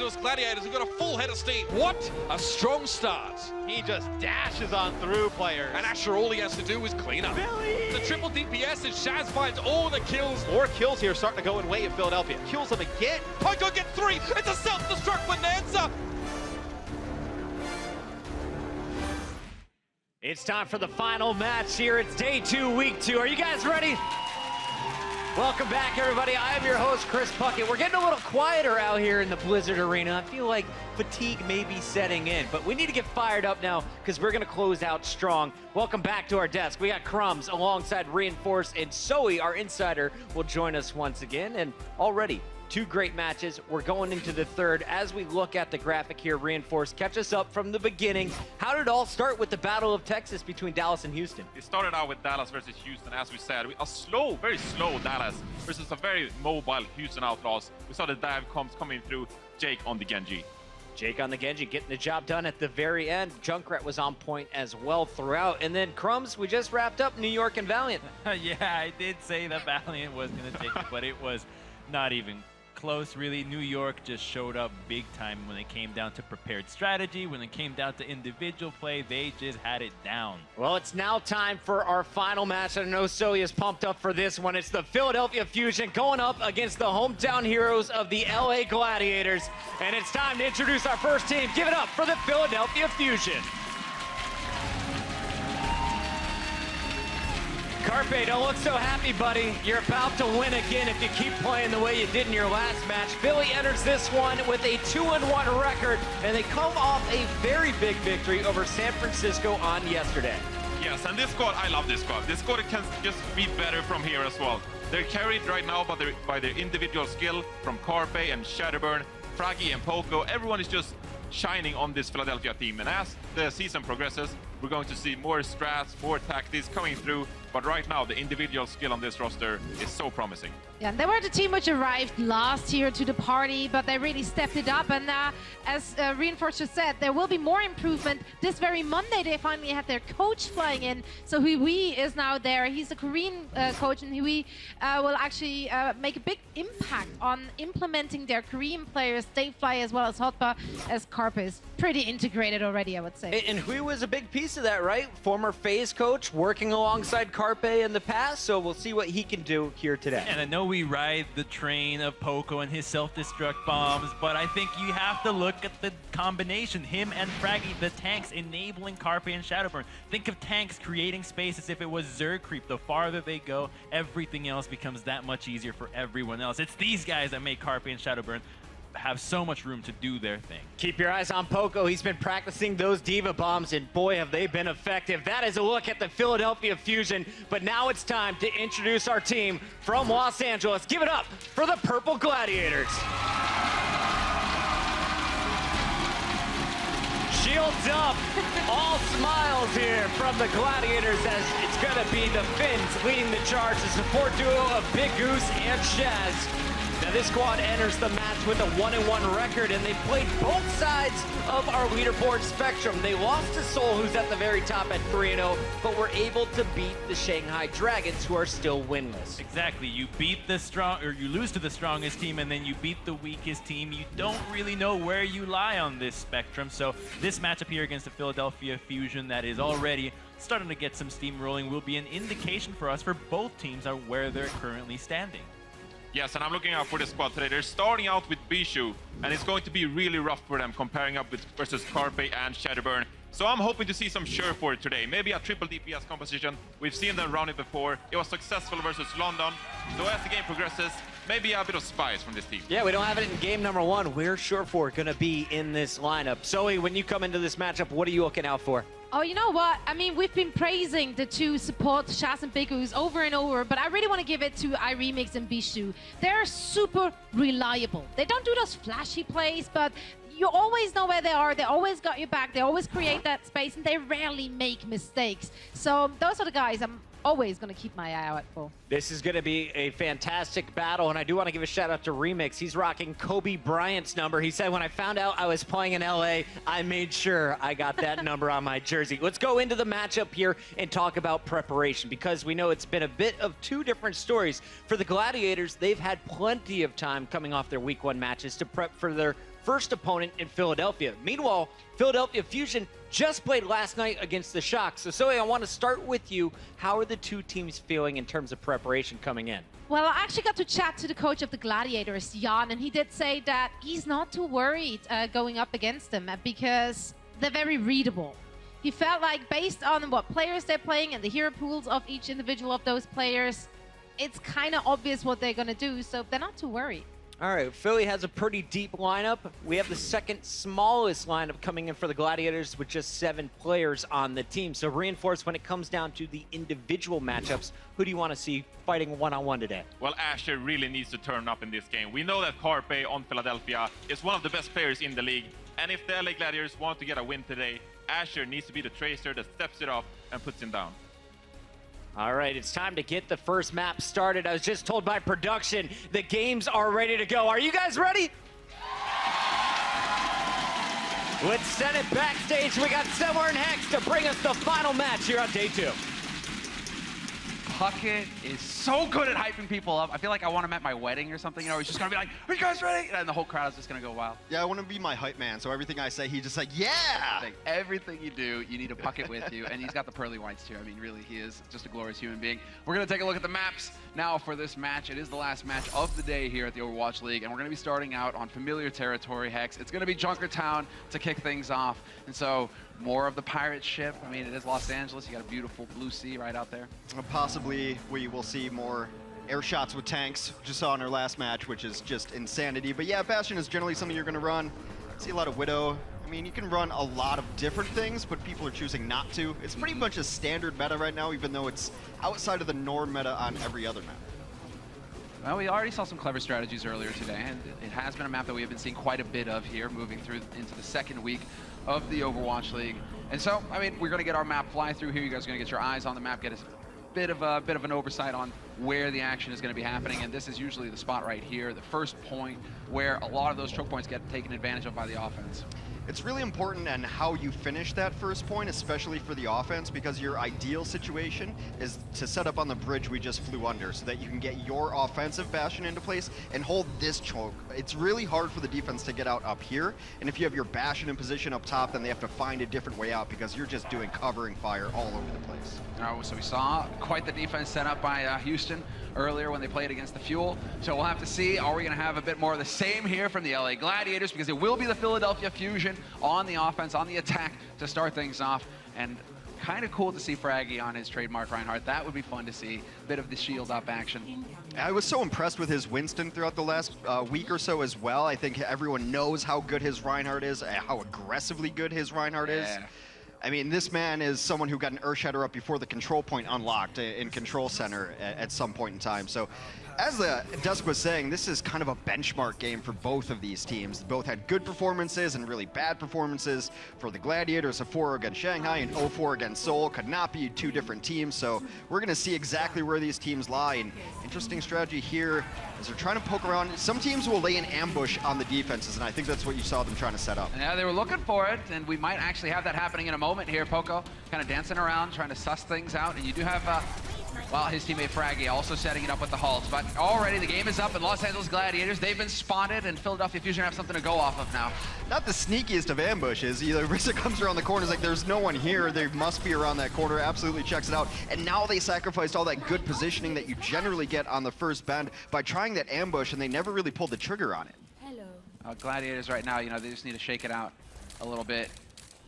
Angeles Gladiators have got a full head of steam. What a strong start. He just dashes on through players. And Asher, all he has to do is clean up. Billy! The triple DPS and Shaz finds all the kills. 4 kills here starting to go in way of Philadelphia. Kills him again. Poiko gets 3. It's a self-destruct bonanza. It's time for the final match here. It's day 2, week 2. Are you guys ready? Welcome back, everybody. I am your host, Chris Puckett. We're getting a little quieter out here in the Blizzard Arena. I feel like fatigue may be setting in, but we need to get fired up now because we're going to close out strong. Welcome back to our desk. We got Crumbs alongside Reinforce, and Zoe, our insider, will join us once again. And already, 2 great matches. We're going into the third. As we look at the graphic here, Reinforce, catch us up from the beginning. How did it all start with the Battle of Texas between Dallas and Houston? It started out with Dallas versus Houston, as we said. A slow, very slow Dallas versus a very mobile Houston Outlaws. We saw the dive comms coming through, Jake on the Genji. Jake on the Genji getting the job done at the very end. Junkrat was on point as well throughout. And then Crumbs, we just wrapped up New York and Valiant. Yeah, I did say that Valiant was going to take it, but it was not even close, really. New York just showed up big time when it came down to prepared strategy. When it came down to individual play, they just had it down. Well, it's now time for our final match. I know Zoe is pumped up for this one. It's the Philadelphia Fusion going up against the hometown heroes of the LA Gladiators. And it's time to introduce our first team. Give it up for the Philadelphia Fusion. Carpe, don't look so happy, buddy. You're about to win again if you keep playing the way you did in your last match. Philly enters this one with a 2-1 record, and they come off a very big victory over San Francisco on yesterday. Yes, and this squad, I love this squad. This squad can just be better from here as well. They're carried right now by their individual skill from Carpe and Shatterburn, Fraggy and Poco. Everyone is just shining on this Philadelphia team. And as the season progresses, we're going to see more strats, more tactics coming through. But right now, the individual skill on this roster is so promising. Yeah, they were the team which arrived last year to the party, but they really stepped it up. And as Reinforce just said, there will be more improvement. This very Monday, they finally had their coach flying in. So Hui is now there. He's a Korean coach, and Hui will actually make a big impact on implementing their Korean players. They fly as well as Hotba, as Carpe is pretty integrated already, I would say. And Hui was a big piece of that, right? Former FaZe coach, working alongside Carpe in the past, so we'll see what he can do here today. And I know we ride the train of Poco and his self-destruct bombs, but I think you have to look at the combination, him and Fraggy, the tanks enabling Carpe and Shadowburn. Think of tanks creating space as if it was Zerg creep. The farther they go, everything else becomes that much easier for everyone else. It's these guys that make Carpe and Shadowburn have so much room to do their thing. Keep your eyes on Poco. He's been practicing those Diva bombs, and boy, have they been effective. That is a look at the Philadelphia Fusion, but now it's time to introduce our team from Los Angeles. Give it up for the Purple Gladiators. Shields up, all smiles here from the Gladiators as it's gonna be the Finns leading the charge, the support duo of Big Goose and Shaz. Now this squad enters the match with a 1-1 record, and they played both sides of our leaderboard spectrum. They lost to Seoul, who's at the very top at 3-0, but were able to beat the Shanghai Dragons, who are still winless. Exactly. You beat the strong, or you lose to the strongest team, and then you beat the weakest team. You don't really know where you lie on this spectrum. So this matchup here against the Philadelphia Fusion that is already starting to get some steam rolling will be an indication for us for both teams on where they're currently standing. Yes, and I'm looking out for the squad today. They're starting out with Bishu, and it's going to be really rough for them comparing up with versus Carpe and Shadowburn. So I'm hoping to see some Surefoot today. Maybe a triple DPS composition. We've seen them run it before. It was successful versus London. So as the game progresses, maybe a bit of spice from this team. Yeah, we don't have it in game number 1. Where's Surefoot going to be in this lineup? Zoe, when you come into this matchup, what are you looking out for? Oh, you know what? I mean, we've been praising the two support, Shaz and Big Goose, over and over, but I really want to give it to iRemix and Bishu. They're super reliable. They don't do those flashy plays, but you always know where they are. They always got your back. They always create that space, and they rarely make mistakes. So those are the guys I'm always going to keep my eye out for. This is going to be a fantastic battle, and I do want to give a shout out to Remix. He's rocking Kobe Bryant's number. He said, when I found out I was playing in LA, I made sure I got that number on my jersey. Let's go into the matchup here and talk about preparation, because we know it's been a bit of 2 different stories. For the Gladiators, they've had plenty of time coming off their week 1 matches to prep for their first opponent in Philadelphia. Meanwhile, Philadelphia Fusion just played last night against the Shock. So Zoe, I want to start with you. How are the two teams feeling in terms of preparation coming in? Well, I actually got to chat to the coach of the Gladiators, Jan, and he did say that he's not too worried going up against them because they're very readable. He felt like based on what players they're playing and the hero pools of each individual of those players, it's kind of obvious what they're going to do, so they're not too worried. All right, Philly has a pretty deep lineup. We have the second smallest lineup coming in for the Gladiators with just 7 players on the team. So reinforced when it comes down to the individual matchups, who do you want to see fighting one-on-one today? Well, Asher really needs to turn up in this game. We know that Carpe on Philadelphia is one of the best players in the league. And if the LA Gladiators want to get a win today, Asher needs to be the tracer that steps it up and puts him down. All right, it's time to get the first map started. I was just told by production the games are ready to go. Are you guys ready? Let's send it backstage. We got Semler and Hex to bring us the final match here on day 2. Puckett is so good at hyping people up. I feel like I want him at my wedding or something. You know, he's just gonna be like, "Are you guys ready?" And the whole crowd is just gonna go wild. Yeah, I want to be my hype man, so everything I say, he's just like, yeah! Like, everything you do, you need a Puckett with you, and he's got the pearly whites too. I mean, really, he is just a glorious human being. We're gonna take a look at the maps now for this match. It is the last match of the day here at the Overwatch League, and we're gonna be starting out on familiar territory, Hex. It's gonna be Junkertown to kick things off, and so more of the pirate ship. I mean, it is Los Angeles. You got a beautiful blue sea right out there. Possibly we will see more air shots with tanks, which you saw in our last match, which is just insanity. But yeah, Bastion is generally something you're going to run. See a lot of Widow. I mean, you can run a lot of different things, but people are choosing not to. It's pretty much a standard meta right now, even though it's outside of the norm meta on every other map. Well, we already saw some clever strategies earlier today, and it has been a map that we have been seeing quite a bit of here, moving through into the second week of the Overwatch League. And so, I mean, we're going to get our map fly through here. You guys are going to get your eyes on the map, get a bit of an oversight on where the action is going to be happening. And this is usually the spot right here, the first point where a lot of those choke points get taken advantage of by the offense. It's really important and how you finish that first point, especially for the offense, because your ideal situation is to set up on the bridge we just flew under so that you can get your offensive Bastion into place and hold this choke. It's really hard for the defense to get out up here, and if you have your Bastion in position up top, then they have to find a different way out because you're just doing covering fire all over the place. So we saw quite the defense set up by Houston earlier when they played against the Fuel. So we'll have to see, are we going to have a bit more of the same here from the LA Gladiators, because it will be the Philadelphia Fusion on the offense, on the attack to start things off. And kind of cool to see Fraggy on his trademark Reinhardt. That would be fun to see. Bit of the shield up action. I was so impressed with his Winston throughout the last week or so as well. I think everyone knows how good his Reinhardt is, how aggressively good his Reinhardt is. I mean, this man is someone who got an Earthshatter up before the control point unlocked in Control Center at some point in time. So, as Dusk was saying, this is kind of a benchmark game for both of these teams. Both had good performances and really bad performances. For the Gladiators, a 4 against Shanghai and 0-4 against Seoul could not be two different teams. So we're going to see exactly where these teams lie. And interesting strategy here as they're trying to poke around. Some teams will lay an ambush on the defenses, and I think that's what you saw them trying to set up. Yeah, they were looking for it, and we might actually have that happening in a moment here. Poco kind of dancing around, trying to suss things out, and you do have well, his teammate Fraggy also setting it up with the halts. But already the game is up in Los Angeles Gladiators. They've been spotted, and Philadelphia Fusion have something to go off of now. Not the sneakiest of ambushes. Either Rissa comes around the corner, is like, there's no one here. They must be around that corner. Absolutely checks it out. And now they sacrificed all that good positioning that you generally get on the first bend by trying that ambush, and they never really pulled the trigger on it. Hello. Gladiators right now, you know, they just need to shake it out a little bit.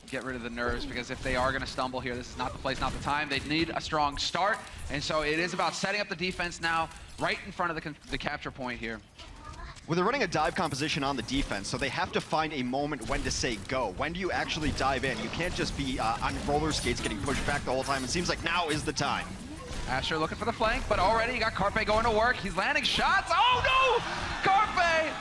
Get rid of the nerves, because if they are going to stumble here, this is not the place, not the time. They need a strong start, and so it is about setting up the defense now right in front of the capture point here. Well, they're running a dive composition on the defense, so they have to find a moment when to say go. When do you actually dive in? You can't just be on roller skates getting pushed back the whole time. It seems like now is the time. Asher looking for the flank, but already you got Carpe going to work. He's landing shots. Oh no! Carpe!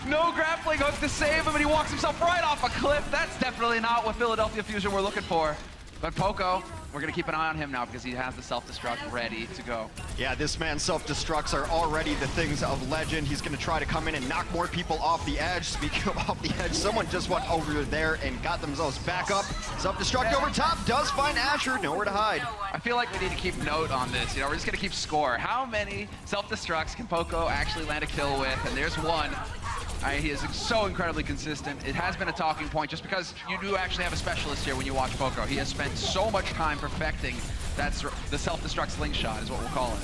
No grappling hook to save him, and he walks himself right off a cliff. That's definitely not what Philadelphia Fusion we're looking for. But Poco, we're going to keep an eye on him now because he has the self-destruct ready to go. Yeah, this man's self-destructs are already the things of legend. He's going to try to come in and knock more people off the edge. Speaking of off the edge, someone just went over there and got themselves back up. Self-destruct over top does find Asher, nowhere to hide. I feel like we need to keep note on this. You know, we're just going to keep score. How many self-destructs can Poco actually land a kill with? And there's one. He is so incredibly consistent. It has been a talking point just because you do actually have a specialist here when you watch Poco. He has spent so much time perfecting the self-destruct slingshot is what we'll call it.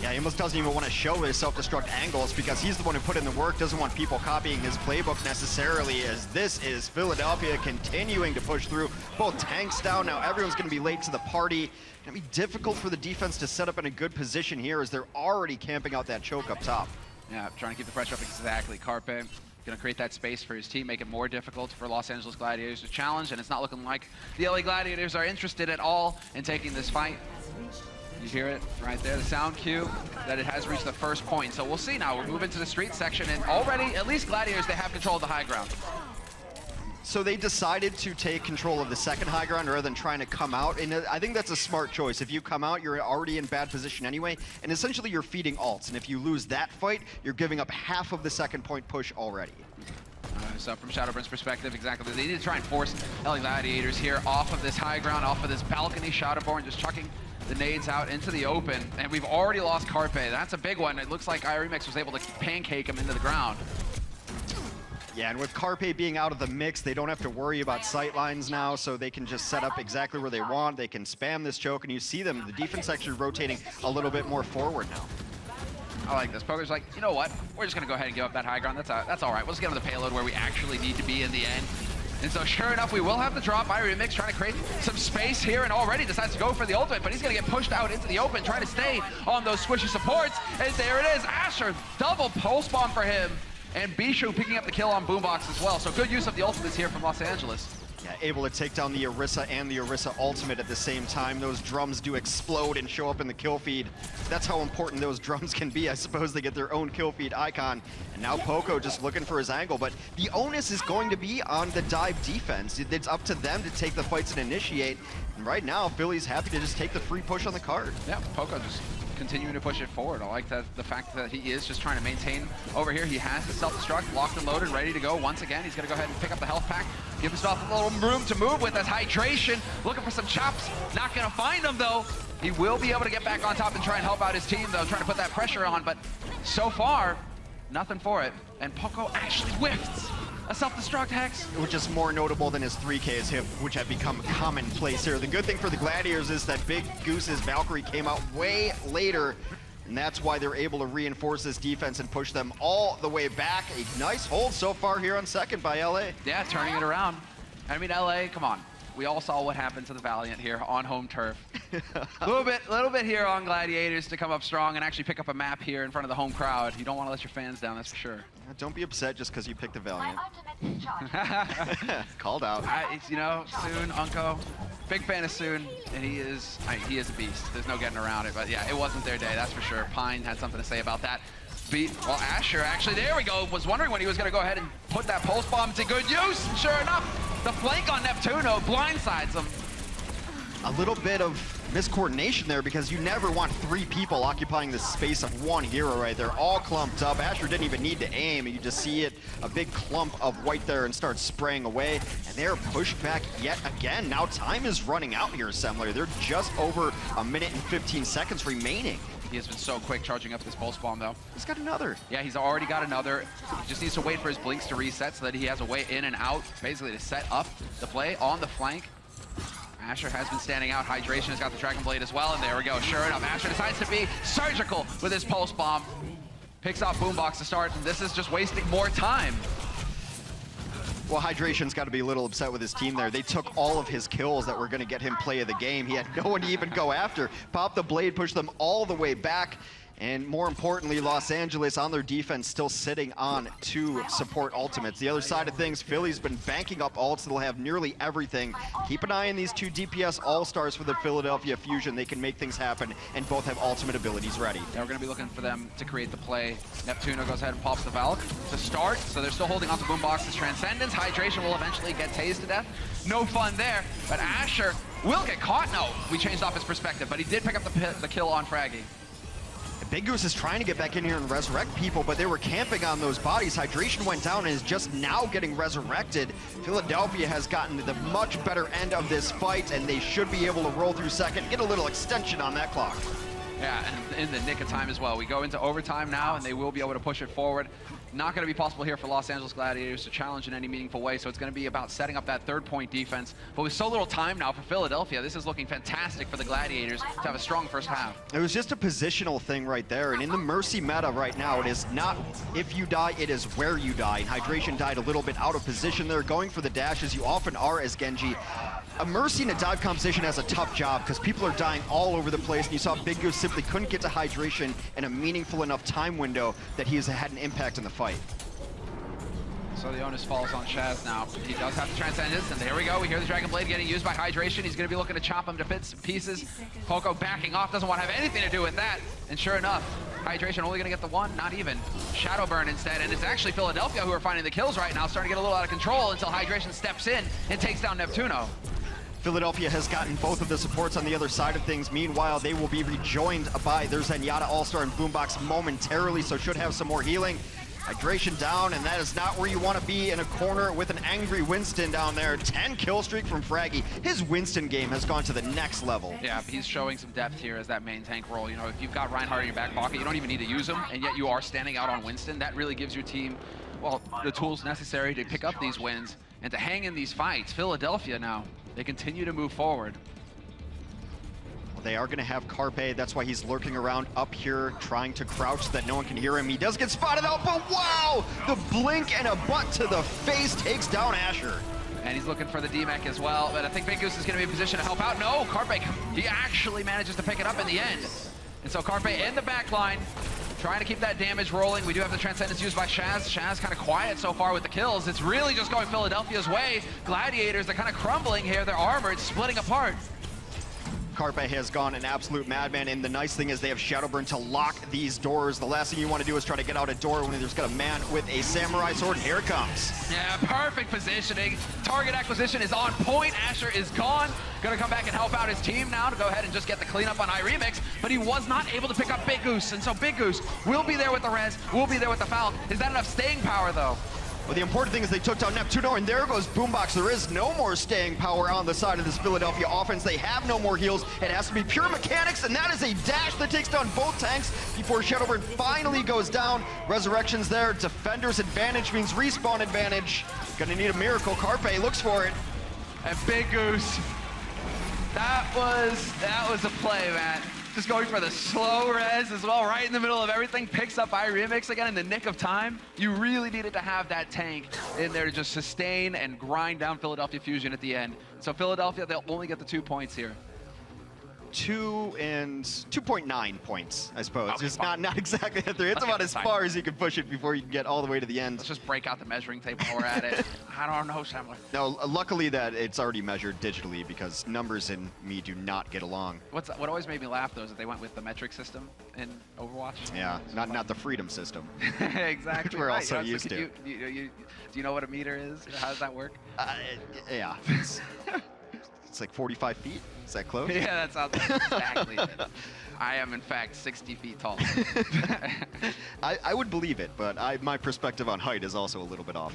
Yeah, he almost doesn't even want to show his self-destruct angles because he's the one who put in the work, doesn't want people copying his playbook necessarily, as this is Philadelphia continuing to push through. Both tanks down, now everyone's going to be late to the party. It's going to be difficult for the defense to set up in a good position here as they're already camping out that choke up top. Yeah, trying to keep the pressure up exactly. Carpe going to create that space for his team, make it more difficult for Los Angeles Gladiators to challenge, and it's not looking like the LA Gladiators are interested at all in taking this fight. You hear it right there, the sound cue that it has reached the first point. So we'll see now. We're moving to the street section, and already, at least Gladiators, they have control of the high ground. So they decided to take control of the second high ground rather than trying to come out, and I think that's a smart choice. If you come out, you're already in bad position anyway, and essentially you're feeding ults, and if you lose that fight, you're giving up half of the second point push already. So from Shadowburn's perspective, exactly, they need to try and force LA Gladiators here off of this high ground, off of this balcony. Shadowburn just chucking the nades out into the open, and we've already lost Carpe. That's a big one. It looks like Iremix was able to pancake him into the ground. Yeah, and with Carpe being out of the mix, they don't have to worry about sight lines now, so they can just set up exactly where they want. They can spam this choke, and you see them, the defense actually rotating a little bit more forward now. I like this. Poker's like, you know what? We're just going to go ahead and give up that high ground. That's all right. We'll just get on the payload where we actually need to be in the end. And so sure enough, we will have the drop by Remix, trying to create some space here, and already decides to go for the ultimate, but he's going to get pushed out into the open, trying to stay on those squishy supports. And there it is. Asher, double pulse bomb for him. And Bishu picking up the kill on Boombox as well. So good use of the ultimates here from Los Angeles. Yeah, able to take down the Orisa and the Orisa ultimate at the same time. Those drums do explode and show up in the kill feed. That's how important those drums can be. I suppose they get their own kill feed icon. And now Poco just looking for his angle, but the onus is going to be on the dive defense. It's up to them to take the fights and initiate. And right now, Philly's happy to just take the free push on the card. Yeah, Poco just continuing to push it forward. I like the fact that he is just trying to maintain over here. He has the self-destruct locked and loaded, ready to go. Once again, he's going to go ahead and pick up the health pack, give himself a little room to move with that hydration. Looking for some chops. Not going to find them, though. He will be able to get back on top and try and help out his team, though, trying to put that pressure on. But so far, nothing for it. And Poco actually whiffs a self-destruct hex. Which is more notable than his 3Ks, which have become commonplace here. The good thing for the Gladiators is that Big Goose's Valkyrie came out way later, and that's why they're able to reinforce this defense and push them all the way back. A nice hold so far here on second by LA. Yeah, turning it around. I mean, LA, come on. We all saw what happened to the Valiant here on home turf. A little bit here on Gladiators to come up strong and actually pick up a map here in front of the home crowd. You don't want to let your fans down, that's for sure. Don't be upset just because you picked the Valiant. Called out. You know, Soon, Unko, big fan of Soon, and he is a beast. There's no getting around it, but yeah, it wasn't their day, that's for sure. Pine had something to say about that. Well, Asher, actually, there we go, was wondering when he was going to go ahead and put that pulse bomb to good use. Sure enough, the flank on Neptuno blindsides him. A little bit of miscoordination there because you never want 3 people occupying the space of 1 hero right there, all clumped up. Asher didn't even need to aim. You just see it, a big clump of white there, and starts spraying away. And they're pushed back yet again. Now time is running out here, Semler. They're just over 1 minute and 15 seconds remaining. He has been so quick charging up this pulse bomb, though. He's got another. Yeah, he's already got another. He just needs to wait for his blinks to reset so that he has a way in and out, basically to set up the play on the flank. Asher has been standing out. Hydration has got the Dragon Blade as well, and there we go. Sure enough, Asher decides to be surgical with his pulse bomb. Picks off Boombox to start, and this is just wasting more time. Well, Hydration's got to be a little upset with his team there. They took all of his kills that were going to get him play of the game. He had no one to even go after. Pop the blade, push them all the way back. And more importantly, Los Angeles on their defense still sitting on 2 support ultimates. The other side of things, Philly's been banking up ults. They'll have nearly everything. Keep an eye on these 2 DPS all-stars for the Philadelphia Fusion. They can make things happen, and both have ultimate abilities ready. Yeah, we're going to be looking for them to create the play. Neptuno goes ahead and pops the Valk to start, so they're still holding on to Boombox's Transcendence. Hydration will eventually get tased to death. No fun there, but Asher will get caught. No, we changed off his perspective, but he did pick up the kill on Fraggy. Big Goose is trying to get back in here and resurrect people, but they were camping on those bodies. Hydration went down and is just now getting resurrected. Philadelphia has gotten to the much better end of this fight, and they should be able to roll through second, get a little extension on that clock. Yeah, and in the nick of time as well. We go into overtime now, and they will be able to push it forward. not going to be possible here for Los Angeles Gladiators to challenge in any meaningful way, so it's going to be about setting up that third-point defense. But with so little time now for Philadelphia, this is looking fantastic for the Gladiators to have a strong first half. It was just a positional thing right there, and in the Mercy meta right now, it is not if you die, it is where you die. And Hydration died a little bit out of position there, going for the dash as you often are as Genji. A Mercy in a dive composition has a tough job because people are dying all over the place, and you saw Big Goose simply couldn't get to Hydration in a meaningful enough time window that he has had an impact in the fight. So the onus falls on Shaz now. He does have to transcend this, and there we go. We hear the Dragon Blade getting used by Hydration. He's going to be looking to chop him to bits and pieces. Poco backing off, doesn't want to have anything to do with that. And sure enough, Hydration only going to get the one, not even. Shadowburn instead, and it's actually Philadelphia who are finding the kills right now, starting to get a little out of control until Hydration steps in and takes down Neptuno. Philadelphia has gotten both of the supports on the other side of things. Meanwhile, they will be rejoined by their Zenyatta All-Star and Boombox momentarily, so should have some more healing. Hydration down, and that is not where you want to be in a corner with an angry Winston down there. 10 kill streak from Fraggy. His Winston game has gone to the next level. Yeah, he's showing some depth here as that main tank role. You know, if you've got Reinhardt in your back pocket, you don't even need to use him, and yet you are standing out on Winston. That really gives your team, well, the tools necessary to pick up these wins and to hang in these fights. Philadelphia now, they continue to move forward. Well, they are going to have Carpe. That's why he's lurking around up here, trying to crouch so that no one can hear him. He does get spotted out, but wow! The blink and a butt to the face takes down Asher. And he's looking for the D-Mech as well, but I think Big Goose is going to be in position to help out. No, Carpe, he actually manages to pick it up in the end. And so Carpe in the back line, trying to keep that damage rolling. We do have the Transcendence used by Shaz. Shaz kind of quiet so far with the kills. It's really just going Philadelphia's way. Gladiators, they're kind of crumbling here. Their armor, it's splitting apart. Carpe has gone an absolute madman, and the nice thing is they have Shadowburn to lock these doors. The last thing you want to do is try to get out a door when there's got a man with a samurai sword. Here it comes. Yeah, perfect positioning. Target acquisition is on point. Asher is gone. Gonna come back and help out his team now to go ahead and just get the cleanup on iRemix, but he was not able to pick up Big Goose, and so Big Goose will be there with the res, will be there with the Falcon. Is that enough staying power, though? Well, the important thing is they took down Neptuno, and there goes Boombox. There is no more staying power on the side of this Philadelphia offense. They have no more heals. It has to be pure mechanics, and that is a dash that takes down both tanks before Shadowburn finally goes down. Resurrection's there. Defender's advantage means respawn advantage. Gonna need a miracle. Carpe looks for it. And Big Goose, that was a play, man. Just going for the slow res as well, right in the middle of everything. Picks up iRemix again in the nick of time. You really needed to have that tank in there to just sustain and grind down Philadelphia Fusion at the end. So Philadelphia, they'll only get the 2 points here. 2.9 points, I suppose. Okay, It's not exactly at 3. It's about as far as you can push it before you can get all the way to the end. Let's just break out the measuring tape while we're at it. I don't know, Shamler. No, luckily that it's already measured digitally because numbers and me do not get along. What always made me laugh, though, is that they went with the metric system in Overwatch. Yeah, not the freedom system. Exactly. We're right. also So used to. do you know what a meter is? How does that work? Yeah. It's like 45 feet. Is that close? Yeah, that sounds exactly it. I am, in fact, 60 feet tall. I would believe it, but my perspective on height is also a little bit off.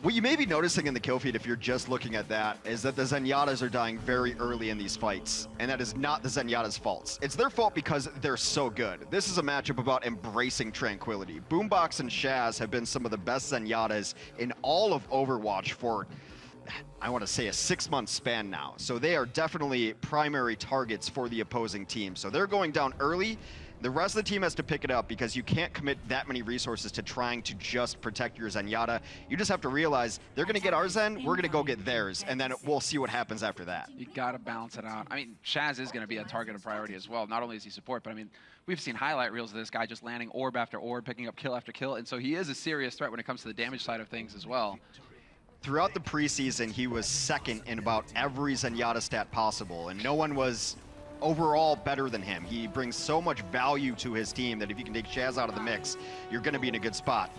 What you may be noticing in the kill feed, if you're just looking at that, is that the Zenyatas are dying very early in these fights, and that is not the Zenyatas' faults. It's their fault because they're so good. This is a matchup about embracing tranquility. Boombox and Shaz have been some of the best Zenyatas in all of Overwatch for, I want to say, a 6-month span now. So they are definitely primary targets for the opposing team. So they're going down early. The rest of the team has to pick it up because you can't commit that many resources to trying to just protect your Zenyatta. You just have to realize they're going to get our Zen, we're going to go get theirs, and then we'll see what happens after that. You got to balance it out. I mean, Shaz is going to be a target of priority as well. Not only is he support, but I mean, we've seen highlight reels of this guy just landing orb after orb, picking up kill after kill, and so he is a serious threat when it comes to the damage side of things as well. Throughout the preseason, he was second in about every Zenyatta stat possible, and no one was overall better than him. He brings so much value to his team that if you can take Shaz out of the mix, you're going to be in a good spot.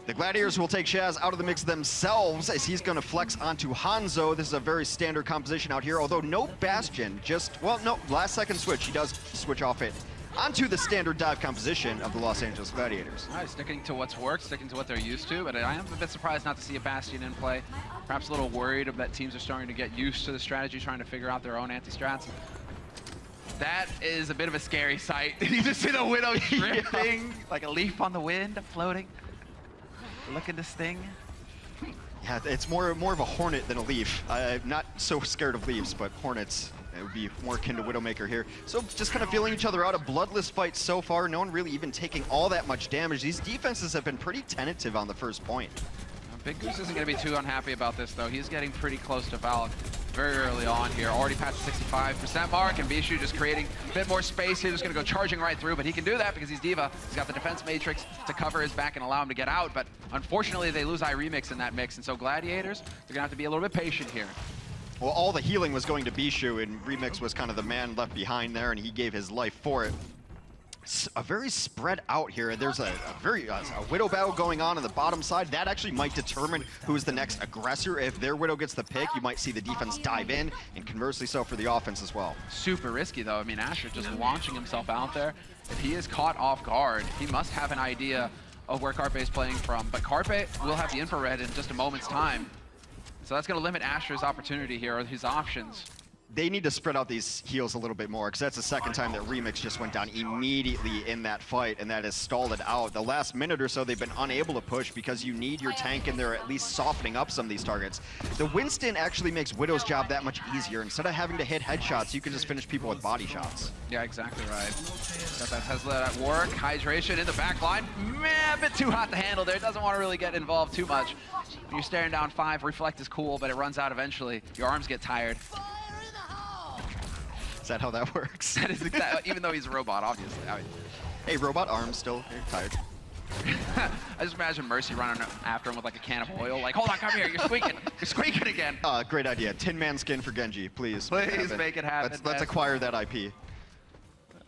The Gladiators will take Shaz out of the mix themselves as he's going to flex onto Hanzo. This is a very standard composition out here, although no Bastion, just, well, no, last second switch. He does switch off it onto the standard dive composition of the Los Angeles Gladiators. All right, sticking to what's worked, sticking to what they're used to, but I am a bit surprised not to see a Bastion in play. Perhaps a little worried that teams are starting to get used to the strategy, trying to figure out their own anti-strats. That is a bit of a scary sight. Did you just see the Widow drifting like a leaf on the wind, floating? looking to sting. Yeah, it's more of a Hornet than a Leaf. I'm not so scared of Leaves, but Hornets, it would be more akin to Widowmaker here. So just kind of feeling each other out. A bloodless fight so far. No one really even taking all that much damage. These defenses have been pretty tentative on the first point. Big Goose isn't going to be too unhappy about this, though. He's getting pretty close to Valk very early on here. Already past the 65% mark, and Bishu just creating a bit more space here. Just going to go charging right through, but he can do that because he's D.Va. He's got the defense matrix to cover his back and allow him to get out, but unfortunately they lose iRemix in that mix, and so Gladiators, they're going to have to be a little bit patient here. Well, all the healing was going to Bishu, and Remix was kind of the man left behind there, and he gave his life for it. A very spread out here. There's a Widow battle going on the bottom side. That actually might determine who's the next aggressor. If their Widow gets the pick, you might see the defense dive in, and conversely so for the offense as well. Super risky, though. I mean, Asher just launching himself out there. If he is caught off guard, he must have an idea of where Carpe is playing from. But Carpe will have the infrared in just a moment's time. So that's going to limit Asher's opportunity here, or his options. They need to spread out these heals a little bit more, because that's the second time that Remix just went down immediately in that fight, and that has stalled it out. The last minute or so, they've been unable to push because you need your tank in there at least softening up some of these targets. The Winston actually makes Widow's job that much easier. Instead of having to hit headshots, you can just finish people with body shots. Yeah, exactly right. Got that Tesla at work. Hydration in the back line. Man, a bit too hot to handle there. Doesn't want to really get involved too much. When you're staring down 5, Reflect is cool, but it runs out eventually. Your arms get tired. Is that how that works? That is exactly, even though he's a robot, obviously. I mean, hey, robot arms still, you're tired. I just imagine Mercy running after him with like a can of oil, like, hold on, come here, you're squeaking. You're squeaking again. Great idea. Tin Man skin for Genji, please. Please make it happen. Let's acquire that IP.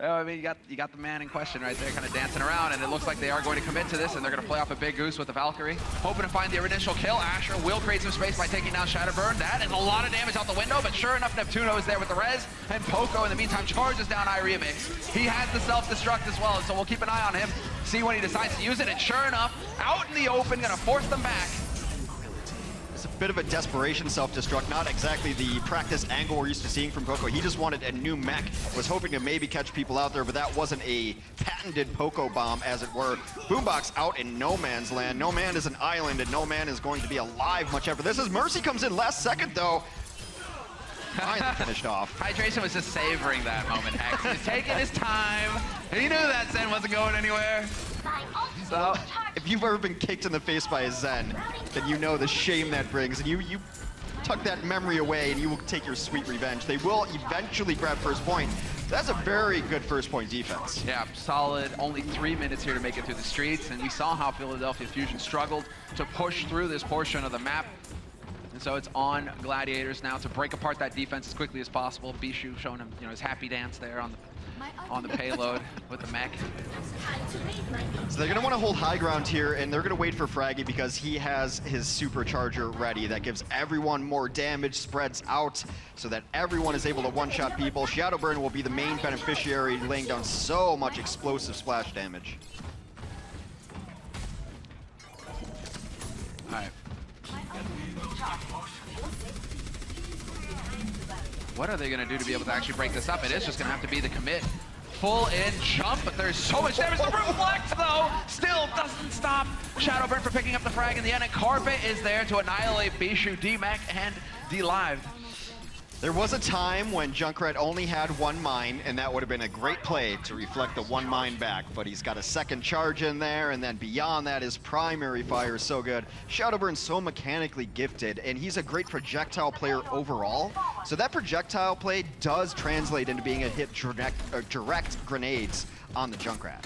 Oh, I mean, you got the man in question right there kind of dancing around, and it looks like they are going to commit to this, and they're going to play off a Big Goose with the Valkyrie. Hoping to find the initial kill. Asher will create some space by taking down Shadowburn. That is a lot of damage out the window, but sure enough, Neptuno is there with the res, and Poco, in the meantime, charges down iRemix. He has the self-destruct as well, so we'll keep an eye on him, see when he decides to use it, and sure enough, out in the open, going to force them back. It's a bit of a desperation self-destruct, not exactly the practice angle we're used to seeing from Poco. He just wanted a new mech, was hoping to maybe catch people out there, but that wasn't a patented Poco bomb, as it were. Boombox out in no man's land. No man is an island, and no man is going to be alive much after this. As Mercy comes in last second, though. Finally finished off. Hydration was just savoring that moment, Hex. He was taking his time. He knew that Zen wasn't going anywhere. So, if you've ever been kicked in the face by a Zen, then you know the shame that brings, and you tuck that memory away and you will take your sweet revenge. They will eventually grab first point. That's a very good first point defense. Yeah, solid. Only 3 minutes here to make it through the streets, and we saw how Philadelphia Fusion struggled to push through this portion of the map. And so it's on Gladiators now to break apart that defense as quickly as possible. Bishu showing him, his happy dance there on the payload with the mech. So they're going to want to hold high ground here, and they're going to wait for Fraggy because he has his supercharger ready. That gives everyone more damage, spreads out so that everyone is able to one-shot people. Shadowburn will be the main beneficiary, laying down so much explosive splash damage. All right. What are they going to do to be able to actually break this up? It is just going to have to be the commit. Full in jump, but there's so much damage. The Reflect, though, still doesn't stop Shadowburn from picking up the frag in the end, and Carpe is there to annihilate Bishu, D-Mac, and D-Live. There was a time when Junkrat only had one mine, and that would have been a great play to reflect the one mine back, but he's got a second charge in there, and then beyond that, his primary fire is so good. Shadowburn's so mechanically gifted, and he's a great projectile player overall, so that projectile play does translate into being a hit direct grenades on the Junkrat.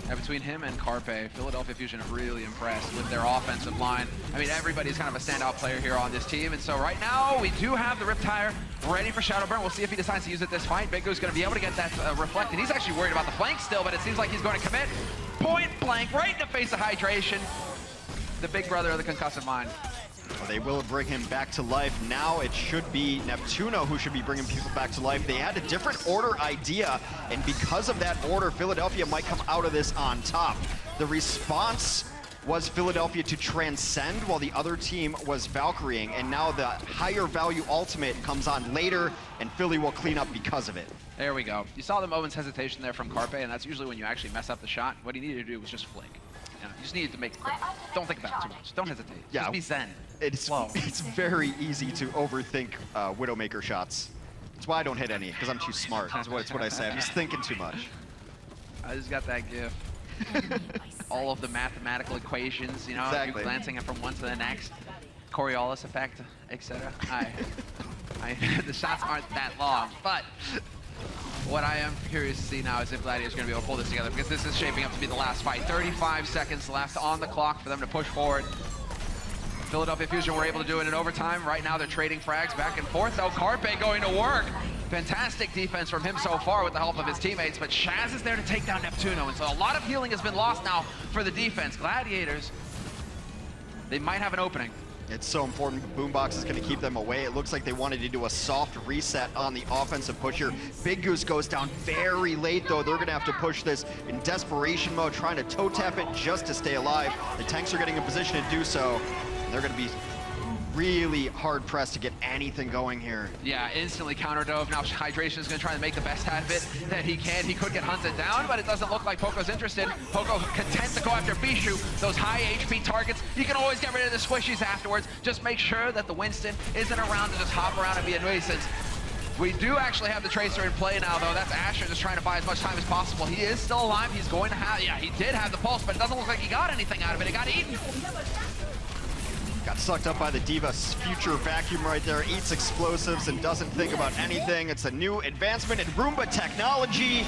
Yeah, between him and Carpe, Philadelphia Fusion have really impressed with their offensive line. I mean, everybody's kind of a standout player here on this team, and so right now we do have the Riptire ready for Shadowburn. We'll see if he decides to use it this fight. Big Goo's going to be able to get that reflected. He's actually worried about the flank still, but it seems like he's going to commit point blank right in the face of Hydration, the big brother of the concussive mind. Well, they will bring him back to life. Now it should be Neptuno who should be bringing people back to life. They had a different order idea, and because of that order, Philadelphia might come out of this on top. The response was Philadelphia to transcend while the other team was Valkyrying, and now the higher value ultimate comes on later, and Philly will clean up because of it. There we go. You saw the moment's hesitation there from Carpe, and that's usually when you actually mess up the shot. What he needed to do was just flick. You just need to make. Don't think about it too much. Don't hesitate. Yeah. Just be zen. It's Slow. it's very easy to overthink Widowmaker shots. That's why I don't hit any, because I'm too smart. That's what I say. I'm just thinking too much. I just got that gif. All of the mathematical equations, you know, Exactly. you glancing it from one to the next, Coriolis effect, etc. The shots aren't that long, but what I am curious to see now is if Gladiators are going to be able to pull this together, because this is shaping up to be the last fight. 35 seconds left on the clock for them to push forward. Philadelphia Fusion were able to do it in overtime. Right now they're trading frags back and forth, though. Carpe going to work. Fantastic defense from him so far with the help of his teammates, but Shaz is there to take down Neptuno, and so a lot of healing has been lost now for the defense. Gladiators, they might have an opening. It's so important. Boombox is going to keep them away. It looks like they wanted to do a soft reset on the offensive push here. Big Goose goes down very late, though. They're going to have to push this in desperation mode, trying to toe tap it just to stay alive. The tanks are getting in position to do so. And they're going to be really hard pressed to get anything going here. Yeah, instantly counter dove. Now Hydration is going to try to make the best out of it that he can. He could get hunted down, but it doesn't look like Poco's interested. Poco content to go after Bishu. Those high HP targets, you can always get rid of the squishies afterwards. Just make sure that the Winston isn't around to just hop around and be a nuisance. We do actually have the Tracer in play now, though. That's Asher just trying to buy as much time as possible. He is still alive. He's going to have, yeah, he did have the pulse, but it doesn't look like he got anything out of it. It got eaten. Got sucked up by the Diva's future vacuum right there, eats explosives and doesn't think about anything. It's a new advancement in Roomba technology.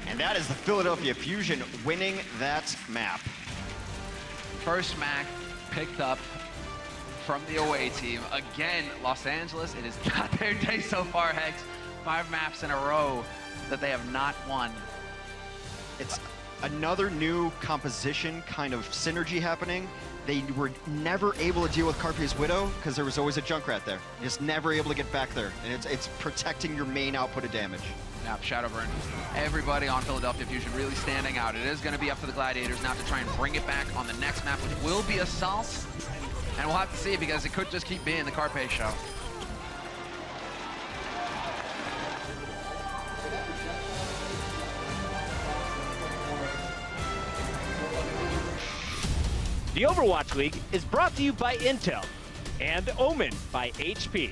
And that is the Philadelphia Fusion winning that map. First Mac picked up from the away team. Again, Los Angeles, it is not their day so far, Hex. 5 maps in a row that they have not won. It's another new composition kind of synergy happening. They were never able to deal with Carpe's Widow because there was always a Junkrat there. Just never able to get back there. And it's protecting your main output of damage. Now, Shadowburn, everybody on Philadelphia Fusion really standing out. It is going to be up to the Gladiators now to try and bring it back on the next map, which will be Assault. And we'll have to see because it could just keep being the Carpe show. The Overwatch League is brought to you by Intel and Omen by HP.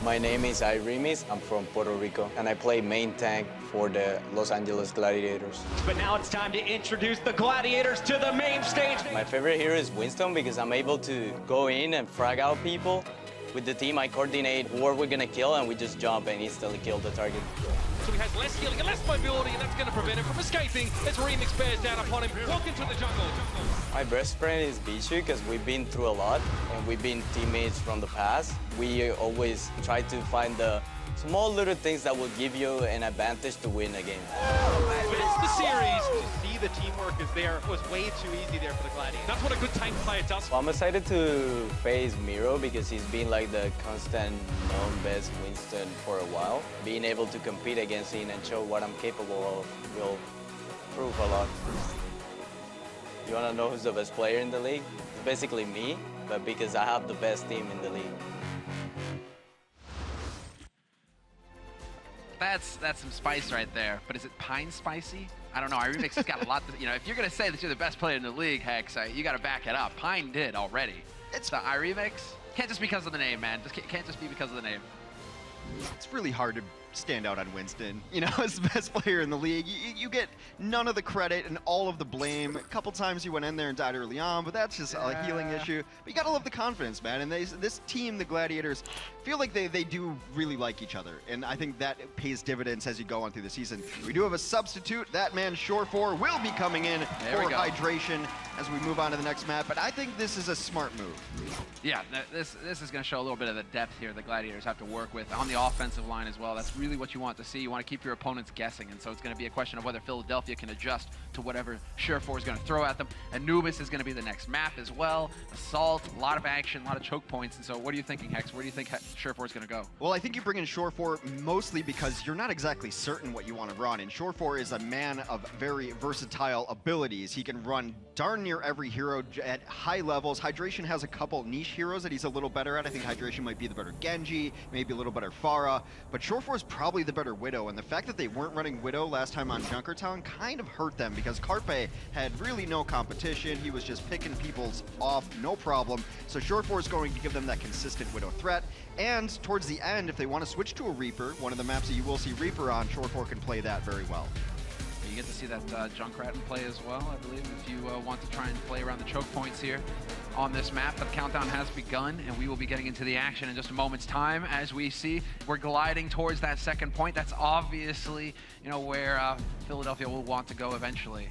My name is Irimis. I'm from Puerto Rico, and I play main tank for the Los Angeles Gladiators. But now it's time to introduce the Gladiators to the main stage. My favorite hero is Winston because I'm able to go in and frag out people. With the team, I coordinate who we're gonna kill, and we just jump and instantly kill the target. So he has less healing and less mobility, and that's going to prevent him from escaping as Remix bears down upon him. Walk into the jungle. My best friend is Bishu because we've been through a lot, and we've been teammates from the past. We always try to find the small little things that will give you an advantage to win a game. Wins the series. To see the teamwork is there was way too easy there for the Gladiators. That's what a good tank player does. Well, I'm excited to face Miro because he's been like the constant known best Winston for a while. Being able to compete against him and show what I'm capable of will prove a lot. You want to know who's the best player in the league? It's basically me, but because I have the best team in the league. That's some spice right there. But is it pine spicy? I don't know. Iremix has got a lot to, if you're going to say that you're the best player in the league, Hex, you got to back it up. Pine did already. It's the Iremix. Can't just because of the name, man. Can't just be because of the name. It's really hard to stand out on Winston. As the best player in the league, you get none of the credit and all of the blame. A couple times you went in there and died early on, but that's just a healing issue. But you gotta love the confidence, man. And this team, the Gladiators, feel like they do really like each other. And I think that pays dividends as you go on through the season. We do have a substitute. That man, Shore4, will be coming in for hydration as we move on to the next map. But I think this is a smart move. Yeah, this is going to show a little bit of the depth here the Gladiators have to work with on the offensive line as well. That's really what you want to see. You want to keep your opponents guessing, and so it's going to be a question of whether Philadelphia can adjust to whatever Shore4 is going to throw at them. Anubis is going to be the next map as well. Assault, a lot of action, a lot of choke points. And so what are you thinking, Hex? Where do you think Shore4 is going to go? Well, I think you bring in Shore4 mostly because you're not exactly certain what you want to run. And Shore4 is a man of very versatile abilities. He can run darn near every hero at high levels. Hydration has a couple niche heroes that he's a little better at. I think Hydration might be the better Genji, maybe a little better Pharah, but Shore4 is probably the better Widow, and the fact that they weren't running Widow last time on Junkertown kind of hurt them because Carpe had really no competition. He was just picking people's off, no problem. So Shore4 is going to give them that consistent Widow threat, and towards the end, if they want to switch to a Reaper, one of the maps that you will see Reaper on, Shore4 can play that very well. You get to see that Junkrat in play as well, I believe, if you want to try and play around the choke points here on this map. The countdown has begun, and we will be getting into the action in just a moment's time. As we see, we're gliding towards that second point. That's obviously, where Philadelphia will want to go eventually.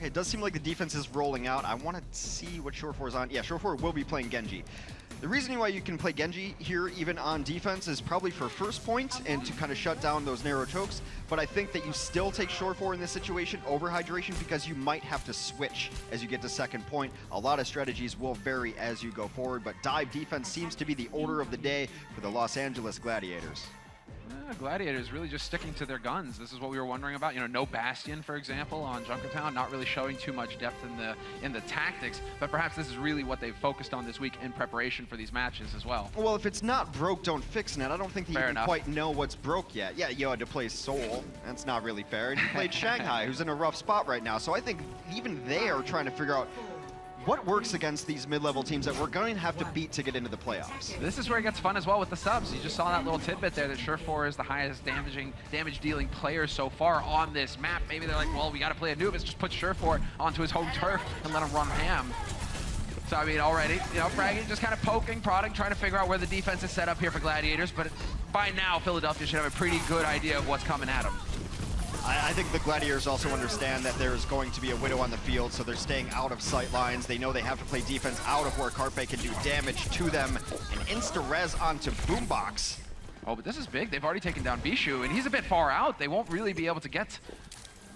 It does seem like the defense is rolling out. I want to see what Shore4 is on. Yeah, Shore4 will be playing Genji. The reason why you can play Genji here, even on defense, is probably for first point and to kind of shut down those narrow chokes. But I think that you still take Shore4 in this situation over Hydration because you might have to switch as you get to second point. A lot of strategies will vary as you go forward, but dive defense seems to be the order of the day for the Los Angeles Gladiators. Gladiators really just sticking to their guns. This is what we were wondering about. No Bastion, for example, on Junkertown, not really showing too much depth in the tactics, but perhaps this is really what they've focused on this week in preparation for these matches as well. Well, if it's not broke, don't fix it. I don't think they even quite know what's broke yet. Yeah, you had to play Seoul. That's not really fair. And you played Shanghai, who's in a rough spot right now. So I think even they are trying to figure out what works against these mid-level teams that we're going to have to beat to get into the playoffs. This is where it gets fun as well with the subs. You just saw that little tidbit there that Shore4 is the highest damage-dealing player so far on this map. Maybe they're like, well, we got to play Anubis, just put Shore4 onto his home turf and let him run ham. So, I mean, already, Fraggy just kind of poking, prodding, trying to figure out where the defense is set up here for Gladiators, but by now, Philadelphia should have a pretty good idea of what's coming at them. I think the Gladiators also understand that there is going to be a Widow on the field, so they're staying out of sight lines. They know they have to play defense out of where Carpe can do damage to them. And insta-res onto Boombox. Oh, but this is big. They've already taken down Bishu, and he's a bit far out. They won't really be able to get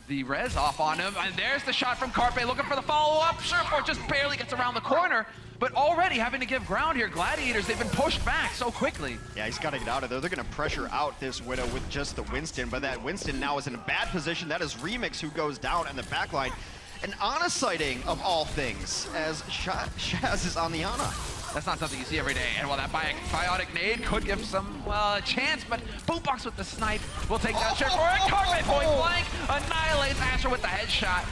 the res off on him. And there's the shot from Carpe, looking for the follow-up. Shore4 just barely gets around the corner, but already having to give ground here. Gladiators, they've been pushed back so quickly. Yeah, he's got to get out of there. They're going to pressure out this Widow with just the Winston, but that Winston now is in a bad position. That is Remix who goes down in the backline. An Ana sighting of all things, as Shaz is on the Ana. That's not something you see every day. And while that biotic nade could give some, well, a chance, but Boombox with the snipe will take down Shore4. And Carpe point blank annihilates Asher with the headshot.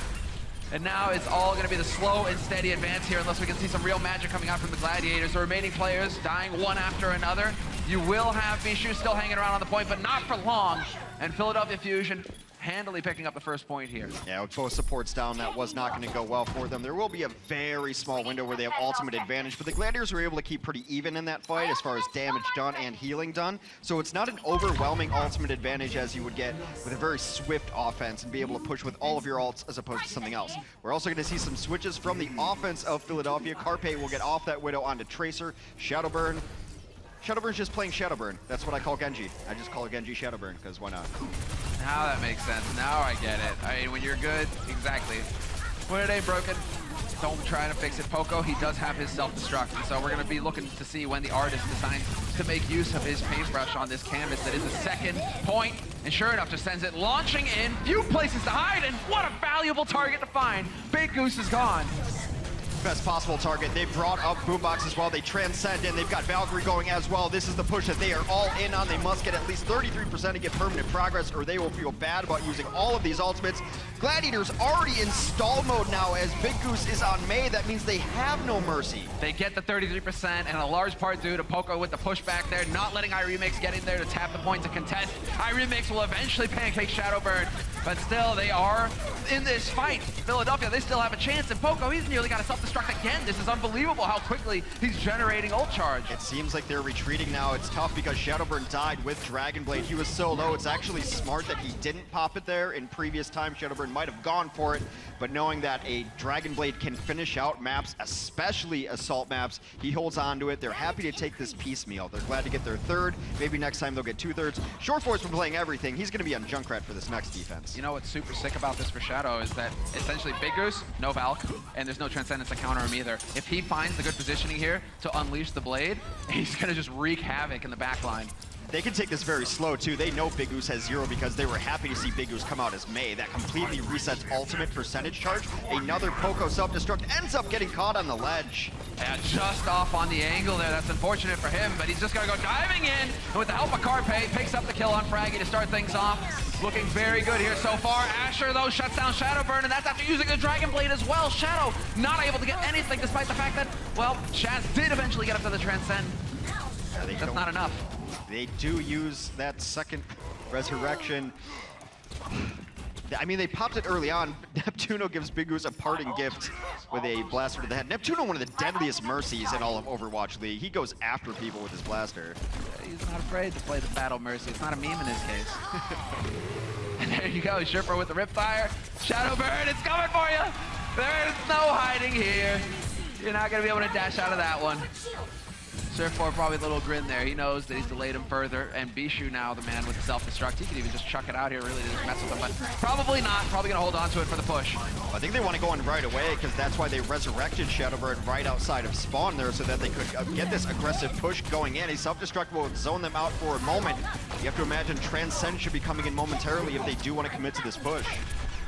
And now it's all going to be the slow and steady advance here unless we can see some real magic coming out from the Gladiators. The remaining players dying one after another. You will have Bishu still hanging around on the point, but not for long. And Philadelphia Fusion handily picking up the first point here. Yeah, with both supports down, that was not going to go well for them. There will be a very small window where they have ultimate advantage, but the Gladiators were able to keep pretty even in that fight as far as damage done and healing done. So it's not an overwhelming ultimate advantage as you would get with a very swift offense and be able to push with all of your ults as opposed to something else. We're also going to see some switches from the offense of Philadelphia. Carpe will get off that Widow onto Tracer. Shadowburn. Shadowburn's just playing Shadowburn. That's what I call Genji. I just call Genji Shadowburn, because why not? Now that makes sense. Now I get it. I mean, when you're good, exactly. When it ain't broken, don't try to fix it. Poco, he does have his self-destruct, and so we're going to be looking to see when the artist decides to make use of his paintbrush on this canvas that is the second point. And sure enough, just sends it launching in. Few places to hide, and what a valuable target to find. Big Goose is gone. Best possible target. They brought up Boombox as well. They transcend in. They've got Valkyrie going as well. This is the push that they are all in on. They must get at least 33% to get permanent progress, or they will feel bad about using all of these ultimates. Gladiators already in stall mode now as Big Goose is on May. That means they have no mercy. They get the 33%, and a large part due to Poco with the pushback there, not letting iRemix get in there to tap the point to contest. iRemix will eventually pancake Shadowburn, but still, they are in this fight. Philadelphia, they still have a chance, and Poco, he's nearly got a self-destruct again. This is unbelievable how quickly he's generating ult charge. It seems like they're retreating now. It's tough because Shadowburn died with Dragon Blade. He was so low, it's actually smart that he didn't pop it there. In previous times, Shadowburn might have gone for it, but knowing that a Dragon Blade can finish out maps, especially assault maps, he holds on to it. They're happy to take this piecemeal. They're glad to get their third. Maybe next time they'll get 2/3. Shorefor's been playing everything. He's going to be on Junkrat for this next defense. You know what's super sick about this for Shadow is that essentially Big Goose, no Valk, and there's no Transcendence to counter him either. If he finds the good positioning here to unleash the blade, he's going to just wreak havoc in the back line. They can take this very slow, too. They know Big Goose has 0 because they were happy to see Big Goose come out as May. That completely resets ultimate percentage charge. Another Poco self-destruct ends up getting caught on the ledge. Yeah, just off on the angle there. That's unfortunate for him, but he's just going to go diving in. And with the help of Carpe, picks up the kill on Fraggy to start things off. Looking very good here so far. Asher, though, shuts down Shadowburn, and that's after using the Dragon Blade as well. Shadow not able to get anything despite the fact that, well, Shaz did eventually get up to the Transcend. Yeah, that's not enough. They do use that second resurrection. I mean, they popped it early on. Neptuno gives Big Goose a parting gift with a blaster to the head. Neptuno, one of the deadliest mercies in all of Overwatch League. He goes after people with his blaster. He's not afraid to play the battle mercy. It's not a meme in this case. And there you go, Sherpa with the Ripfire. Shadowburn, it's coming for you. There's no hiding here. You're not going to be able to dash out of that one. Surf4 probably a little grin there. He knows that he's delayed him further. And Bishu now, the man with the self-destruct. He could even just chuck it out here, really, to just mess with him. But probably not. Probably going to hold on to it for the push. I think they want to go in right away because that's why they resurrected Shadowburn right outside of spawn there so that they could get this aggressive push going in. A self-destruct will zone them out for a moment. You have to imagine Transcend should be coming in momentarily if they do want to commit to this push.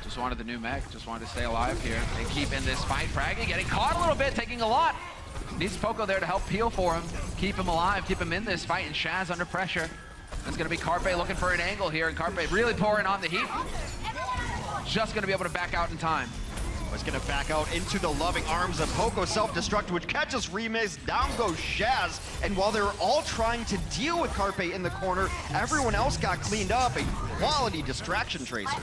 Just wanted the new mech. Just wanted to stay alive here and keep in this fight. Fraggy getting caught a little bit, taking a lot. Needs Poco there to help peel for him, keep him alive, keep him in this fight, and Shaz under pressure. It's going to be Carpe looking for an angle here, and Carpe really pouring on the heat. Just going to be able to back out in time. Was going to back out into the loving arms of Poco self-destruct, which catches Remix. Down goes Shaz, and while they're all trying to deal with Carpe in the corner, everyone else got cleaned up. A quality distraction tracer.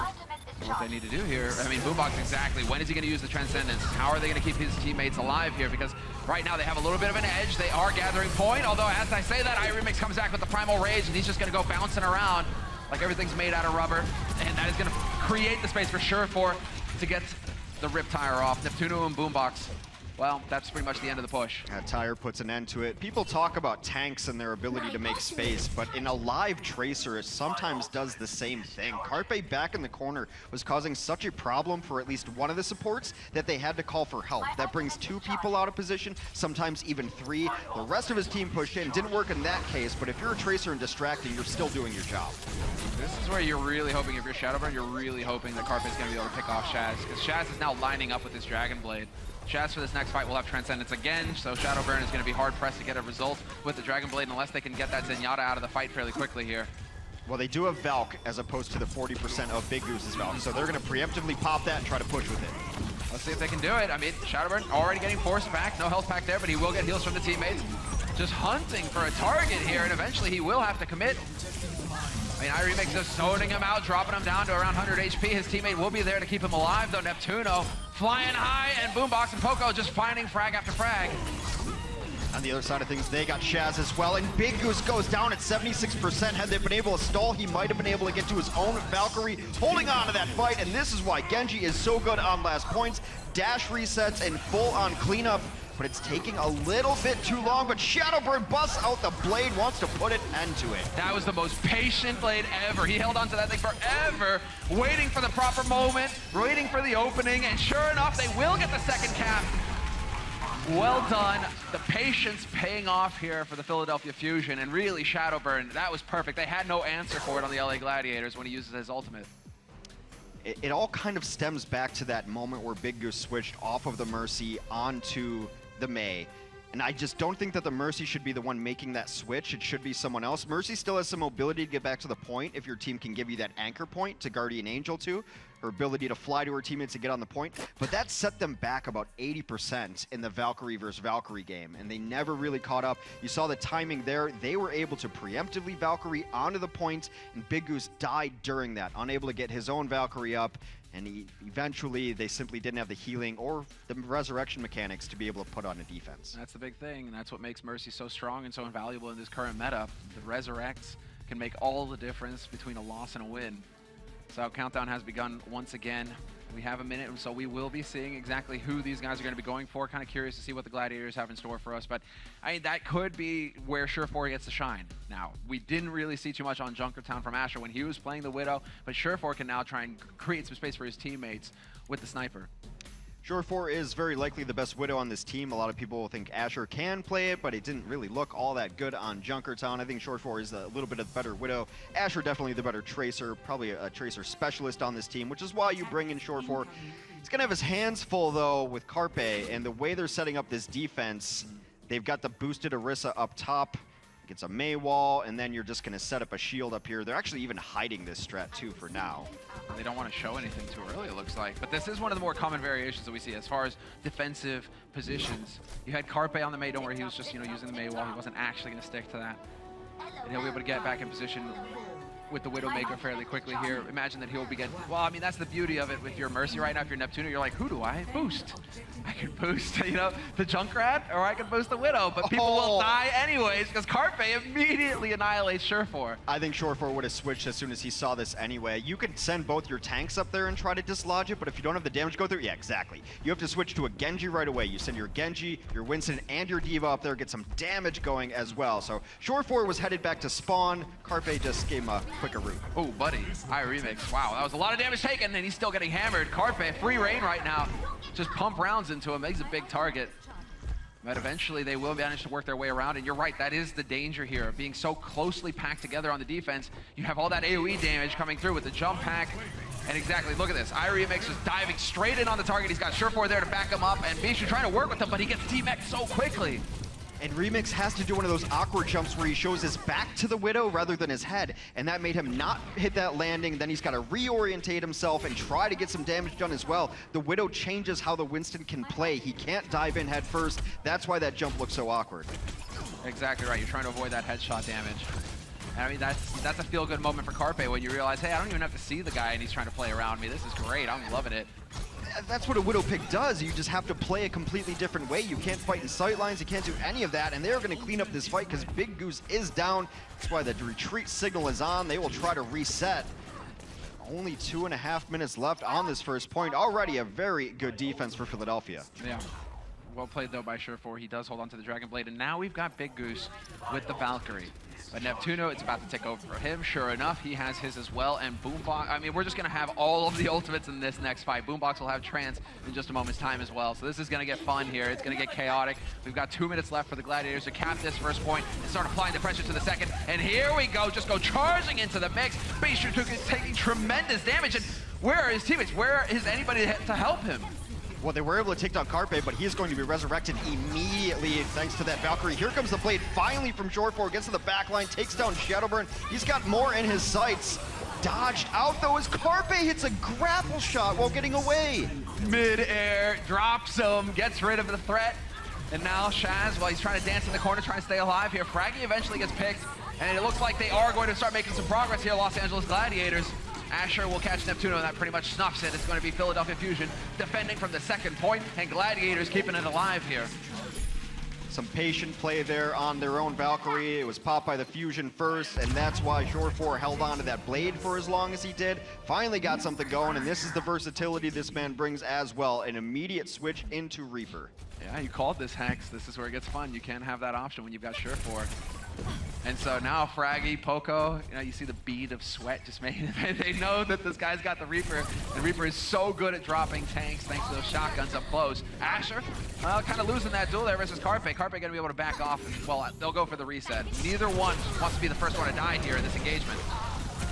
What they need to do here, I mean, Boombox exactly. When is he going to use the Transcendence? How are they going to keep his teammates alive here? Because right now they have a little bit of an edge. They are gathering point, although as I say that, iRemix comes back with the Primal Rage, and he's just going to go bouncing around like everything's made out of rubber. And that is going to create the space for Sure4 to get the Rip Tire off. Neptuno and Boombox. Well, that's pretty much the end of the push. Tire puts an end to it. People talk about tanks and their ability to make space, but in a live tracer, it sometimes does the same thing. Carpe back in the corner was causing such a problem for at least one of the supports that they had to call for help. That brings 2 people out of position, sometimes even 3. The rest of his team pushed in. Didn't work in that case, but if you're a tracer and distracting, you're still doing your job. This is where you're really hoping, if you're Shadowburn, you're really hoping that Carpe is going to be able to pick off Shaz, because Shaz is now lining up with his Dragon Blade. Shaz for this next fight will have Transcendence again, so Shadowburn is going to be hard-pressed to get a result with the Dragon Blade unless they can get that Zenyatta out of the fight fairly quickly here. Well, they do have Valk as opposed to the 40% of Big Goose's Valk, so they're going to preemptively pop that and try to push with it. Let's see if they can do it. I mean, Shadowburn already getting forced back. No health pack there, but he will get heals from the teammates. just hunting for a target here, and eventually he will have to commit. I mean, iRemix just zoning him out, dropping him down to around 100 HP. His teammate will be there to keep him alive, though. Neptuno flying high, and Boombox and Poco just finding frag after frag. On the other side of things, they got Shaz as well, and Big Goose goes down at 76%. Had they been able to stall, he might have been able to get to his own Valkyrie, holding on to that fight, and this is why Genji is so good on last points. Dash resets and full-on cleanup, but it's taking a little bit too long, but Shadowbird busts out the blade, wants to put an end to it. That was the most patient blade ever. He held onto that thing forever, waiting for the proper moment, waiting for the opening, and sure enough, they will get the second cap. Well done. The patience paying off here for the Philadelphia Fusion, and really Shadowburn, that was perfect. They had no answer for it on the LA Gladiators when he uses his ultimate. It all kind of stems back to that moment where Big Goose switched off of the Mercy onto the Mei. And I just don't think that the Mercy should be the one making that switch. It should be someone else. Mercy still has some mobility to get back to the point if your team can give you that anchor point to Guardian Angel to, her ability to fly to her teammates to get on the point. But that set them back about 80% in the Valkyrie versus Valkyrie game, and they never really caught up. You saw the timing there. They were able to preemptively Valkyrie onto the point, and Big Goose died during that, unable to get his own Valkyrie up. And eventually, they simply didn't have the healing or the resurrection mechanics to be able to put on a defense. That's the big thing, and that's what makes Mercy so strong and so invaluable in this current meta. The resurrects can make all the difference between a loss and a win. So countdown has begun once again. We have a minute, so we will be seeing exactly who these guys are going to be going for. Kind of curious to see what the Gladiators have in store for us, but I mean, that could be where Surefour gets to shine. Now, we didn't really see too much on Junkertown from Asher when he was playing the Widow, but Surefour can now try and create some space for his teammates with the Sniper. Surefour is very likely the best Widow on this team. A lot of people think Asher can play it, but it didn't really look all that good on Junkertown. I think Surefour is a little bit of the better Widow. Asher definitely the better Tracer, probably a Tracer specialist on this team, which is why you bring in Surefour. He's going to have his hands full, though, with Carpe, and the way they're setting up this defense, they've got the boosted Orisa up top. It's a Mei wall, and then you're just going to set up a shield up here. They're actually even hiding this strat, too, for now. They don't want to show anything too early, it looks like. But this is one of the more common variations that we see as far as defensive positions. You had Carpe on the Mei. Don't worry, he was just using the Mei wall. He wasn't actually going to stick to that. And he'll be able to get back in position with the Widowmaker fairly quickly here. Imagine that he'll begin. Well, I mean, that's the beauty of it with your Mercy right now. If you're Neptuno, you're like, who do I boost? I can boost, the Junkrat, or I can boost the Widow, but people will die anyways because Carpe immediately annihilates Surefour. I think Surefour would have switched as soon as he saw this anyway. You could send both your tanks up there and try to dislodge it, but if you don't have the damage go through, yeah, exactly. You have to switch to a Genji right away. You send your Genji, your Winston, and your Diva up there, get some damage going as well. So Surefour was headed back to spawn. Carpe just gave him a quicker route. Oh, buddy, iRemix. Wow, that was a lot of damage taken, and he's still getting hammered. Carpe, free reign right now. Just pump rounds into him. He's a big target. But eventually they will manage to work their way around, and you're right, that is the danger here of being so closely packed together on the defense. You have all that AoE damage coming through with the jump pack, and exactly, look at this. iRemix is diving straight in on the target. He's got Surefour there to back him up, and Bishu trying to work with him, but he gets T-Mech so quickly. And Remix has to do one of those awkward jumps where he shows his back to the Widow rather than his head, and that made him not hit that landing. Then he's got to reorientate himself and try to get some damage done as well. The Widow changes how the Winston can play. He can't dive in head first. That's why that jump looks so awkward. Exactly right. You're trying to avoid that headshot damage. And I mean, that's a feel-good moment for Carpe when you realize, hey, I don't even have to see the guy and he's trying to play around me. This is great. I'm loving it. That's what a Widow pick does. You just have to play a completely different way. You can't fight in sight lines. You can't do any of that. And they're going to clean up this fight because Big Goose is down. That's why the retreat signal is on. They will try to reset. Only 2.5 minutes left on this first point. Already a very good defense for Philadelphia. Yeah. Well played, though, by Surefour. He does hold on to the Dragon Blade. And now we've got Big Goose with the Valkyrie. But Neptuno, it's about to take over for him. Sure enough, he has his as well. And Boombox, I mean, we're just going to have all of the ultimates in this next fight. Boombox will have Trance in just a moment's time as well. So this is going to get fun here. It's going to get chaotic. We've got 2 minutes left for the Gladiators to cap this first point and start applying the pressure to the second. And here we go. Just go charging into the mix. Bishu is taking tremendous damage. And where are his teammates? Where is anybody to help him? Well, they were able to take down Carpe, but he is going to be resurrected immediately thanks to that Valkyrie. Here comes the blade finally from Surefour, gets to the back line, takes down Shadowburn. He's got more in his sights. Dodged out, though, as Carpe hits a grapple shot while getting away. Mid-air, drops him, gets rid of the threat. And now Shaz, while he's trying to dance in the corner, trying to stay alive here, Fraggy eventually gets picked, and it looks like they are going to start making some progress here, Los Angeles Gladiators. Asher will catch Neptuno, and that pretty much snuffs it. It's going to be Philadelphia Fusion defending from the second point, and Gladiators keeping it alive here. Some patient play there on their own Valkyrie. It was popped by the Fusion first, and that's why Shore4 held on to that blade for as long as he did. Finally got something going, and this is the versatility this man brings as well. An immediate switch into Reaper. Yeah, you called this, Hex. This is where it gets fun. You can't have that option when you've got Shore4. And so now Fraggy, Poco, you see the bead of sweat just making it. They know that this guy's got the Reaper. The Reaper is so good at dropping tanks thanks to those shotguns up close. Asher, kind of losing that duel there versus Carpe. Carpe going to be able to back off. Well, they'll go for the reset. Neither one wants to be the first one to die here in this engagement.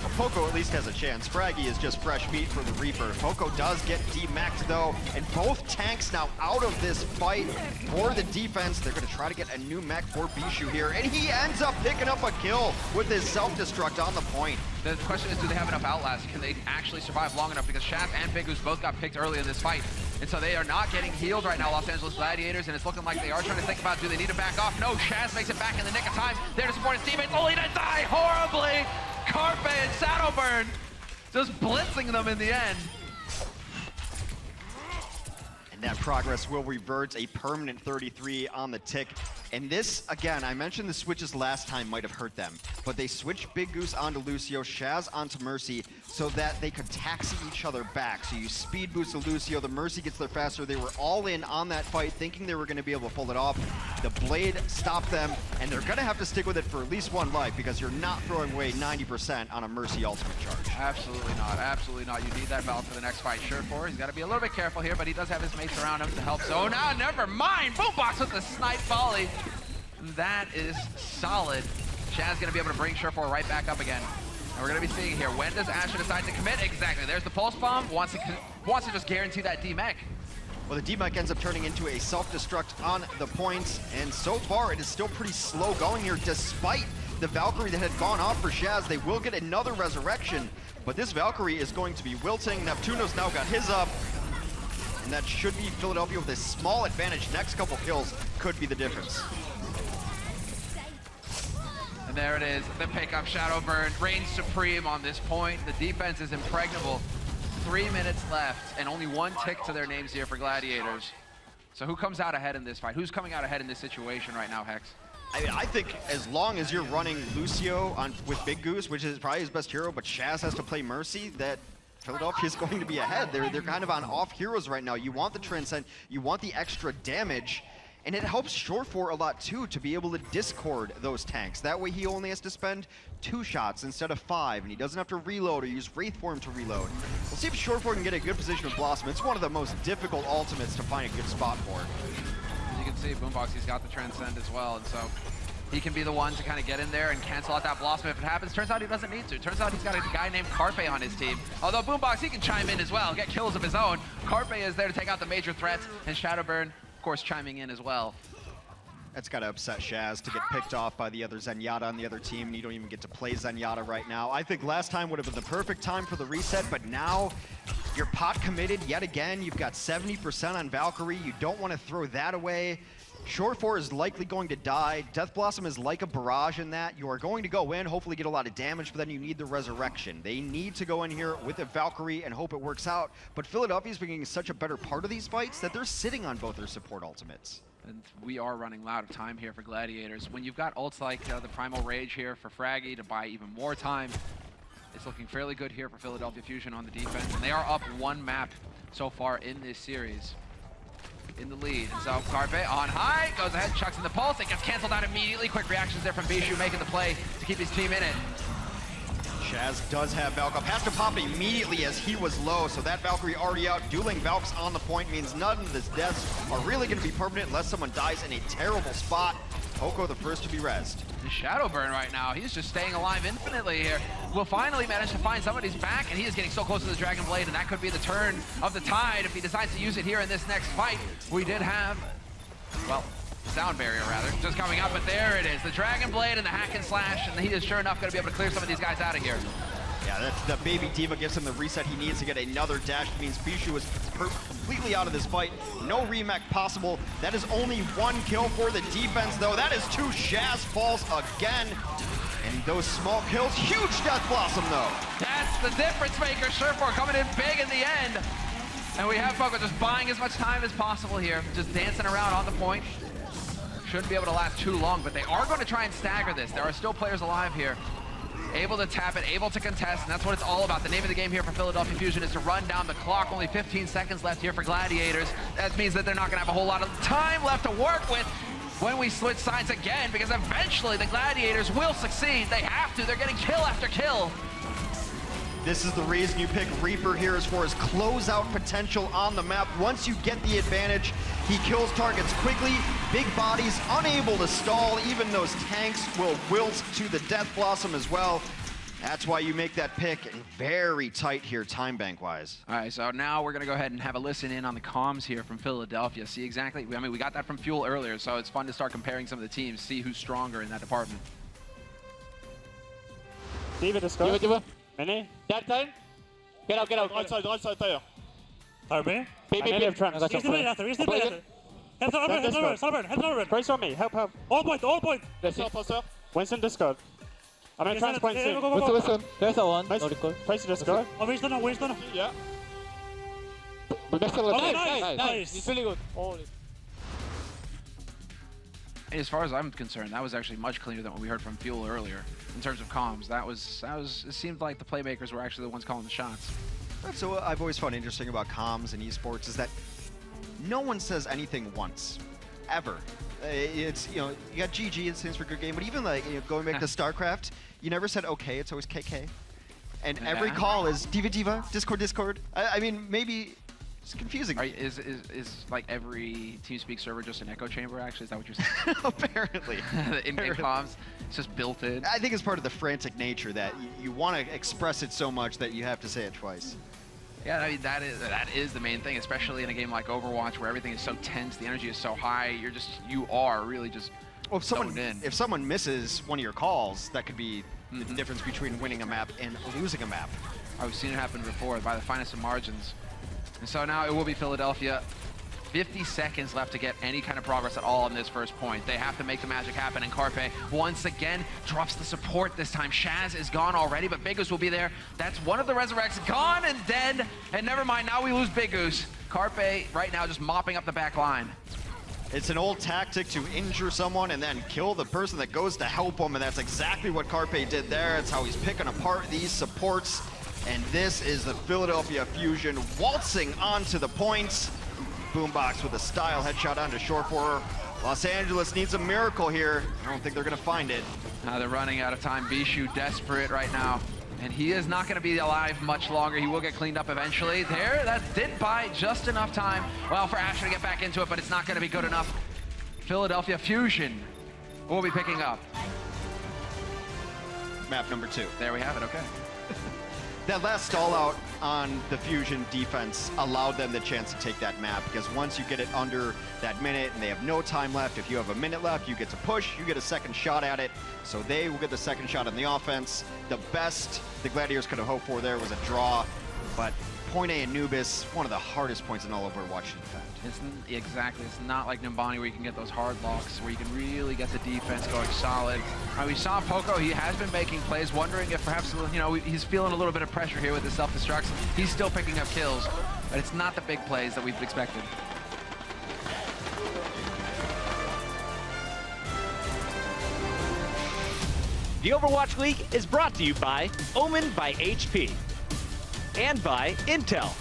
Well, Poco at least has a chance. Fraggy is just fresh meat for the Reaper. Poco does get demaxed though, and both tanks now out of this fight for the defense. They're going to try to get a new mech for Bishu here, and he ends up picking up a kill with his self-destruct on the point. The question is, do they have enough outlast? Can they actually survive long enough? Because Shaz and Big Goose both got picked early in this fight. And so they are not getting healed right now, Los Angeles Gladiators, and it's looking like they are trying to think about, do they need to back off? No, Shaz makes it back in the nick of time. There to support his teammates, only to die horribly. Carpe and Shadowburn just blitzing them in the end. And that progress will revert, a permanent 33 on the tick. And this, again, I mentioned the switches last time might have hurt them, but they switched Big Goose onto Lucio, Shaz onto Mercy, so that they could taxi each other back. So you speed boost to Lucio, the Mercy gets there faster. They were all in on that fight, thinking they were going to be able to pull it off. The Blade stopped them, and they're going to have to stick with it for at least one life, because you're not throwing away 90% on a Mercy ultimate charge. Absolutely not, absolutely not. You need that balance for the next fight. Shore4, he's got to be a little bit careful here, but he does have his mates around him to help. So now, never mind. Boombox with the snipe volley. That is solid. Shaz going to be able to bring Shore4 right back up again. And we're going to be seeing here, when does Asher decide to commit? Exactly, there's the pulse bomb. Wants to just guarantee that D-Mech. Well, the D-Mech ends up turning into a self-destruct on the points, and so far it is still pretty slow going here, despite the Valkyrie that had gone off for Shaz. They will get another resurrection, but this Valkyrie is going to be wilting. Neptuno's now got his up, and that should be Philadelphia with a small advantage. Next couple kills could be the difference. And there it is, the pickup. Shadowburn reigns supreme on this point. The defense is impregnable. 3 minutes left, and only one tick to their names here for Gladiators. So who comes out ahead in this fight? Who's coming out ahead in this situation right now, Hex? I mean, I think as long as you're running Lucio with Big Goose, which is probably his best hero, but Shaz has to play Mercy, that Philadelphia is going to be ahead. They're kind of on off heroes right now. You want the Transcend, you want the extra damage, and it helps Shore4 a lot too to be able to discord those tanks. That way he only has to spend 2 shots instead of 5, and he doesn't have to reload or use Wraith Form to reload. We'll see if Shore4 can get a good position with Blossom. It's one of the most difficult ultimates to find a good spot for. As you can see, Boombox, he's got the Transcend as well, and so he can be the one to kind of get in there and cancel out that Blossom if it happens. Turns out he doesn't need to. Turns out he's got a guy named Carpe on his team. Although Boombox, he can chime in as well, get kills of his own. Carpe is there to take out the major threats, and Shadowburn, of course, chiming in as well. That's got to upset Shaz to get picked off by the other Zenyatta on the other team, and you don't even get to play Zenyatta right now. I think last time would have been the perfect time for the reset, but now you're pot committed yet again. You've got 70% on Valkyrie. You don't want to throw that away. Shore4 is likely going to die. Death Blossom is like a barrage in that. You are going to go in, hopefully get a lot of damage, but then you need the resurrection. They need to go in here with a Valkyrie and hope it works out. But Philadelphia's being such a better part of these fights that they're sitting on both their support ultimates. And we are running out of time here for Gladiators. When you've got ults like the Primal Rage here for Fraggy to buy even more time, it's looking fairly good here for Philadelphia Fusion on the defense. And they are up 1 map so far in this series. In the lead. And so Carpe on high, goes ahead, chucks in the pulse. It gets canceled out immediately. Quick reactions there from Bishu, making the play to keep his team in it. Shaz does have Valk up, has to pop it immediately as he was low, so that Valkyrie already out. Dueling Valks on the point means none of his deaths are really going to be permanent unless someone dies in a terrible spot. Poco the first to be rezzed. Shadowburn right now, he's just staying alive infinitely here. Will finally manage to find somebody's back, and he is getting so close to the Dragon Blade, and that could be the turn of the tide if he decides to use it here in this next fight. We did have, well, sound barrier rather, just coming up, but there it is. The Dragon Blade and the hack and slash, and he is sure enough going to be able to clear some of these guys out of here. Yeah, that's the baby diva gives him the reset he needs to get another dash. It means Bishu is completely out of this fight. No remake possible. That is only 1 kill for the defense, though. That is 2 Shaz falls again. And those small kills, huge Death Blossom, though. That's the difference maker. Surfboard coming in big in the end. And we have Poco just buying as much time as possible here. Just dancing around on the point. Shouldn't be able to last too long, but they are going to try and stagger this. There are still players alive here. Able to tap it, able to contest, and that's what it's all about. The name of the game here for Philadelphia Fusion is to run down the clock. Only 15 seconds left here for Gladiators. That means that they're not going to have a whole lot of time left to work with when we switch sides again, because eventually the Gladiators will succeed. They have to. They're getting kill after kill. This is the reason you pick Reaper here, as for his closeout potential on the map. Once you get the advantage, he kills targets quickly. Big bodies unable to stall. Even those tanks will wilt to the Death Blossom as well. That's why you make that pick, and very tight here time bank wise. All right, so now we're going to go ahead and have a listen in on the comms here from Philadelphia. See exactly, I mean, we got that from Fuel earlier, so it's fun to start comparing some of the teams, see who's stronger in that department. Diva. Many. That time. Get out. Right side there. Army. Beep. He's still playing after. Help over. Brace on me. Help. All point. Passer. Winston Discord. I'm gonna transport soon. Listen. There's a one. Nice. Brace Discord. Winston. Yeah. Nice. It's really good. As far as I'm concerned, that was actually much cleaner than what we heard from Fuel earlier in terms of comms. That was. It seemed like the playmakers were actually the ones calling the shots. That's what I've always found interesting about comms and esports, is that no one says anything once, ever. It's, you know, you got GG, it stands for good game, but even like, you know, going back to StarCraft, you never said okay, it's always KK. And every call is Diva, Discord. I mean, maybe it's confusing. Is like every TeamSpeak server just an echo chamber, actually? Is that what you're saying? Apparently. The in-game comms, it's just built in. I think it's part of the frantic nature that you want to express it so much that you have to say it twice. Yeah, I mean, that is the main thing, especially in a game like Overwatch where everything is so tense, the energy is so high, you are really just zoned in. If someone misses one of your calls, that could be the difference between winning a map and losing a map. I've seen it happen before by the finest of margins. And so now it will be Philadelphia. 50 seconds left to get any kind of progress at all on this first point. They have to make the magic happen, and Carpe once again drops the support this time. Shaz is gone already, but Big Goose will be there. That's one of the Resurrects gone and dead, and never mind, now we lose Big Goose. Carpe right now just mopping up the back line. It's an old tactic to injure someone and then kill the person that goes to help them, and that's exactly what Carpe did there. It's how he's picking apart these supports, and this is the Philadelphia Fusion waltzing onto the points. Boombox with a style headshot onto short for her. Los Angeles needs a miracle here. I don't think they're gonna find it. They're running out of time. Bishu desperate right now. And he is not gonna be alive much longer. He will get cleaned up eventually. There, that did buy just enough time. Well, for Asher to get back into it, but it's not gonna be good enough. Philadelphia Fusion will be picking up. Map number 2. There we have it, okay. That last stall out on the Fusion defense allowed them the chance to take that map, because once you get it under that minute and they have no time left, if you have a minute left, you get to push, you get a second shot at it. So they will get the second shot on the offense. The best the Gladiators could have hoped for there was a draw, but Point A Anubis, one of the hardest points in all of Overwatch to defend. Exactly. It's not like Nimbani where you can get those hard locks, where you can really get the defense going solid. We saw Poco, he has been making plays, wondering if perhaps, you know, he's feeling a little bit of pressure here with the self-destructs. He's still picking up kills, but it's not the big plays that we've expected. The Overwatch League is brought to you by Omen by HP and by Intel.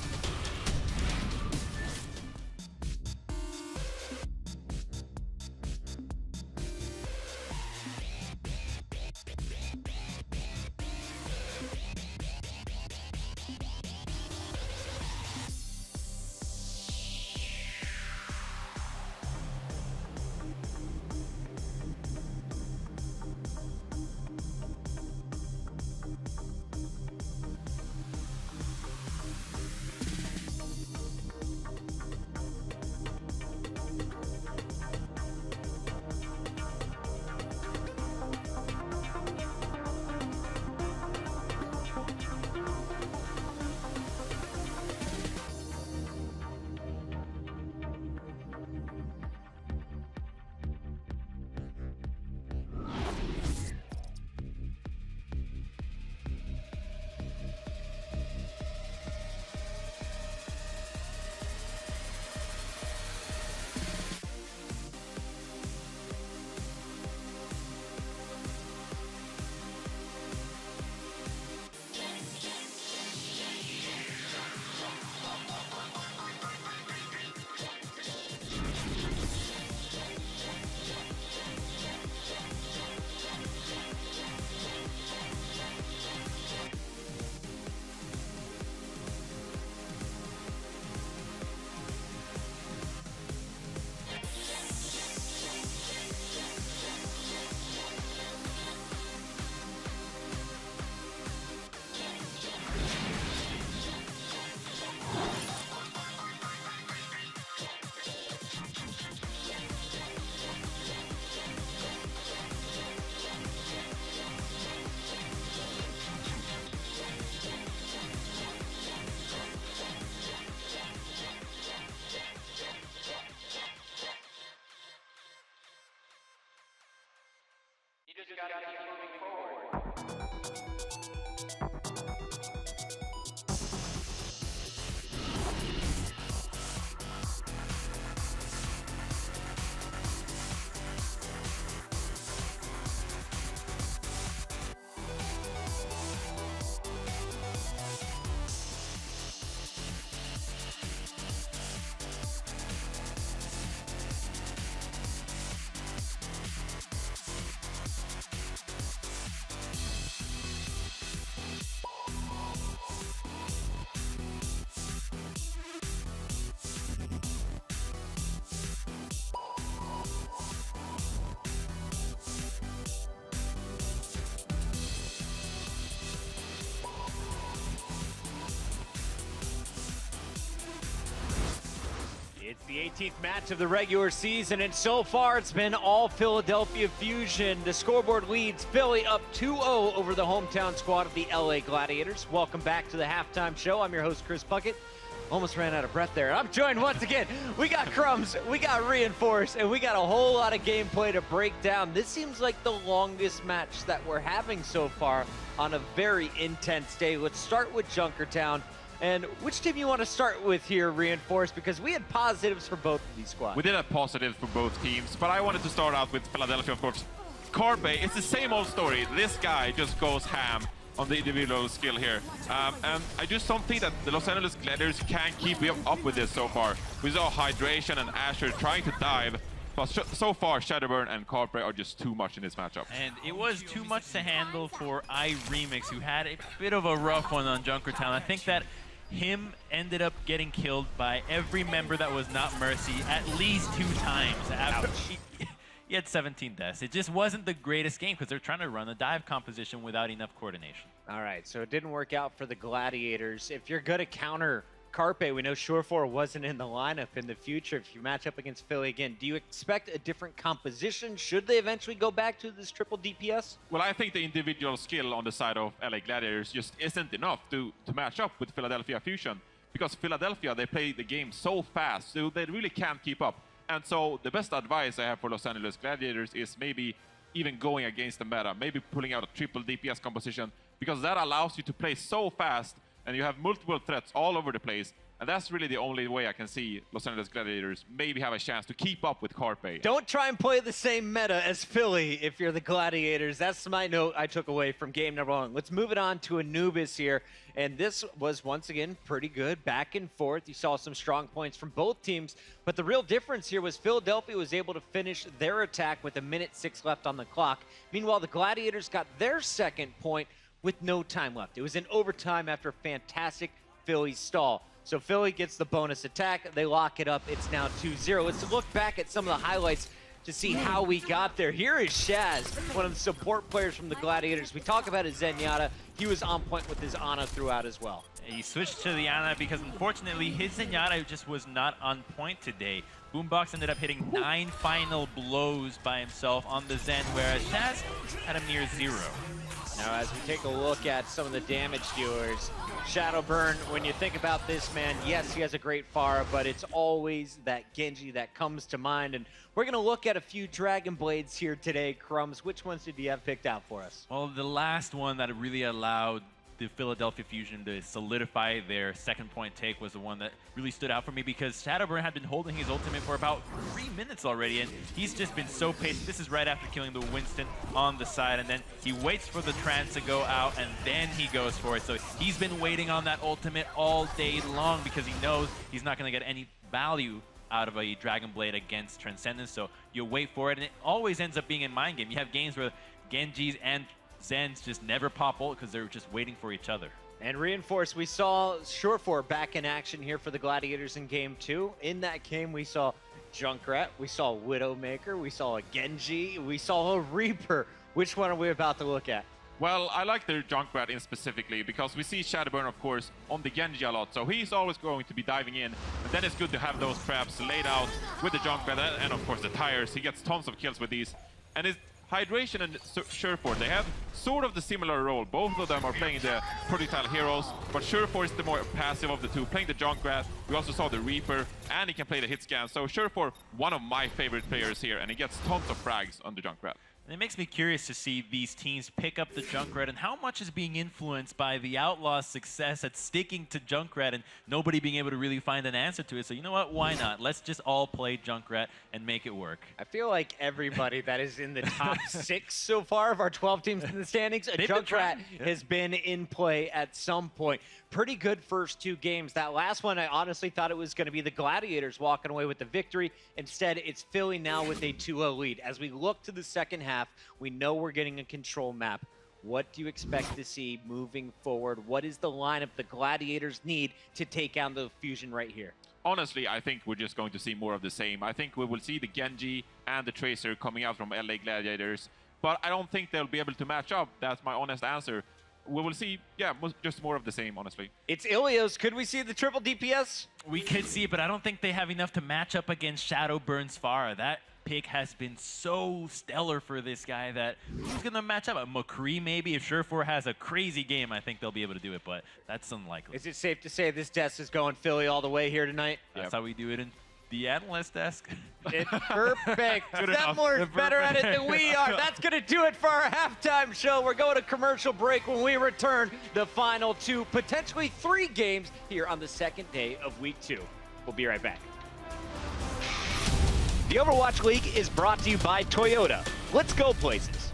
the 18th match of the regular season, and so far it's been all Philadelphia Fusion. The scoreboard leads Philly up 2-0 over the hometown squad of the LA Gladiators. Welcome back to the halftime show. I'm your host, Chris Puckett. Almost ran out of breath there. I'm joined once again. We got Crumbs, we got Reinforce, and we got a whole lot of gameplay to break down. This seems like the longest match that we're having so far on a very intense day. Let's start with Junkertown. And which team you want to start with here, Reinforce? Because we had positives for both of these squads. We did have positives for both teams, but I wanted to start out with Philadelphia, of course. Carpe, it's the same old story. This guy just goes ham on the individual skill here. And I just don't think that the Los Angeles Gladiators can keep up with this so far. We saw Hydration and Asher trying to dive, but so far Shadowburn and Carpe are just too much in this matchup. And it was too much to handle for iRemix, who had a bit of a rough one on Junkertown. I think that him ended up getting killed by every member that was not Mercy at least 2 times. He had 17 deaths. It just wasn't the greatest game because they're trying to run a dive composition without enough coordination. All right, so it didn't work out for the Gladiators. If you're going to counter Carpe, we know Surefour wasn't in the lineup in the future. If you match up against Philly again, do you expect a different composition? Should they eventually go back to this triple DPS? Well, I think the individual skill on the side of LA Gladiators just isn't enough to match up with Philadelphia Fusion. Because Philadelphia, they play the game so fast, so they really can't keep up. And so the best advice I have for Los Angeles Gladiators is maybe even going against the meta, maybe pulling out a triple DPS composition, because that allows you to play so fast and you have multiple threats all over the place. And that's really the only way I can see Los Angeles Gladiators maybe have a chance to keep up with Carpe. Don't try and play the same meta as Philly if you're the Gladiators. That's my note I took away from game number 1. Let's move it on to Anubis here. And this was, once again, pretty good. Back and forth. You saw some strong points from both teams. But the real difference here was Philadelphia was able to finish their attack with 1:06 left on the clock. Meanwhile, the Gladiators got their second point with no time left. It was in overtime after a fantastic Philly stall. So Philly gets the bonus attack. They lock it up. It's now 2-0. Let's look back at some of the highlights to see how we got there. Here is Shaz, one of the support players from the Gladiators. We talk about his Zenyatta. He was on point with his Ana throughout as well. He switched to the Ana because unfortunately his Zenyatta just was not on point today. Boombox ended up hitting 9 final blows by himself on the Zen, whereas Shaz had a mere 0. Now, as we take a look at some of the damage dealers, Shadowburn, when you think about this man, yes, he has a great Pharah, but it's always that Genji that comes to mind. And we're going to look at a few Dragon Blades here today. Crumbs, which ones did you have picked out for us? Well, the last one that really allowed the Philadelphia Fusion to solidify their second point take was the one that really stood out for me because Shadowburn had been holding his ultimate for about 3 minutes already, and he's just been so patient. This is right after killing the Winston on the side, and then he waits for the trance to go out, and then he goes for it. So he's been waiting on that ultimate all day long because he knows he's not going to get any value out of a Dragon Blade against Transcendence. So you wait for it, and it always ends up being in mind game. You have games where Genjis and Zens just never pop ult because they're just waiting for each other. And Reinforce, we saw Surefour back in action here for the Gladiators in game 2. In that game, we saw Junkrat, we saw Widowmaker, we saw a Genji, we saw a Reaper. Which one are we about to look at? Well, I like the Junkrat in specifically because we see Shadowburn, of course, on the Genji a lot. So he's always going to be diving in. And then it's good to have those traps laid out with the Junkrat and, of course, the tires. He gets tons of kills with these. And it's Hydration and Surefour, they have sort of the similar role. Both of them are playing the projectile heroes, but Surefour is the more passive of the two, playing the Junkrat. We also saw the Reaper, and he can play the hit scan. So Surefour, one of my favorite players here, and he gets tons of frags on the Junkrat. And it makes me curious to see these teams pick up the Junkrat and how much is being influenced by the Outlaws' success at sticking to Junkrat and nobody being able to really find an answer to it. So you know what? Why not? Let's just all play Junkrat and make it work. I feel like everybody that is in the top 6 so far of our 12 teams in the standings, a Junkrat has been in play at some point. Pretty good first 2 games. That last one, I honestly thought it was going to be the Gladiators walking away with the victory. Instead, it's Philly now with a 2-0 lead. As we look to the second half, we know we're getting a control map. What do you expect to see moving forward? What is the lineup the Gladiators need to take down the Fusion right here? Honestly, I think we're just going to see more of the same. I think we will see the Genji and the Tracer coming out from LA Gladiators, but I don't think they'll be able to match up. That's my honest answer. we will see, yeah, just more of the same, honestly. It's Ilios. Could we see the triple DPS? We could see it, but I don't think they have enough to match up against Shadowburn's Pharah. That pick has been so stellar for this guy that who's going to match up? McCree maybe. If Surefour has a crazy game, I think they'll be able to do it, but that's unlikely. Is it safe to say this desk is going Philly all the way here tonight? That's how we do it in the analyst desk. It's perfect. Good enough. Zemler's better at it than we are. That's going to do it for our halftime show. We're going to commercial break. When we return, the final 2, potentially 3 games here on the second day of week 2. We'll be right back. The Overwatch League is brought to you by Toyota. Let's go places.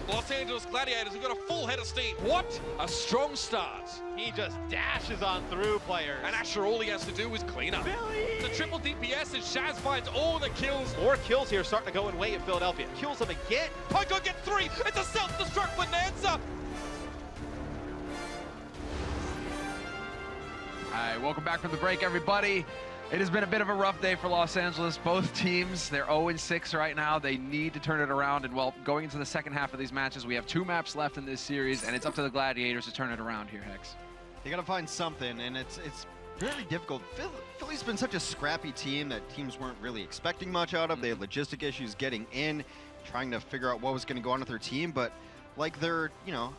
Los Angeles Gladiators have got a full head of steam. What a strong start. He just dashes on through players. And Asher, all he has to do is clean up. The triple DPS as Shaz finds all the kills. 4 kills here starting to go in way of Philadelphia. Kills him again. Poco gets 3. It's a self-destruct Bonanza. All right, welcome back from the break, everybody. It has been a bit of a rough day for Los Angeles. Both teams, they're 0-6 right now. They need to turn it around. And, well, going into the second half of these matches, we have 2 maps left in this series, and it's up to the Gladiators to turn it around here, Hex. They got to find something, and it's very difficult. Philly's been such a scrappy team that teams weren't really expecting much out of. They had logistic issues getting in, trying to figure out what was going to go on with their team. But like their,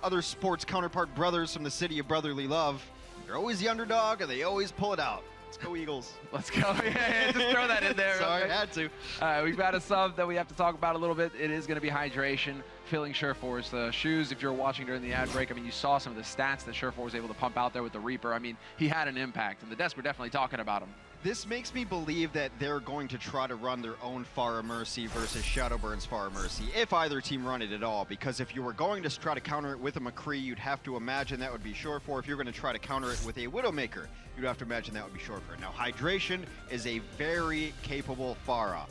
other sports counterpart brothers from the city of brotherly love, they're always the underdog, and they always pull it out. Let's go Eagles. Let's go. Yeah, just throw that in there. Sorry, Okay. had to. We've got a sub that we have to talk about a little bit. It is going to be hydration, filling Surefour's shoes. If you're watching during the ad break, I mean, you saw some of the stats that Surefour was able to pump out there with the Reaper. I mean, he had an impact, and the desk were definitely talking about him. This makes me believe that they're going to try to run their own Pharah Mercy versus Shadowburn's Pharah Mercy, if either team run it at all. Because if you were going to try to counter it with a McCree, you'd have to imagine that would be Surefour. If you're going to try to counter it with a Widowmaker, you'd have to imagine that would be Surefour. Now, Hydration is a very capable Pharah,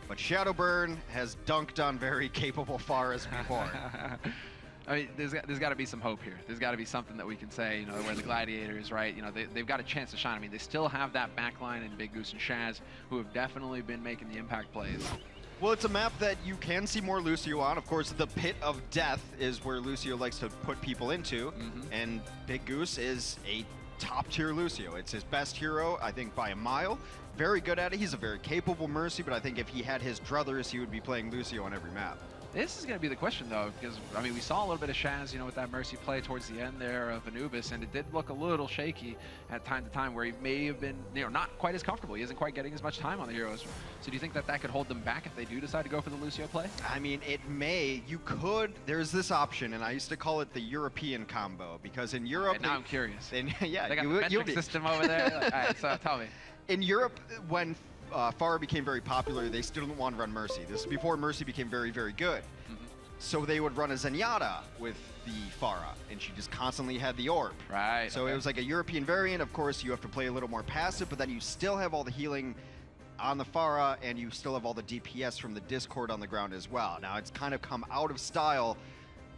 but Shadowburn has dunked on very capable Pharahs before. I mean, there's got to be some hope here. There's got to be something that we can say, you know, where the Gladiators, right, you know, they've got a chance to shine. I mean, they still have that backline in Big Goose and Shaz, who have definitely been making the impact plays. Well, it's a map that you can see more Lucio on. Of course, the Pit of Death is where Lucio likes to put people into, and Big Goose is a top-tier Lucio. It's his best hero, I think, by a mile. Very good at it. He's a very capable Mercy, but I think if he had his druthers, he would be playing Lucio on every map. This is going to be the question, though, because, I mean, we saw a little bit of Shaz, you know, with that Mercy play towards the end there of Anubis, and it did look a little shaky at time to time, where he may have been, you know, not quite as comfortable. He isn't quite getting as much time on the heroes. So do you think that that could hold them back if they do decide to go for the Lucio play? I mean, it may. You could. There's this option, and I used to call it the European combo, because in Europe... And now I'm curious. Yeah, they got the metric system over there. All right, so tell me. In Europe, when Pharah became very popular, they still didn't want to run Mercy. This is before Mercy became very, very good. So they would run a Zenyatta with the Pharah, and she just constantly had the orb. Right. So it was like a European variant. Of course, you have to play a little more passive, but then you still have all the healing on the Pharah, and you still have all the DPS from the Discord on the ground as well. Now, it's kind of come out of style,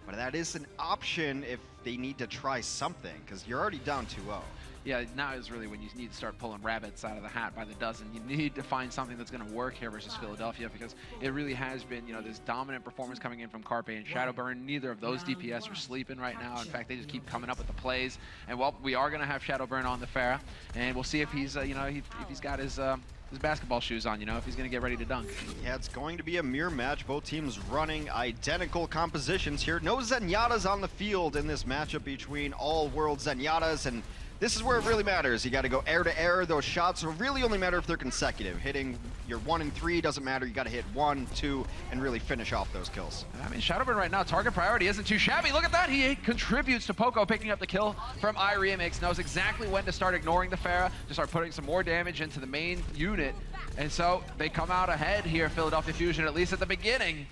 but that is an option if they need to try something, because you're already down 2-0. Yeah, now is really when you need to start pulling rabbits out of the hat by the dozen. You need to find something that's going to work here versus Philadelphia, because it really has been, you know, this dominant performance coming in from Carpe and Shadowburn. Neither of those DPS are sleeping right now. In fact, they just keep coming up with the plays. And, well, we are going to have Shadowburn on the Pharah, and we'll see if he's, you know, if he's got his basketball shoes on, you know, if he's going to get ready to dunk. Yeah, it's going to be a mirror match. Both teams running identical compositions here. No Zenyatas on the field in this matchup between all-world Zenyatas, and this is where it really matters. You got to go air to air. Those shots will really only matter if they're consecutive. Hitting your 1 and 3 doesn't matter. You got to hit 1, 2, and really finish off those kills. I mean, Shadowburn right now, target priority isn't too shabby. Look at that. He contributes to Poco picking up the kill from iRemix. Knows exactly when to start ignoring the Pharah, to start putting some more damage into the main unit. And so they come out ahead here, Philadelphia Fusion, at least at the beginning.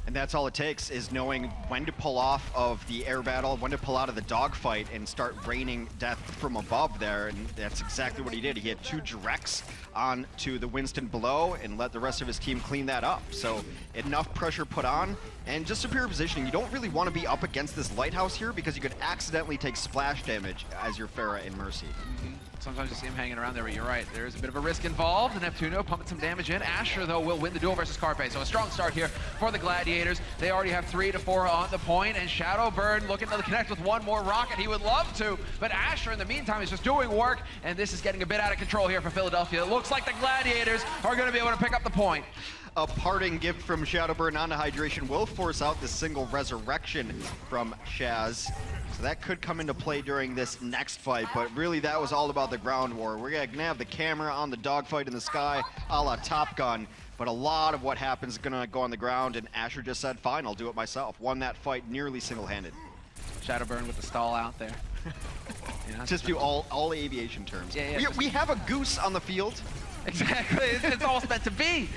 And that's all it takes, is knowing when to pull off of the air battle, when to pull out of the dogfight and start raining death from above there. And that's exactly what he did. He had 2 directs onto the Winston below and let the rest of his team clean that up. So enough pressure put on, and just superior positioning. You don't really want to be up against this lighthouse here, because you could accidentally take splash damage as your Pharah in Mercy. Sometimes you see him hanging around there, but you're right. There's a bit of a risk involved. Neptuno pumping some damage in. Asher, though, will win the duel versus Carpe. So a strong start here for the Gladiators. They already have 3 to 4 on the point, and Shadowburn looking to connect with one more rocket. He would love to, but Asher, in the meantime, is just doing work, and this is getting a bit out of control here for Philadelphia. It looks like the Gladiators are going to be able to pick up the point. A parting gift from Shadowburn onto Hydration will force out the single resurrection from Shaz. So that could come into play during this next fight, but really that was all about the ground war. We're gonna have the camera on the dogfight in the sky, a la Top Gun, but a lot of what happens is gonna go on the ground, and Asher just said, fine, I'll do it myself. Won that fight nearly single-handed. Shadowburn with the stall out there. You know, just do all aviation terms. Yeah, we have a goose on the field. Exactly, it's all meant to be.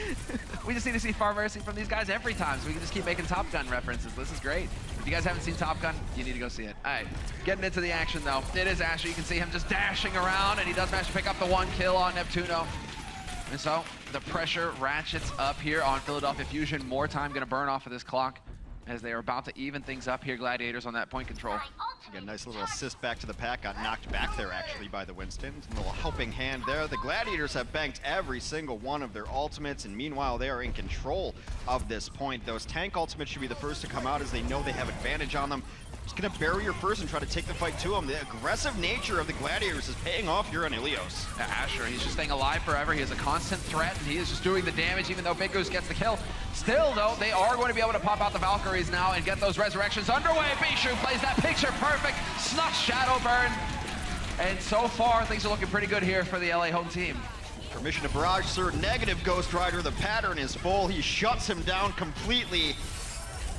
We just need to see Pharah Mercy from these guys every time, so we can just keep making Top Gun references. This is great. If you guys haven't seen Top Gun, you need to go see it. All right, getting into the action though. It is Asher. You can see him just dashing around, and he does manage to pick up the 1 kill on Neptuno. And so the pressure ratchets up here on Philadelphia Fusion. More time gonna burn off of this clock as they are about to even things up here, Gladiators, on that point control. Get a nice little assist back to the pack. Got knocked back there, actually, by the Winston. A little helping hand there. The Gladiators have banked every single one of their ultimates, and meanwhile, they are in control of this point. Those tank ultimates should be the first to come out, as they know they have advantage on them. Just gonna barrier first and try to take the fight to him. The aggressive nature of the Gladiators is paying off here on Ilios. Asher, he's just staying alive forever. He is a constant threat, and he is just doing the damage, even though Big Goose gets the kill. Still, though, they are going to be able to pop out the Valkyries now and get those resurrections underway. Bishu plays that picture perfect. Snuffs Shadowburn. And so far, things are looking pretty good here for the LA home team. Permission to barrage, sir. Negative Ghost Rider. The pattern is full. He shuts him down completely.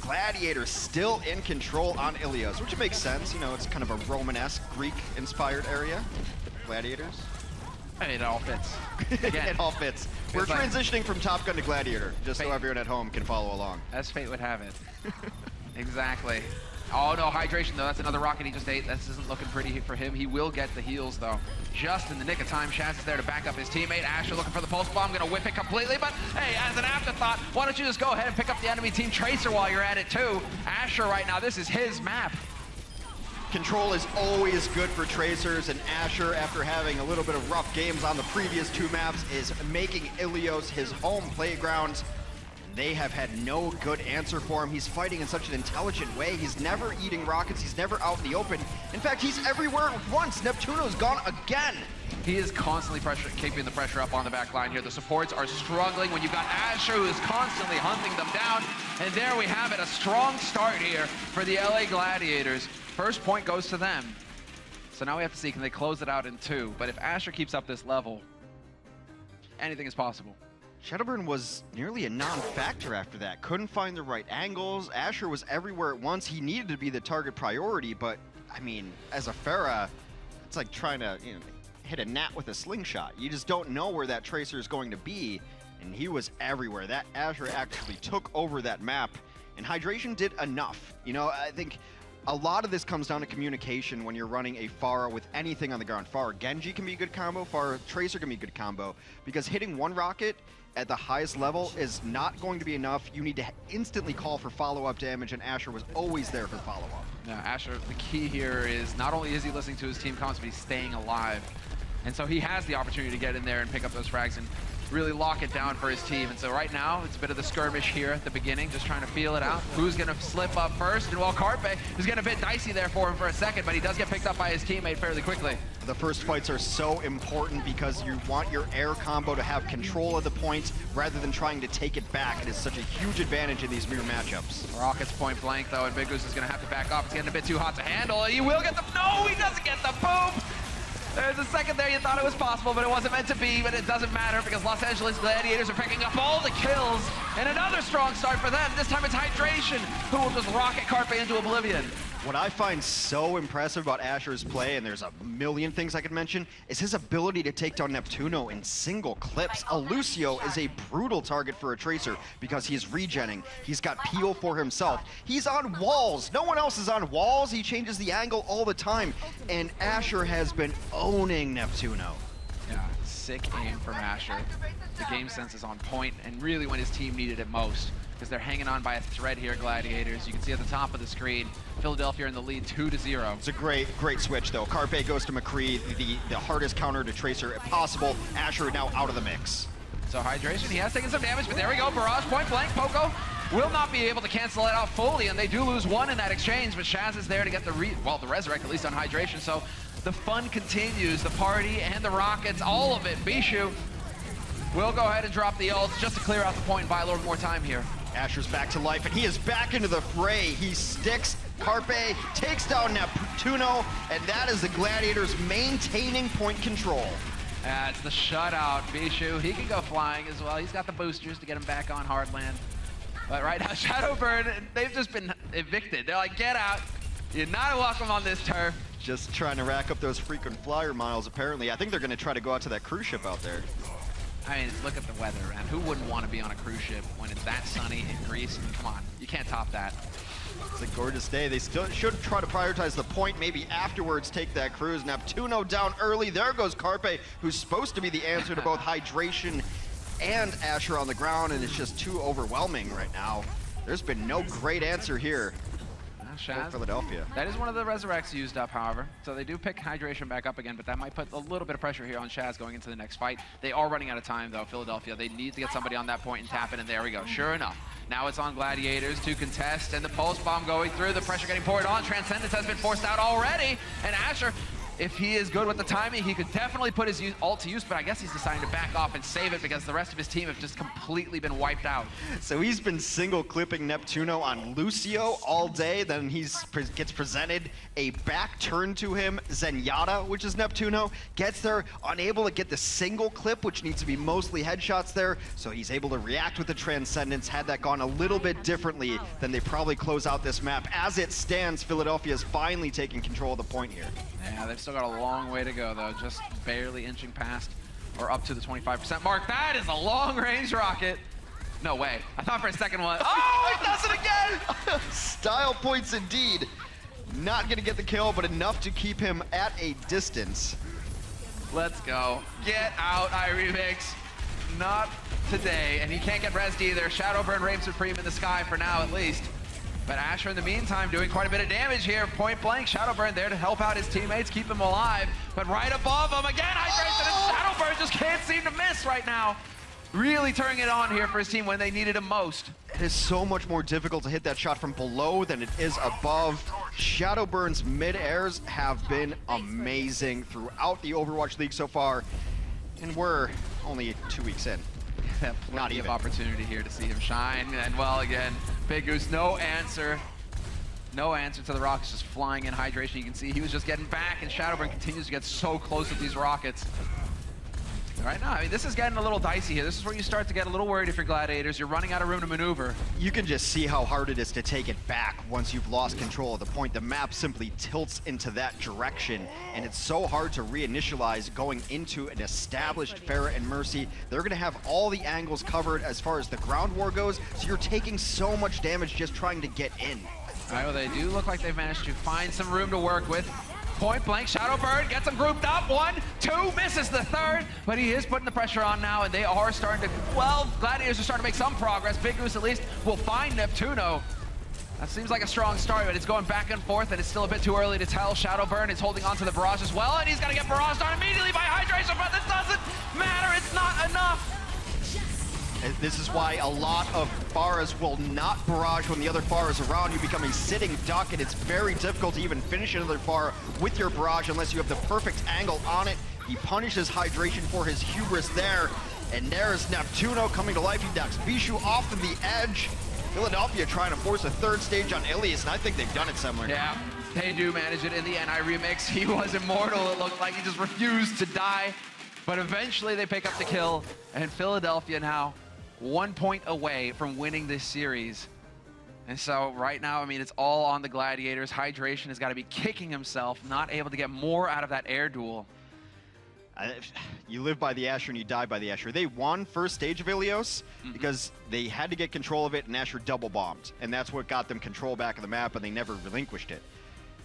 Gladiators still in control on Ilios, which makes sense. You know, it's kind of a Romanesque, Greek-inspired area. Gladiators. I mean, it all fits. Again, it all fits. We're transitioning from Top Gun to Gladiator, just so everyone at home can follow along. As fate would have it. Exactly. Oh no, hydration though. That's another rocket he just ate. This isn't looking pretty for him. He will get the heals though. Just in the nick of time, Shaz is there to back up his teammate. Asher looking for the pulse bomb, gonna whip it completely, but hey, as an afterthought, why don't you just go ahead and pick up the enemy team Tracer while you're at it too. Asher right now, this is his map. Control is always good for Tracers, and Asher, after having a little bit of rough games on the previous 2 maps, is making Ilios his home playground. They have had no good answer for him. He's fighting in such an intelligent way. He's never eating rockets. He's never out in the open. In fact, he's everywhere at once. Neptuno's gone again. He is constantly keeping the pressure up on the back line here. The supports are struggling when you've got Asher who is constantly hunting them down. And there we have it, a strong start here for the LA Gladiators. First point goes to them. So now we have to see, can they close it out in 2? But if Asher keeps up this level, anything is possible. Shadowburn was nearly a non-factor after that. Couldn't find the right angles. Asher was everywhere at once. He needed to be the target priority, but I mean, as a Pharah, it's like trying to, you know, hit a gnat with a slingshot. You just don't know where that Tracer is going to be, and he was everywhere. That Asher actually took over that map, and Hydration did enough. You know, I think a lot of this comes down to communication when you're running a Pharah with anything on the ground. Pharah Genji can be a good combo, Pharah Tracer can be a good combo, because hitting one rocket at the highest level is not going to be enough. You need to instantly call for follow-up damage, and Asher was always there for follow-up. Yeah, Asher, the key here is not only is he listening to his team comments, but he's staying alive. And so he has the opportunity to get in there and pick up those frags and really lock it down for his team. And so right now, it's a bit of the skirmish here at the beginning, just trying to feel it out. Who's going to slip up first? And well, Carpe is getting a bit dicey there for him for a second, but he does get picked up by his teammate fairly quickly. The first fights are so important because you want your air combo to have control of the point rather than trying to take it back. It is such a huge advantage in these mirror matchups. Rockets point blank though, and Big Goose is going to have to back off. It's getting a bit too hot to handle. He will get the... No, he doesn't get the boom! There's a second there you thought it was possible, but it wasn't meant to be, but it doesn't matter because Los Angeles Gladiators are picking up all the kills, and another strong start for them. This time it's Hydration, who will just rocket Carpe into oblivion. What I find so impressive about Asher's play, and there's a million things I could mention, is his ability to take down Neptuno in single clips. Lucio is a brutal target for a Tracer because he's regenning. He's got peel for himself. He's on walls. No one else is on walls. He changes the angle all the time, and Asher has been owning Neptuno. Yeah, sick aim from Asher. The game sense is on point, and really when his team needed it most, because they're hanging on by a thread here, Gladiators. You can see at the top of the screen, Philadelphia in the lead 2-0. It's a great switch though. Carpe goes to McCree, the hardest counter to Tracer possible. Asher now out of the mix. So Hydration, he has taken some damage, but there we go, barrage point blank. Poco will not be able to cancel it out fully, and they do lose 1 in that exchange, but Shaz is there to get the resurrect, at least on Hydration. So the fun continues, the party and the rockets, all of it. Bishu will go ahead and drop the ults just to clear out the point and buy a little more time here. Asher's back to life, and he is back into the fray. He sticks, Carpe takes down Neptuno, and that is the Gladiators maintaining point control. It's the shutout. Bishu, he can go flying as well. He's got the boosters to get him back on hardland. But right now, Shadowburn, they've just been evicted. They're like, get out. You're not welcome on this turf. Just trying to rack up those frequent flyer miles, apparently. I think they're going to try to go out to that cruise ship out there. I mean, look at the weather, man. Who wouldn't want to be on a cruise ship when it's that sunny in Greece? Come on, you can't top that. It's a gorgeous day. They still should try to prioritize the point, maybe afterwards take that cruise. Neptuno down early. There goes Carpe, who's supposed to be the answer to both Hydration and Asher on the ground, and it's just too overwhelming right now. There's been no great answer here. Shaz, Philadelphia. That is one of the resurrects used up, however. So they do pick Hydration back up again, but that might put a little bit of pressure here on Shaz going into the next fight. They are running out of time, though, Philadelphia. They need to get somebody on that point and tap it, and there we go. Sure enough. Now it's on Gladiators to contest, and the pulse bomb going through, the pressure getting poured on. Transcendence has been forced out already, and Asher if he is good with the timing, he could definitely put his ult to use, but I guess he's deciding to back off and save it because the rest of his team have just completely been wiped out. So he's been single clipping Neptuno on Lucio all day, then gets presented a back turn to him, Zenyatta, which is Neptuno, gets there, unable to get the single clip, which needs to be mostly headshots there, so he's able to react with the Transcendence. Had that gone a little bit differently, then they probably close out this map. As it stands, Philadelphia is finally taking control of the point here. Yeah, they've still got a long way to go, though, just barely inching past or up to the 25% mark. That is a long-range rocket. No way. I thought for a second one. Oh, he does it again! Style points indeed. Not going to get the kill, but enough to keep him at a distance. Let's go. Get out, iRemix. Not today, and he can't get rezzed either. Shadowburn reigns supreme in the sky for now, at least. But Asher, in the meantime, doing quite a bit of damage here. Point blank, Shadowburn there to help out his teammates, keep them alive. But right above him, again, hydration, and Shadowburn just can't seem to miss right now. Really turning it on here for his team when they needed him most. It is so much more difficult to hit that shot from below than it is above. Shadowburn's mid-airs have been amazing throughout the Overwatch League so far. And we're only 2 weeks in. Not even opportunity here to see him shine. And well, again, Big Goose, no answer. No answer to the rockets, just flying in hydration. You can see he was just getting back, and Shadowburn continues to get so close with these rockets. Right now, I mean, this is getting a little dicey here. This is where you start to get a little worried if you're Gladiators. You're running out of room to maneuver. You can just see how hard it is to take it back once you've lost control of the point. The map simply tilts into that direction, and it's so hard to reinitialize going into an established Pharah and Mercy. They're going to have all the angles covered as far as the ground war goes, so you're taking so much damage just trying to get in. All right, well, they do look like they've managed to find some room to work with. Point blank, Shadowburn gets them grouped up. 1, 2, misses the third, but he is putting the pressure on now, and they are starting to, well, Gladiators are starting to make some progress. Big Goose at least will find Neptuno. That seems like a strong start, but it's going back and forth, and it's still a bit too early to tell. Shadowburn is holding on to the barrage as well, and he's gonna get barraged on immediately by hydration, but this doesn't matter, it's not enough. This is why a lot of Pharahs will not barrage when the other Pharah is around. You become a sitting duck, and it's very difficult to even finish another Pharah with your barrage unless you have the perfect angle on it. He punishes hydration for his hubris there, and there's Neptuno coming to life. He knocks Bishu off to the edge. Philadelphia trying to force a third stage on Ilias, and I think they've done it similar. Yeah, they do manage it in the end. iRemix, he was immortal. It looked like he just refused to die, but eventually they pick up the kill, and Philadelphia now 1 point away from winning this series. And so right now, I mean, it's all on the Gladiators. Hydration has got to be kicking himself, not able to get more out of that air duel. You live by the Asher and you die by the Asher. They won first stage of Ilios because they had to get control of it, and Asher double bombed. And that's what got them control back of the map, and they never relinquished it.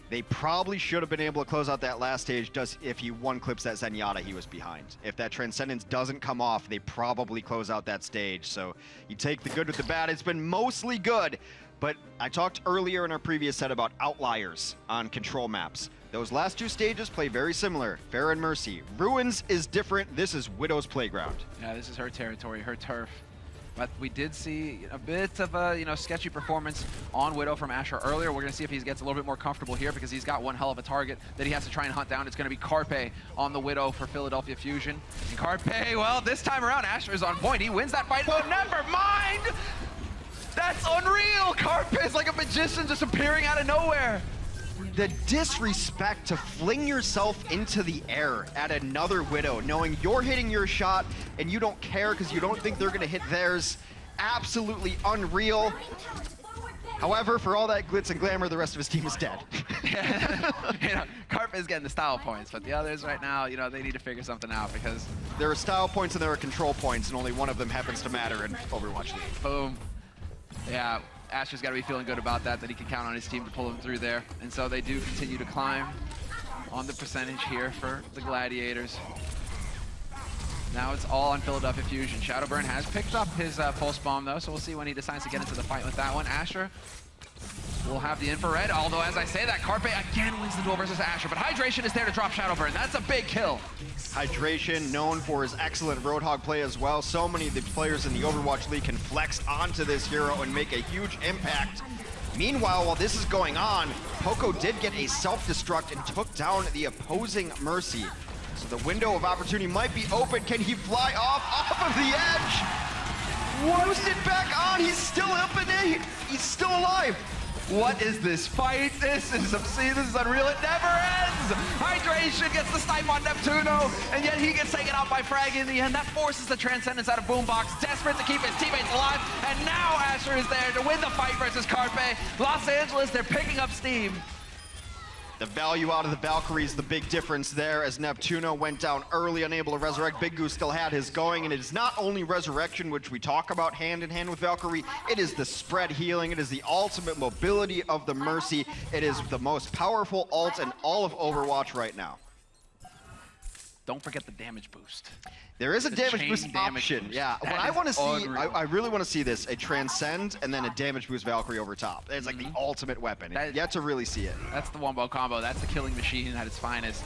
They probably should have been able to close out that last stage just if he one clips that Zenyatta he was behind. If that Transcendence doesn't come off, they probably close out that stage. So you take the good with the bad. It's been mostly good, but I talked earlier in our previous set about outliers on control maps. Those last 2 stages play very similar. Pharah and Mercy. Ruins is different. This is Widow's playground. Yeah, this is her territory, her turf. But we did see a bit of a sketchy performance on Widow from Asher earlier. We're going to see if he gets a little bit more comfortable here because he's got one hell of a target that he has to try and hunt down. It's going to be Carpe on the Widow for Philadelphia Fusion. And Carpe, well, this time around, Asher is on point. He wins that fight, but never mind! That's unreal! Carpe is like a magician just appearing out of nowhere. The disrespect to fling yourself into the air at another Widow, knowing you're hitting your shot and you don't care because you don't think they're going to hit theirs. Absolutely unreal. However, for all that glitz and glamour, the rest of his team is dead. Carpe is getting the style points, but the others right now, they need to figure something out because there are style points and there are control points, and only one of them happens to matter in Overwatch League. Boom. Yeah. Asher's got to be feeling good about that he can count on his team to pull him through there. And so they do continue to climb on the percentage here for the Gladiators. Now it's all on Philadelphia Fusion. Shadowburn has picked up his pulse bomb though, so we'll see when he decides to get into the fight with that one. Asher will have the infrared, although as I say that, Carpe again wins the duel versus Asher, but Hydration is there to drop Shadowburn. That's a big kill. Hydration, known for his excellent Roadhog play as well. So many of the players in the Overwatch League can flex onto this hero and make a huge impact. Meanwhile, while this is going on, Poco did get a self-destruct and took down the opposing Mercy. So the window of opportunity might be open. Can he fly off of the edge? Roasted back on. He's still up in it. He's still alive. What is this fight? This is obscene. This is unreal. It never ends. Hydration gets the snipe on Neptuno, and yet he gets taken out by Frag in the end. That forces the Transcendence out of Boombox, desperate to keep his teammates alive. And now Asher is there to win the fight versus Carpe. Los Angeles, they're picking up steam. The value out of the Valkyries, the big difference there, as Neptuno went down early, unable to resurrect. Big Goose still had his going, and it is not only resurrection, which we talk about hand in hand with Valkyrie, it is the spread healing, it is the ultimate mobility of the Mercy. It is the most powerful ult in all of Overwatch right now. Don't forget the damage boost. There is a The damage chain boost damage option, boost. yeah. That What I is want to see, unreal. I really want to see this, a Transcend and then a damage boost Valkyrie over top. It's like the ultimate weapon. Yet to really see it. That's the wombo combo. That's the killing machine at its finest.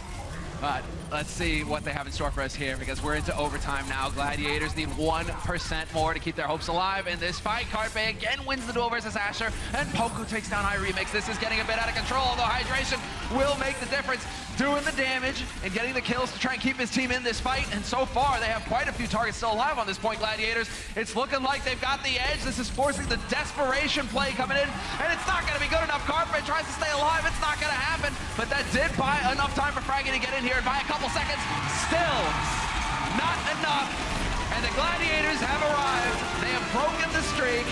But let's see what they have in store for us here, because we're into overtime now. Gladiators need 1% more to keep their hopes alive in this fight. Carpe again wins the duel versus Asher, and Poco takes down iRemix. This is getting a bit out of control, although Hydration will make the difference, doing the damage and getting the kills to try and keep his team in this fight. And so far, they have quite a few targets still alive on this point, Gladiators. It's looking like they've got the edge. This is forcing the desperation play coming in, and it's not going to be good enough. Carpe tries to stay alive. It's not going to happen, but that did buy enough time for Fraggy to get in here, and by a couple seconds, still not enough. And the Gladiators have arrived. They have broken the streak.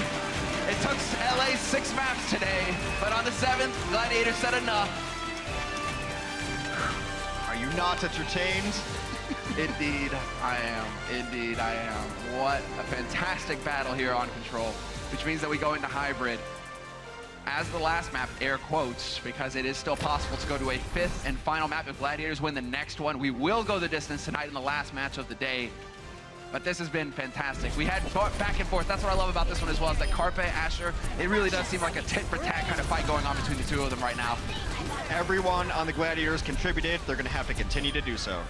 It took LA 6 maps today, but on the 7th, Gladiators said enough. Are you not entertained? Indeed, I am. Indeed, I am. What a fantastic battle here on Control, which means that we go into hybrid as the last map, air quotes, because it is still possible to go to a 5th and final map if Gladiators win the next one. We will go the distance tonight in the last match of the day. But this has been fantastic. We had back and forth. That's what I love about this one as well, is that Carpe, Asher, it really does seem like a tit-for-tat kind of fight going on between the two of them right now. Everyone on the Gladiators contributed. They're going to have to continue to do so.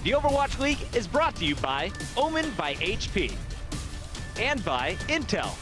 The Overwatch League is brought to you by Omen by HP and by Intel.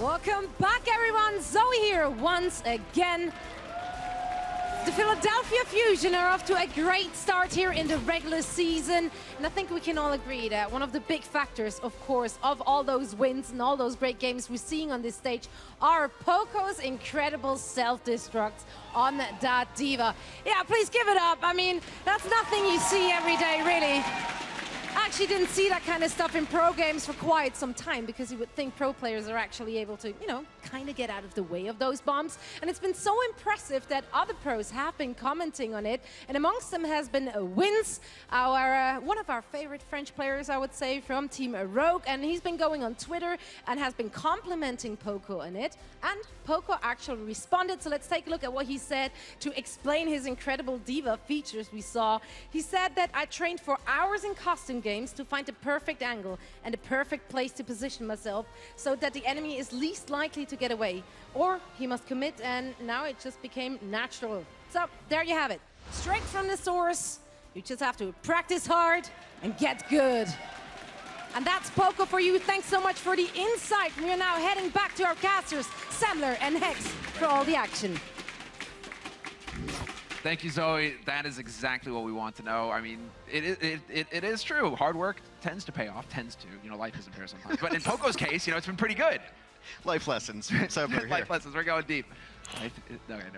Welcome back, everyone. Zoe here once again. The Philadelphia Fusion are off to a great start here in the regular season. And I think we can all agree that one of the big factors, of course, of all those wins and all those great games we're seeing on this stage are Poco's incredible self-destructs on that diva. Yeah, please give it up. I mean, that's nothing you see every day, really. I actually didn't see that kind of stuff in pro games for quite some time, because you would think pro players are actually able to, you know, kind of get out of the way of those bombs. And it's been so impressive that other pros have been commenting on it. And amongst them has been Wins, one of our favorite French players, I would say, from Team Rogue. And he's been going on Twitter and has been complimenting Poco on it. And Poco actually responded. So let's take a look at what he said to explain his incredible diva features we saw. He said that I trained for hours in costume games to find the perfect angle and the perfect place to position myself so that the enemy is least likely to get away, or he must commit, and now it just became natural. So there you have it, straight from the source. You just have to practice hard and get good. And that's Poco for you. Thanks so much for the insight. We are now heading back to our casters, Samler and Hex, for all the action. Thank you, Zoe. That is exactly what we want to know. I mean, it is true. Hard work tends to pay off, tends to. You know, life isn't fair sometimes. But in Poco's case, you know, it's been pretty good. Life lessons. Life lessons. We're going deep.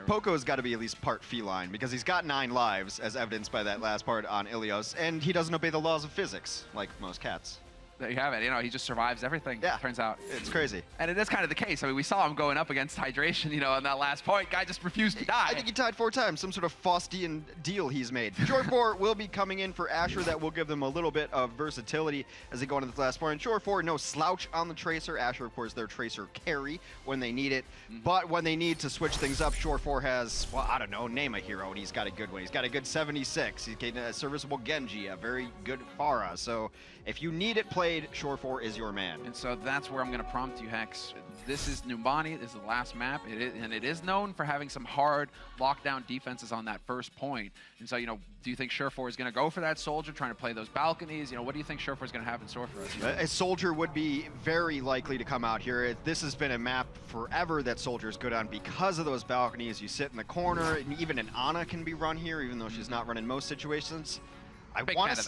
Poco's got to be at least part feline, because he's got 9 lives, as evidenced by that last part on Ilios, and he doesn't obey the laws of physics, like most cats. There you have it. You know, he just survives everything, yeah, turns out. It's crazy. And it is kind of the case. I mean, we saw him going up against hydration, you know, on that last point. Guy just refused to die. I think he died 4 times, some sort of Faustian deal he's made. Short 4 will be coming in for Asher. That will give them a little bit of versatility as they go into this last point. Short 4, no slouch on the Tracer. Asher, of course, their Tracer carry when they need it. But when they need to switch things up, Short 4 has, well, I don't know, name a hero, and he's got a good one. He's got a good 76. He's got a serviceable Genji, a very good Pharah. So if you need it played, Short 4 is your man. And so that's where I'm going to prompt you, Hex. This is Numbani. This is the last map. And it is known for having some hard lockdown defenses on that first point. And so, you know, do you think Surefour is going to go for that Soldier, trying to play those balconies? You know, what do you think Surefour is going to have in store for us? A Soldier would be very likely to come out here. This has been a map forever that Soldier is good on because of those balconies. You sit in the corner, and even an Ana can be run here, even though she's not run in most situations. I want to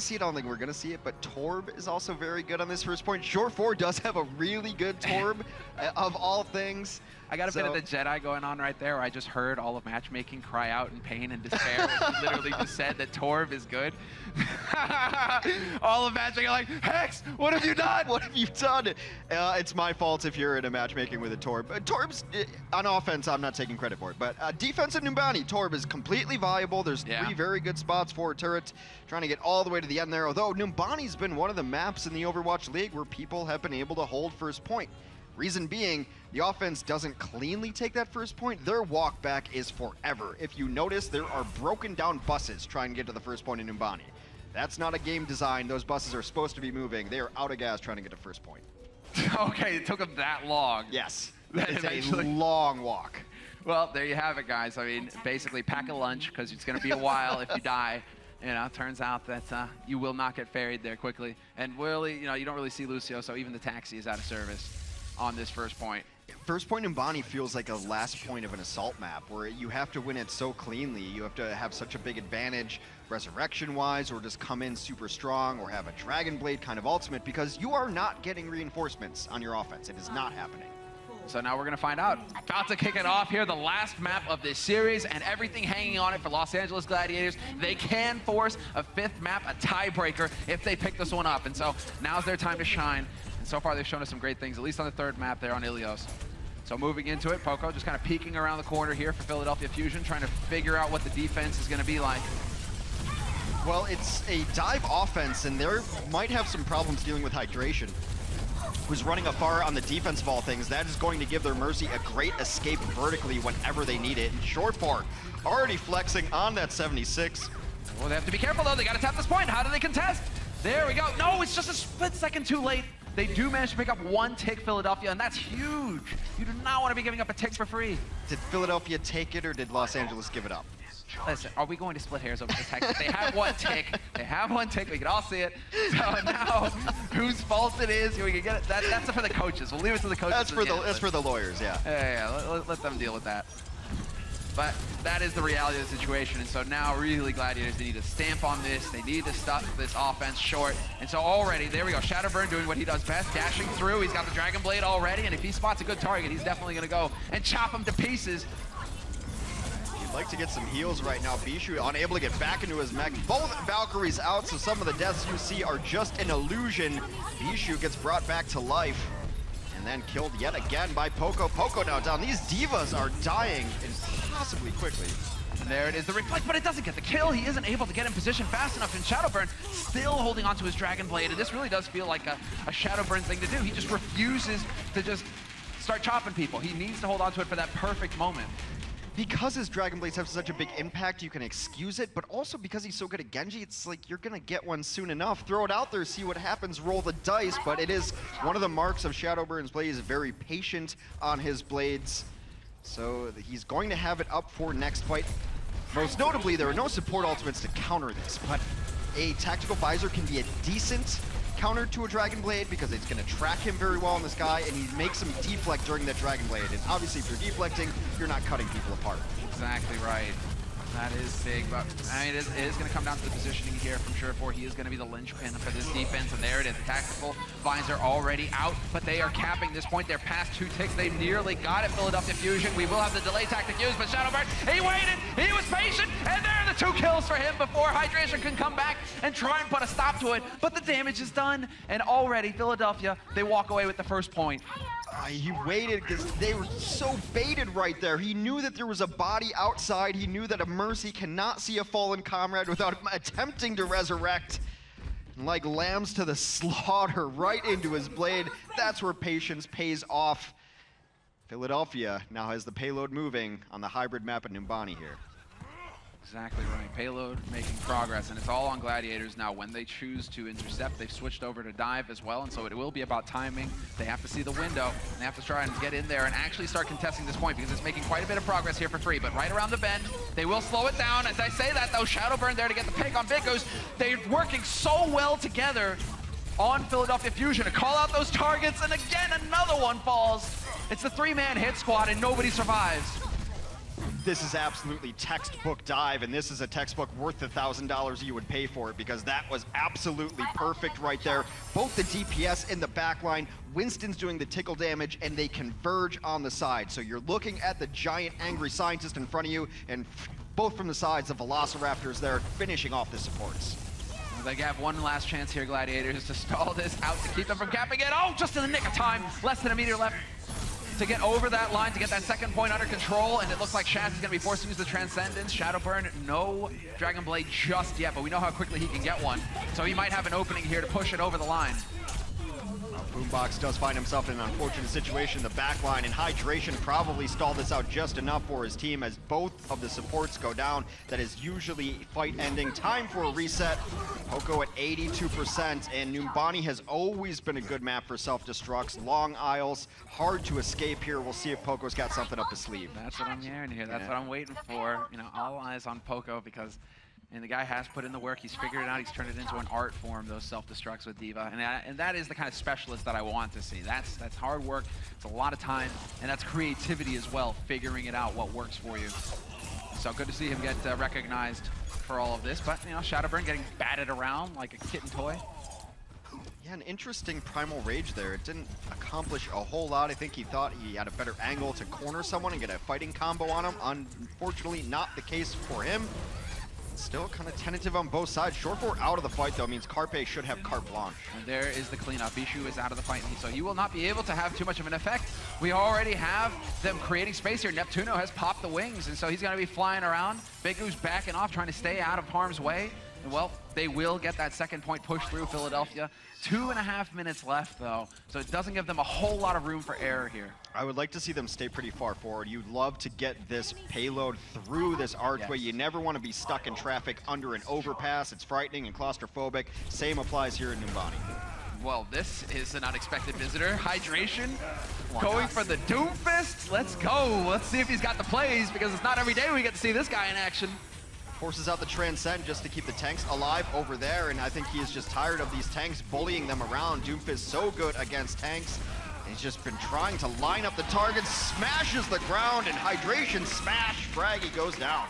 see it. I don't think we're going to see it, but Torb is also very good on this first point. Short 4 does have a really good Torb of all things. I got a bit of the Jedi going on right there, where I just heard all of matchmaking cry out in pain and despair. He literally just said that Torb is good. All of matchmaking like, Hex, what have you done? What have you done? It's my fault if you're in a matchmaking with a Torb. Torb's, on offense, I'm not taking credit for it, but defense at Numbani, Torb is completely viable. There's 3 very good spots for a turret, trying to get all the way to the end there, although Numbani's been one of the maps in the Overwatch League where people have been able to hold first point. Reason being, the offense doesn't cleanly take that first point. Their walk back is forever. If you notice, there are broken down buses trying to get to the first point in Numbani. That's not a game design. Those buses are supposed to be moving. They are out of gas trying to get to first point. Okay, it took them that long. Yes, it's a long walk. Well, there you have it, guys. I mean, basically pack a lunch, because it's going to be a while if you die. You know, it turns out that you will not get ferried there quickly. And really, you know, you don't really see Lucio, so even the taxi is out of service on this first point. First point in Numbani feels like a last point of an assault map, where you have to win it so cleanly. You have to have such a big advantage resurrection-wise, or just come in super strong, or have a Dragon Blade kind of ultimate, because you are not getting reinforcements on your offense. It is not happening. So now we're going to find out. About to kick it off here, the last map of this series, and everything hanging on it for Los Angeles Gladiators. They can force a 5th map, a tiebreaker, if they pick this one up. And so now's their time to shine. And so far, they've shown us some great things, at least on the 3rd map there on Ilios. So moving into it, Poco just kind of peeking around the corner here for Philadelphia Fusion, trying to figure out what the defense is going to be like. Well, it's a dive offense, and they might have some problems dealing with hydration. Who's running a Pharah on the defense of all things. That is going to give their Mercy a great escape vertically whenever they need it. And Short 4 already flexing on that 76. Well, they have to be careful, though. They got to tap this point. How do they contest? There we go. No, it's just a split second too late. They do manage to pick up 1 tick, Philadelphia, and that's huge. You do not want to be giving up a tick for free. Did Philadelphia take it, or did Los Angeles give it up? Listen, are we going to split hairs over this hex? They have one tick. They have one tick. We can all see it. So now, whose fault it is, we can get it. That's for the coaches. We'll leave it to the coaches. That's for the lawyers, yeah. Yeah. Let them deal with that. But that is the reality of the situation, and so now really Gladiators, they need to stamp on this. They need to stop this offense short. And so already, there we go, Shadowburn doing what he does best, dashing through. He's got the Dragon Blade already, and if he spots a good target, he's definitely going to go and chop him to pieces. He'd like to get some heals right now. Bishu unable to get back into his mech. Both Valkyries out, so some of the deaths you see are just an illusion. Bishu gets brought back to life. And then killed yet again by Poco. Poco now down. These divas are dying impossibly quickly. And there it is, the reflect, but it doesn't get the kill. He isn't able to get in position fast enough, and Shadowburn still holding onto his Dragon Blade, and this really does feel like a Shadowburn thing to do. He just refuses to just start chopping people. He needs to hold onto it for that perfect moment. Because his Dragon Blades have such a big impact, you can excuse it, but also because he's so good at Genji, it's like you're gonna get one soon enough. Throw it out there, see what happens, roll the dice, but it is one of the marks of Shadowburn's blade. He's very patient on his blades. So he's going to have it up for next fight. Most notably, there are no support ultimates to counter this, but a Tactical Visor can be a decent counter to a Dragon Blade because it's going to track him very well in the sky, and he makes him deflect during that Dragon Blade. And obviously, if you're deflecting, you're not cutting people apart. Exactly right. That is big, but I mean, it is going to come down to the positioning here from Surefour. He is going to be the linchpin for this defense, and there it is. The Tactical Visor already out, but they are capping this point. They're past 2 ticks. They nearly got it. Philadelphia Fusion. We will have the delay tactic used, but Shadowburn, he waited. He was patient, and there are the 2 kills for him before Hydration can come back and try and put a stop to it. But the damage is done, and already Philadelphia, they walk away with the first point. He waited because they were so baited right there. He knew that there was a body outside. He knew that a Mercy cannot see a fallen comrade without attempting to resurrect. And like lambs to the slaughter, right into his blade. That's where patience pays off. Philadelphia now has the payload moving on the hybrid map at Numbani here. Exactly right. Payload making progress, and it's all on Gladiators now. When they choose to intercept, they've switched over to dive as well, and so it will be about timing. They have to see the window, and they have to try and get in there and actually start contesting this point because it's making quite a bit of progress here for 3, but right around the bend, they will slow it down. As I say that, though, Shadowburn there to get the pick on Big Goose. They're working so well together on Philadelphia Fusion to call out those targets, and again, another one falls. It's the 3-man hit squad, and nobody survives. This is absolutely textbook dive, and this is a textbook worth the $1,000 you would pay for it because that was absolutely perfect right there. Both the DPS and the backline, Winston's doing the tickle damage, and they converge on the side. So you're looking at the giant angry scientist in front of you, and both from the sides, the Velociraptors there finishing off the supports. They have one last chance here, Gladiators, to stall this out to keep them from capping it. Oh, just in the nick of time. Less than a meter left to get over that line, to get that second point under control, and it looks like Shaz is going to be forced to use the Transcendence. Shadowburn, no Dragon Blade just yet, but we know how quickly he can get one, so he might have an opening here to push it over the line. Boombox does find himself in an unfortunate situation. The backline and Hydration probably stalled this out just enough for his team as both of the supports go down. That is usually fight ending. Time for a reset. Poco at 82%, and Numbani has always been a good map for self-destructs. Long aisles, hard to escape here. We'll see if Poco's got something up his sleeve. That's what I'm hearing here. That's what I'm waiting for. You know, all eyes on Poco because the guy has put in the work. He's figured it out. He's turned it into an art form, those self-destructs with D.Va. And that is the kind of specialist that I want to see. That's hard work. It's a lot of time. And that's creativity as well, figuring it out, what works for you. So good to see him get recognized for all of this. But, you know, Shadowburn getting batted around like a kitten toy. Yeah, an interesting Primal Rage there. It didn't accomplish a whole lot. I think he thought he had a better angle to corner someone and get a fighting combo on him. Unfortunately, not the case for him. Still kind of tentative on both sides. Surefour out of the fight, though, means Carpe should have carte blanche. And there is the cleanup. Bishu is out of the fight, so he will not be able to have too much of an effect. We already have them creating space here. Neptuno has popped the wings, and so he's going to be flying around. Big Oo's backing off, trying to stay out of harm's way. And, well, they will get that second point pushed through Philadelphia. 2.5 minutes left, though, so it doesn't give them a whole lot of room for error here. I would like to see them stay pretty far forward. You'd love to get this payload through this archway. Yes. You never want to be stuck in traffic under an overpass. It's frightening and claustrophobic. Same applies here in Numbani. Well, this is an unexpected visitor. Hydration going for the Doomfist. Let's go. Let's see if he's got the plays, because it's not every day we get to see this guy in action. forces out the Transcend just to keep the tanks alive over there, and I think he is just tired of these tanks bullying them around. Doomfist so good against tanks, and he's just been trying to line up the targets, smashes the ground, and Hydration smash. Fraggy goes down.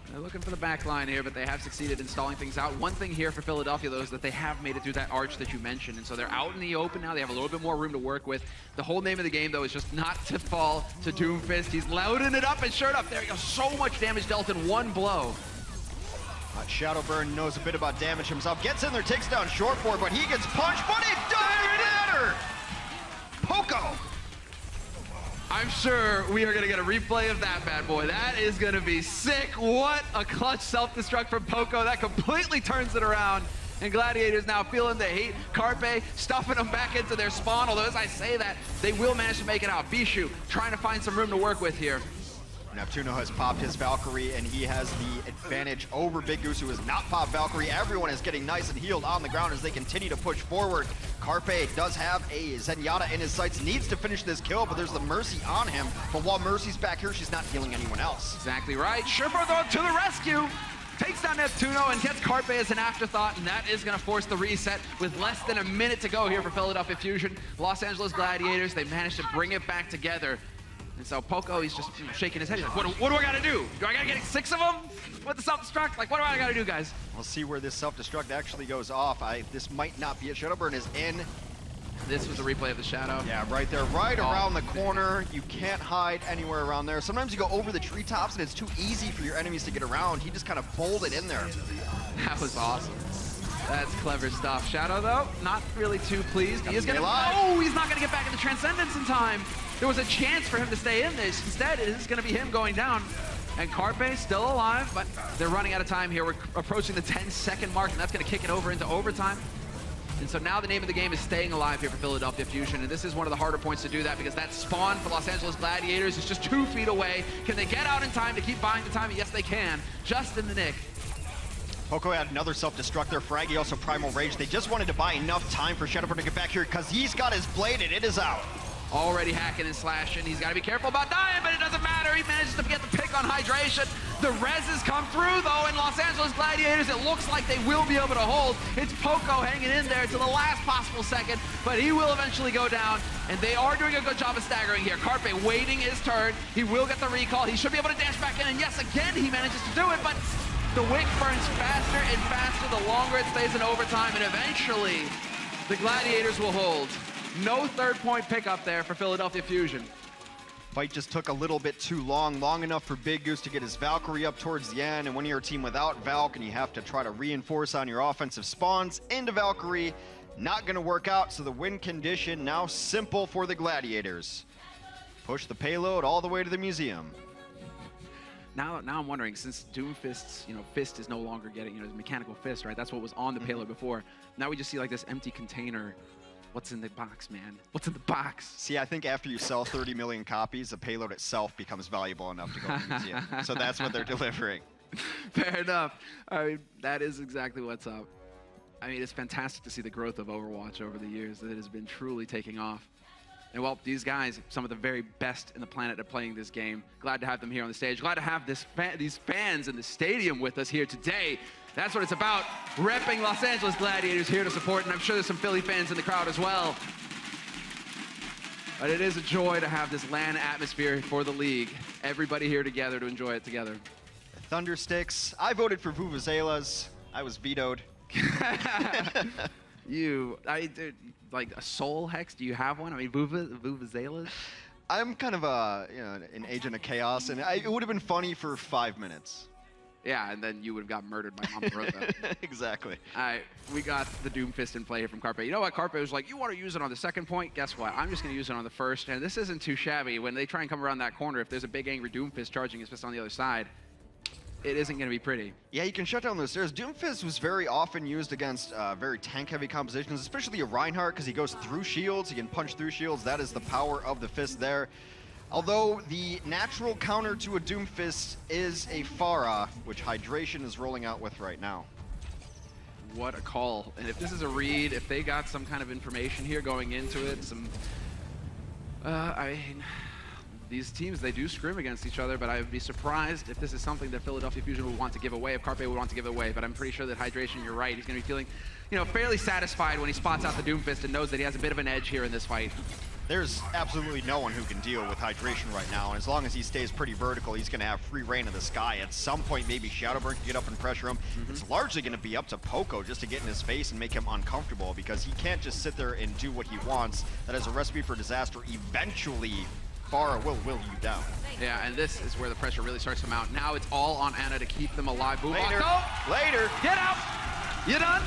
They're looking for the back line here, but they have succeeded in stalling things out. One thing here for Philadelphia, though, is that they have made it through that arch that you mentioned, and so they're out in the open now. They have a little bit more room to work with. The whole name of the game, though, is just not to fall to Doomfist. He's loading it up, and sure enough, there you go. So much damage dealt in one blow. Shadowburn knows a bit about damage himself. Gets in there, takes down Shortboard, but he gets punched, but it doesn't matter! Poco! I'm sure we are going to get a replay of that bad boy. That is going to be sick. What a clutch self-destruct from Poco. That completely turns it around. And Gladiators now feeling the heat. Carpe stuffing them back into their spawn. Although as I say that, they will manage to make it out. Bishu trying to find some room to work with here. Neptuno has popped his Valkyrie, and he has the advantage over Big Goose, who has not popped Valkyrie. Everyone is getting nice and healed on the ground as they continue to push forward. Carpe does have a Zenyatta in his sights, needs to finish this kill, but there's the Mercy on him. But while Mercy's back here, she's not healing anyone else. Exactly right. Sherpa, though, to the rescue. Takes down Neptuno and gets Carpe as an afterthought, and that is going to force the reset with less than a minute to go here for Philadelphia Fusion. Los Angeles Gladiators, they managed to bring it back together. And so Poco, he's just shaking his head. He's like, what do I gotta do? Do I gotta get 6 of them with the self-destruct? Like, what do I gotta do, guys? We'll see where this self-destruct actually goes off. This might not be it. Shadowburn is in. This was a replay of the Shadow. Yeah, right there, right around the corner. You can't hide anywhere around there. Sometimes you go over the treetops and it's too easy for your enemies to get around. He just kind of pulled it in there. That was awesome. That's clever stuff. Shadow, though, not really too pleased. He is gonna, oh, he's not gonna get back into Transcendence in time. There was a chance for him to stay in this. Instead, it is gonna be him going down. And Carpe still alive, but they're running out of time here. We're approaching the 10-second mark, and that's gonna kick it over into overtime. And so now the name of the game is staying alive here for Philadelphia Fusion, and this is one of the harder points to do that because that spawn for Los Angeles Gladiators is just 2 feet away. Can they get out in time to keep buying the time? Yes, they can, just in the nick. Poco had another self-destruct there. Fraggy also Primal Rage. They just wanted to buy enough time for Shadowburn to get back here because he's got his blade and it is out. Already hacking and slashing. He's got to be careful about dying, but it doesn't matter. He manages to get the pick on Hydration. The reses come through, though, in Los Angeles Gladiators. It looks like they will be able to hold. It's Poco hanging in there to the last possible second, but he will eventually go down, and they are doing a good job of staggering here. Carpe waiting his turn. He will get the recall. He should be able to dash back in, and yes, again, he manages to do it, but the wick burns faster and faster the longer it stays in overtime, and eventually, the Gladiators will hold. No third-point pickup there for Philadelphia Fusion. Fight just took a little bit too long enough for Big Goose to get his Valkyrie up towards the end, and when you're a team without Valk and you have to try to reinforce on your offensive spawns into Valkyrie, not gonna work out, so the win condition now simple for the Gladiators. Push the payload all the way to the museum. Now I'm wondering, since Doomfist's, fist is no longer getting, his mechanical fist, right? That's what was on the payload before. Now we just see like this empty container. What's in the box, man? What's in the box? See, I think after you sell 30 million copies, the payload itself becomes valuable enough to go to the museum. So that's what they're delivering. Fair enough. I mean, that is exactly what's up. I mean, it's fantastic to see the growth of Overwatch over the years. It has been truly taking off. And well, these guys, some of the very best in the planet at playing this game. Glad to have them here on the stage. Glad to have these fans in the stadium with us here today. That's what it's about, repping Los Angeles Gladiators here to support, and I'm sure there's some Philly fans in the crowd as well. But it is a joy to have this LAN atmosphere for the league. Everybody here together to enjoy it together. Thundersticks. I voted for Vuvuzelas. I was vetoed. Dude, like a soul hex, do you have one? I mean, Vuvuzelas? I'm kind of an agent of chaos, and it would have been funny for 5 minutes. Yeah, and then you would have got murdered by Mama Rosa. Exactly. All right, we got the Doomfist in play here from Carpe. You know what? Carpe was like, you want to use it on the second point? Guess what? I'm just going to use it on the first. And this isn't too shabby. When they try and come around that corner, if there's a big angry Doomfist charging his fist on the other side, it isn't going to be pretty. Yeah, you can shut down those stairs. Doomfist was very often used against very tank-heavy compositions, especially a Reinhardt, because he goes through shields. He can punch through shields. That is the power of the fist there. Although the natural counter to a Doomfist is a Pharah, which Hydration is rolling out with right now. What a call. And if this is a read, if they got some kind of information here going into it, I mean, these teams, they do scrim against each other, but I would be surprised if this is something that Philadelphia Fusion would want to give away, if Carpe would want to give away. But I'm pretty sure that Hydration, you're right, he's going to be feeling, you know, fairly satisfied when he spots out the Doomfist and knows that he has a bit of an edge here in this fight. There's absolutely no one who can deal with Hydration right now, and as long as he stays pretty vertical, he's going to have free reign of the sky. At some point, maybe Shadowburn can get up and pressure him. It's largely going to be up to Poco just to get in his face and make him uncomfortable, because he can't just sit there and do what he wants. That is a recipe for disaster. Eventually, Farah will you down. Yeah, and this is where the pressure really starts to mount. Now it's all on Ana to keep them alive. Boom, Later. go! Later. Get out! You done?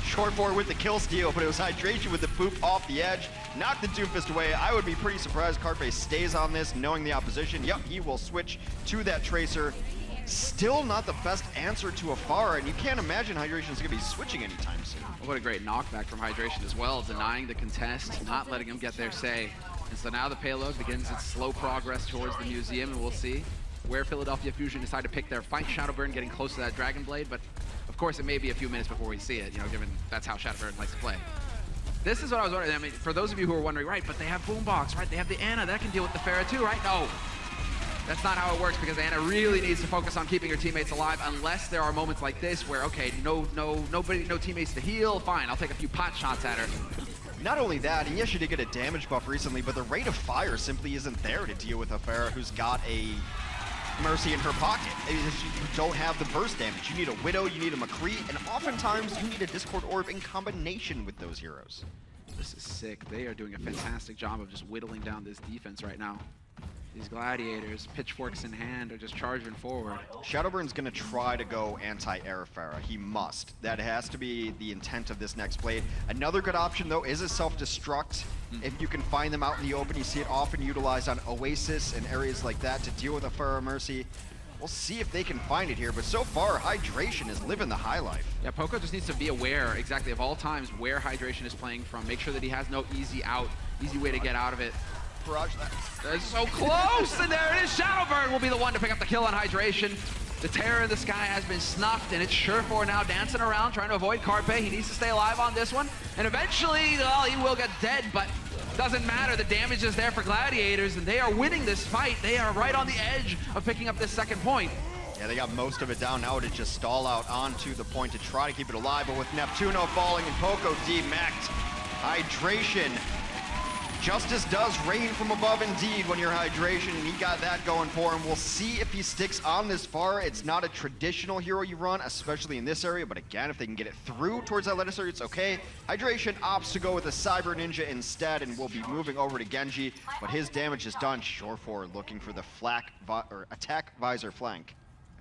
Short forward with the kill steal, but it was Hydration with the boop off the edge. Knocked the Doomfist away. I would be pretty surprised Carpe stays on this, knowing the opposition. Yep, he will switch to that Tracer. Still not the best answer to a Farah, and you can't imagine Hydration's going to be switching anytime soon. What a great knockback from Hydration as well, denying the contest, not letting him get their say. And so now the payload begins its slow progress towards the museum, and we'll see where Philadelphia Fusion decide to pick their fight. Shadowburn getting close to that Dragon Blade, but of course it may be a few minutes before we see it, you know, given that's how Shadowburn likes to play. This is what I was wondering. I mean, for those of you who are wondering, right, but they have Boombox, right? They have the Ana, that can deal with the Pharah too, right? No. That's not how it works, because Ana really needs to focus on keeping her teammates alive, unless there are moments like this where, okay, no teammates to heal, fine, I'll take a few pot shots at her. Not only that, and yes, you did get a damage buff recently, but the rate of fire simply isn't there to deal with a Pharah who's got a Mercy in her pocket. You don't have the burst damage. You need a Widow, you need a McCree, and oftentimes you need a Discord Orb in combination with those heroes. This is sick. They are doing a fantastic job of just whittling down this defense right now. These Gladiators, pitchforks in hand, are just charging forward. Shadowburn's going to try to go anti-air Pharah. He must. That has to be the intent of this next blade. Another good option, though, is a self-destruct. If you can find them out in the open, you see it often utilized on Oasis and areas like that to deal with a Pharah Mercy. We'll see if they can find it here, but so far, Hydration is living the high life. Yeah, Poco just needs to be aware, exactly, of all times where Hydration is playing from. Make sure that he has no easy out, easy way to get out of it. Barrage that. That's so close, and there it is. Shadowburn will be the one to pick up the kill on Hydration. The terror in the sky has been snuffed, and it's Surefour now dancing around, trying to avoid Carpe. He needs to stay alive on this one, and eventually, well, he will get dead, but doesn't matter. The damage is there for Gladiators, and they are winning this fight. They are right on the edge of picking up this second point. Yeah, they got most of it down now to just stall out onto the point to try to keep it alive, but with Neptuno falling and Poco demeched, Hydration. Justice does reign from above indeed when you're Hydration, and he got that going for him. We'll see if he sticks on this far. It's not a traditional hero you run, especially in this area, but again, if they can get it through towards that Lettuce area, it's okay. Hydration opts to go with a Cyber Ninja instead, and will be moving over to Genji, but his damage is done. Surefour looking for the attack visor flank.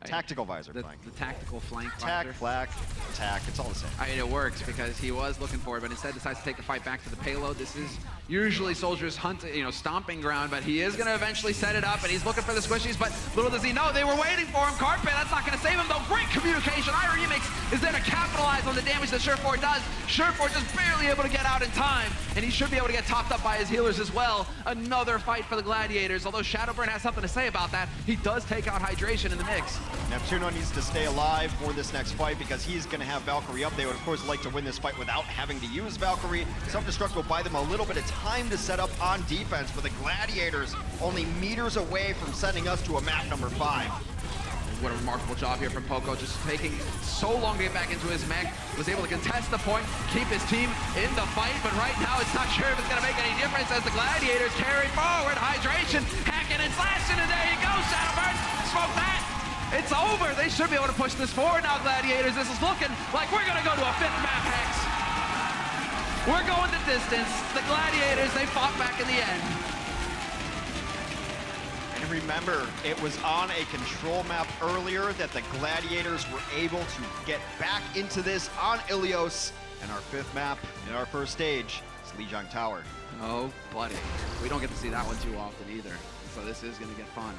Tactical visor flank. The tactical flank attack, visor. Flak, attack, it's all the same. I mean, it works because he was looking for it, but instead decides to take the fight back to the payload. This is usually Soldier's stomping ground, but he is going to eventually set it up, and he's looking for the squishies, but little does he know, they were waiting for him. Carpe, that's not going to save him, though. Great communication. Remix is there to capitalize on the damage that Surefour does. Surefour just barely able to get out in time, and he should be able to get topped up by his healers as well. Another fight for the Gladiators, although Shadowburn has something to say about that. He does take out Hydration in the mix. Neptuno needs to stay alive for this next fight because he's going to have Valkyrie up. They would, of course, like to win this fight without having to use Valkyrie. Self-destruct will buy them a little bit of time to set up on defense, but the Gladiators only meters away from sending us to a map number 5. What a remarkable job here from Poco, just taking so long to get back into his mech, was able to contest the point, keep his team in the fight, but right now it's not sure if it's going to make any difference as the Gladiators carry forward. Hydration, hacking and slashing, and there you go, Shadowburn, smoke that! It's over. They should be able to push this forward now, Gladiators. This is looking like we're going to go to a 5th map, Hex. We're going the distance. The Gladiators, they fought back in the end. And remember, it was on a control map earlier that the Gladiators were able to get back into this on Ilios. And our 5th map in our first stage is Lijiang Tower. Oh, buddy. We don't get to see that one too often either. So this is going to get fun.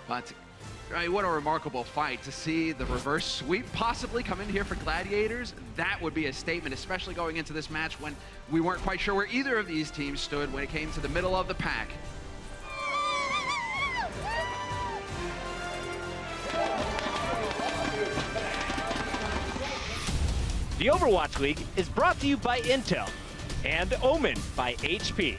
But right, what a remarkable fight to see the reverse sweep possibly come in here for Gladiators. That would be a statement, especially going into this match when we weren't quite sure where either of these teams stood when it came to the middle of the pack. The Overwatch League is brought to you by Intel and Omen by HP.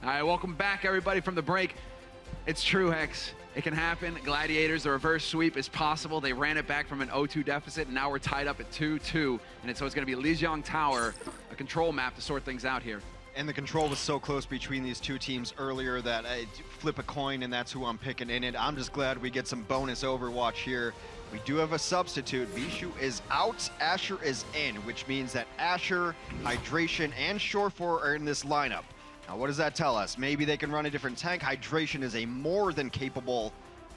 All right, welcome back, everybody, from the break. It's true, Hex. It can happen. Gladiators, the reverse sweep is possible. They ran it back from an 0-2 deficit, and now we're tied up at 2-2. And so it's going to be Lijiang Tower, a control map to sort things out here. And the control was so close between these two teams earlier that I flip a coin and that's who I'm picking in it. I'm just glad we get some bonus Overwatch here. We do have a substitute. Bishu is out, Asher is in, which means that Asher, Hydration, and Shore4 are in this lineup. Now, what does that tell us? Maybe they can run a different tank. Hydration is a more than capable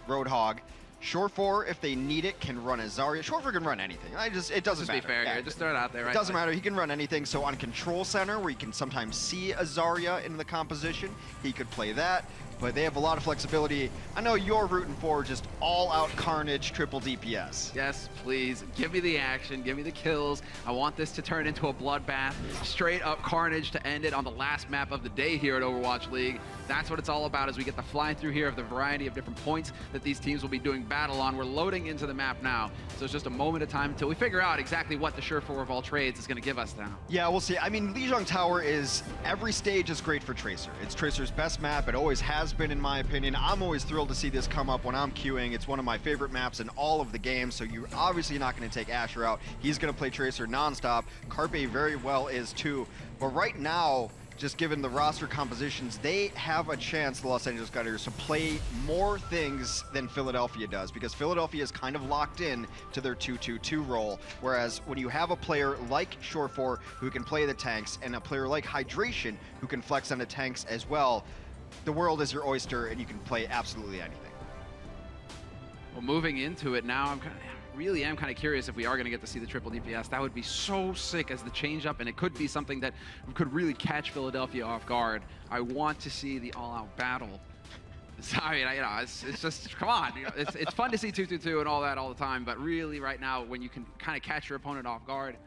Roadhog. Shore4, if they need it, can run a Zarya. Shore4 can run anything. It doesn't matter. Just be fair here. Just throw it out there, right? It doesn't matter. He can run anything. So on Control Center, where you can sometimes see a Zarya in the composition, he could play that. But they have a lot of flexibility. I know you're rooting for just all-out carnage, triple DPS. Yes, please. Give me the action. Give me the kills. I want this to turn into a bloodbath. Straight up carnage to end it on the last map of the day here at Overwatch League. That's what it's all about as we get the fly through here of the variety of different points that these teams will be doing battle on. We're loading into the map now. So it's just a moment of time until we figure out exactly what the Shore4 of all trades is going to give us now. Yeah, we'll see. I mean, Lijiang Tower is, every stage is great for Tracer. It's Tracer's best map. It always has been, in my opinion. I'm always thrilled to see this come up when I'm queuing. It's one of my favorite maps in all of the games, so you're obviously not going to take Asher out. He's going to play Tracer nonstop. Carpe very well is too. But right now, just given the roster compositions, they have a chance, the Los Angeles Gladiators, to play more things than Philadelphia does, because Philadelphia is kind of locked in to their 2-2-2 role, whereas when you have a player like Shore4 who can play the tanks, and a player like Hydration who can flex on the tanks as well, the world is your oyster and you can play absolutely anything. Well, moving into it now, really am kind of curious if we are going to get to see the triple DPS. That would be so sick as the change up, and it could be something that could really catch Philadelphia off guard. I want to see the all-out battle. Sorry, you know, it's just, come on. You know, it's fun to see 2-2-2 and all that all the time, but really right now, when you can kind of catch your opponent off guard,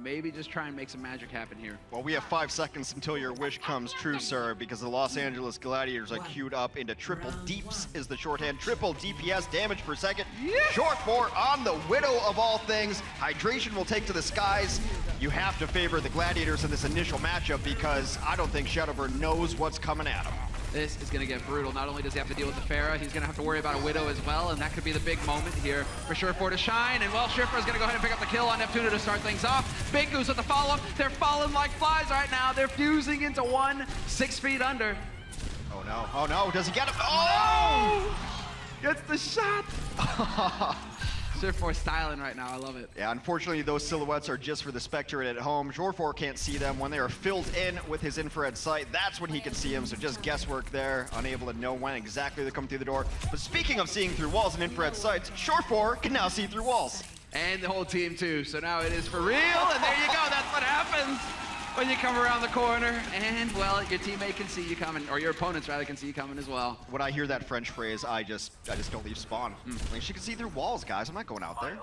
maybe just try and make some magic happen here. Well, we have 5 seconds until your wish comes true, sir, because the Los Angeles Gladiators are queued up into triple deeps is the shorthand. Triple DPS damage per second. Shore4 on the Widow of all things. Hydration will take to the skies. You have to favor the Gladiators in this initial matchup because I don't think Shadowburn knows what's coming at him. This is going to get brutal. Not only does he have to deal with the Pharah, he's going to have to worry about a Widow as well, and that could be the big moment here for Shore4 to shine. And well, Shore4 is going to go ahead and pick up the kill on Neptuna to start things off. Big Goose with the follow-up. They're falling like flies right now. They're fusing into one, 6 feet under. Oh no, oh no, does he get him? Oh! Gets the shot! Shore4 styling right now, I love it. Yeah, unfortunately, those silhouettes are just for the Spectre at home. Shore4 can't see them. When they are filled in with his infrared sight, that's when he can see them, so just guesswork there, unable to know when exactly they come through the door. But speaking of seeing through walls and infrared sights, Shore4 can now see through walls. And the whole team too, so now it is for real, and there you go, that's what happens when you come around the corner, and well, your teammate can see you coming, or your opponents rather can see you coming as well. When I hear that French phrase, I just don't leave spawn. Like, she can see through walls, guys. I'm not going out there.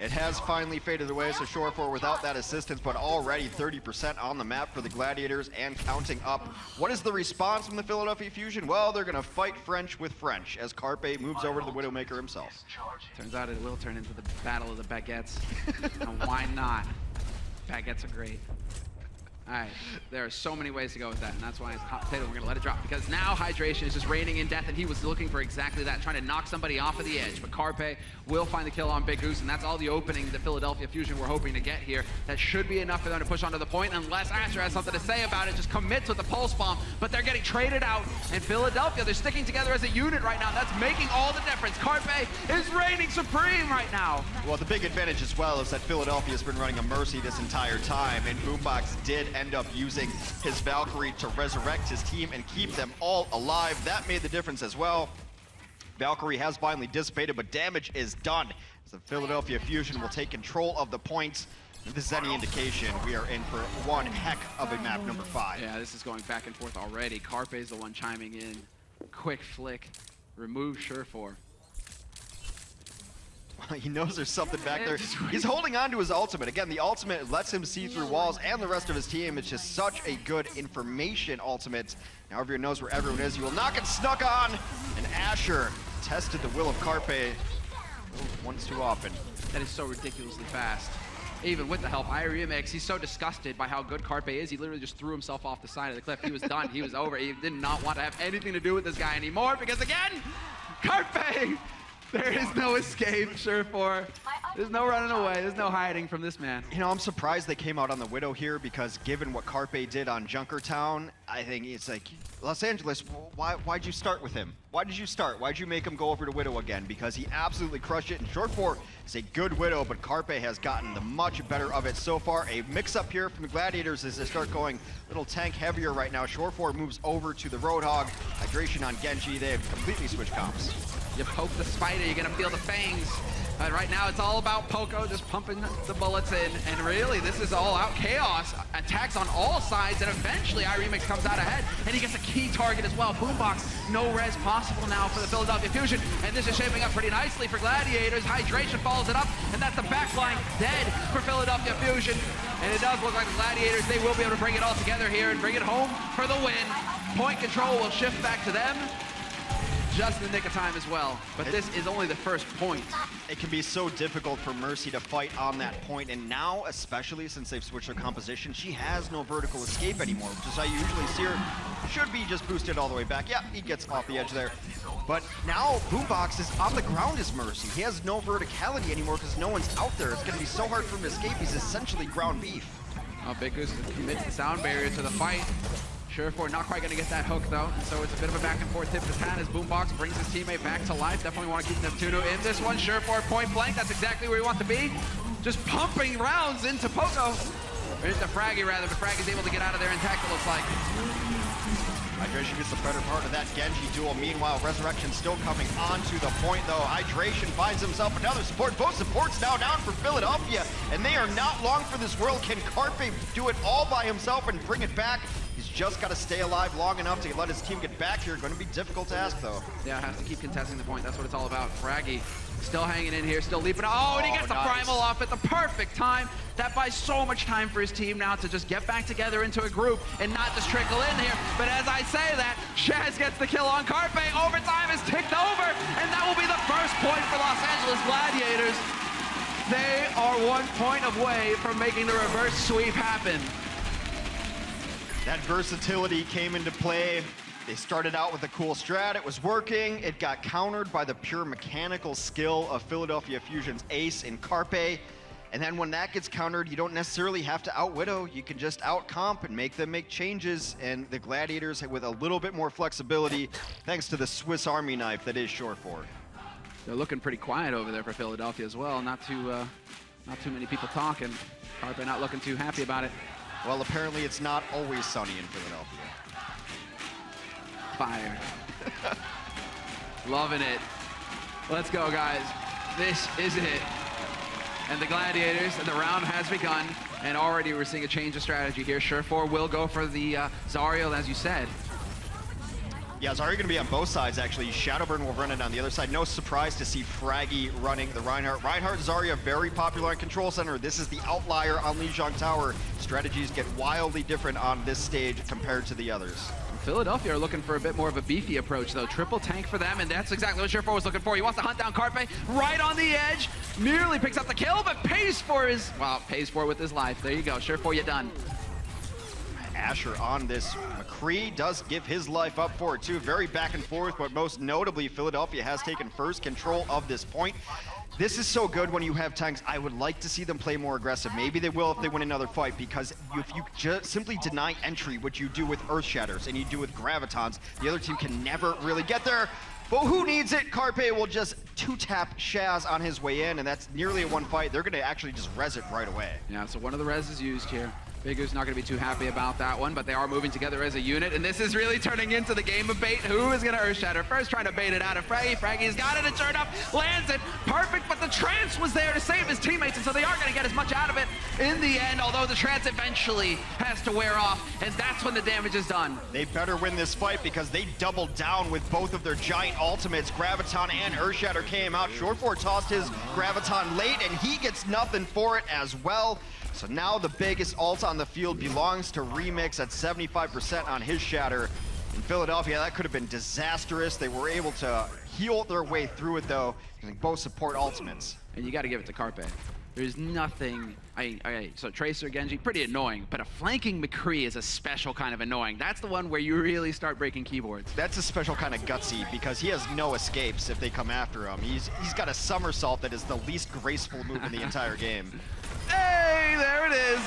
It has finally faded away, so Shore4 without that assistance, but already 30% on the map for the Gladiators and counting up. What is the response from the Philadelphia Fusion? Well, they're going to fight French with French as Carpe moves over to the Widowmaker himself. Turns out it will turn into the battle of the baguettes. And why not? Baguettes are great. All right, there are so many ways to go with that, and that's why it's hot potato. We're gonna let it drop because now Hydration is just raining in death, and he was looking for exactly that, trying to knock somebody off of the edge. But Carpe will find the kill on Big Goose, and that's all the opening the Philadelphia Fusion were hoping to get here. That should be enough for them to push onto the point, unless Asher has something to say about it. Just commits with the pulse bomb, but they're getting traded out. And Philadelphia, they're sticking together as a unit right now. That's making all the difference. Carpe is reigning supreme right now. Well, the big advantage as well is that Philadelphia's been running a Mercy this entire time, and Boombox did end up using his Valkyrie to resurrect his team and keep them all alive. That made the difference as well. Valkyrie has finally dissipated, but damage is done. So Philadelphia Fusion will take control of the points. If this is any indication, we are in for one heck of a map number 5. Yeah, this is going back and forth already. Carpe is the one chiming in. Quick flick. Remove Shore4. He knows there's something back there. He's holding on to his ultimate. Again, the ultimate lets him see through walls and the rest of his team. It's just such a good information ultimate. Now everyone knows where everyone is. You will not get snuck on. And Asher tested the will of Carpe once too often. That is so ridiculously fast. even with the help, Remix, he's so disgusted by how good Carpe is, he literally just threw himself off the side of the cliff. He was done. He was over. He did not want to have anything to do with this guy anymore because, again, Carpe, there is no escape, Surefour. There's no running away. There's no hiding from this man. You know, I'm surprised they came out on the Widow here because given what Carpe did on Junkertown, I think it's like, Los Angeles, why'd you start with him? Why did you start? Why'd you make him go over to Widow again? Because he absolutely crushed it. And Surefour is a good Widow, but Carpe has gotten the much better of it so far. A mix-up here from the Gladiators as they start going a little tank heavier right now. Surefour moves over to the Roadhog. Hydration on Genji. They have completely switched comps. You poke the spider, you're gonna feel the fangs. Right now, it's all about Poco just pumping the bullets in, and really, this is all out chaos. Attacks on all sides, and eventually, Remix comes out ahead, and he gets a key target as well. Boombox, no res possible now for the Philadelphia Fusion, and this is shaping up pretty nicely for Gladiators. Hydration follows it up, and that's the backline dead for Philadelphia Fusion. And it does look like the Gladiators, they will be able to bring it all together here and bring it home for the win. Point control will shift back to them. Just in the nick of time as well. But this is only the first point. It can be so difficult for Mercy to fight on that point, and now, especially since they've switched their composition, she has no vertical escape anymore, which is how you usually see her. Should be just boosted all the way back. Yeah, he gets off the edge there. But now Boombox is on the ground as Mercy. He has no verticality anymore because no one's out there. It's going to be so hard for him to escape. He's essentially ground beef. Big Goose commits the sound barrier to the fight. Surefour not quite going to get that hook, though, and so it's a bit of a back-and-forth tip to Tan as Boombox brings his teammate back to life. Definitely want to keep Neptuno in this one. Surefour point blank, that's exactly where you want to be. Just pumping rounds into Poco, or into Fraggy, rather, but Fraggy's able to get out of there intact, it looks like. Hydration gets the better part of that Genji duel. Meanwhile, Resurrection still coming onto the point, though. Hydration finds himself another support. Both supports now down for Philadelphia, and they are not long for this world. Can Carpe do it all by himself and bring it back? He's just got to stay alive long enough to let his team get back here. Going to be difficult to ask, though. Yeah, has to keep contesting the point. That's what it's all about. Fraggy still hanging in here, still leaping. Oh, and he gets the primal off at the perfect time. That buys so much time for his team now to just get back together into a group and not just trickle in here. But as I say that, Shaz gets the kill on Carpe. Overtime is ticked over, and that will be the first point for Los Angeles Gladiators. They are 1 point away from making the reverse sweep happen. That versatility came into play. They started out with a cool strat. It was working. It got countered by the pure mechanical skill of Philadelphia Fusion's ace in Carpe. And then when that gets countered, you don't necessarily have to out-Widow. You can just out-comp and make them make changes. And the Gladiators, with a little bit more flexibility, thanks to the Swiss Army knife that is Surefour. They're looking pretty quiet over there for Philadelphia as well. Not too many people talking. Carpe not looking too happy about it. Well, apparently it's not always sunny in Philadelphia. Fire. Loving it. Let's go, guys. This is it. And the Gladiators, and the round has begun. And already we're seeing a change of strategy here. Surefour will go for the Zariel, as you said. Yeah, Zarya going to be on both sides, actually. Shadowburn will run it on the other side. No surprise to see Fraggy running the Reinhardt. Reinhardt, Zarya, very popular on Control Center. This is the outlier on Lijiang Tower. Strategies get wildly different on this stage compared to the others. Philadelphia are looking for a bit more of a beefy approach, though. Triple tank for them, and that's exactly what Surefour was looking for. He wants to hunt down Carpe right on the edge. Nearly picks up the kill, but pays for his, well, pays for it with his life. There you go. Surefour, you're done. Asher on this. McCree does give his life up for it too. Very back and forth, but most notably, Philadelphia has taken first control of this point. This is so good when you have tanks. I would like to see them play more aggressive. Maybe they will if they win another fight, because if you just simply deny entry, what you do with Earth Shatters and you do with Gravitons, the other team can never really get there. But who needs it? Carpe will just two-tap Shaz on his way in, and that's nearly a one fight. They're going to actually just res it right away. Yeah, so one of the res is used here. Bigu's not going to be too happy about that one, but they are moving together as a unit, and this is really turning into the game of bait. Who is going to Earth Shatter first, trying to bait it out of Fraggy. Fraggy's got it, and sure enough, lands it. Perfect, but the trance was there to save his teammates, and so they are going to get as much out of it in the end, although the trance eventually has to wear off, and that's when the damage is done. They better win this fight because they doubled down with both of their giant ultimates. Graviton and Earth Shatter came out. Surefour tossed his Graviton late, and he gets nothing for it as well. So now the biggest ult on the field belongs to Remix at 75% on his Shatter. In Philadelphia, that could have been disastrous. They were able to heal their way through it, though, using both support ultimates. And you got to give it to Carpe. There's nothing. So Tracer, Genji, pretty annoying, but a flanking McCree is a special kind of annoying. That's the one where you really start breaking keyboards. That's a special kind of gutsy because he has no escapes if they come after him. He's got a somersault that is the least graceful move in the entire game. Hey, there it is.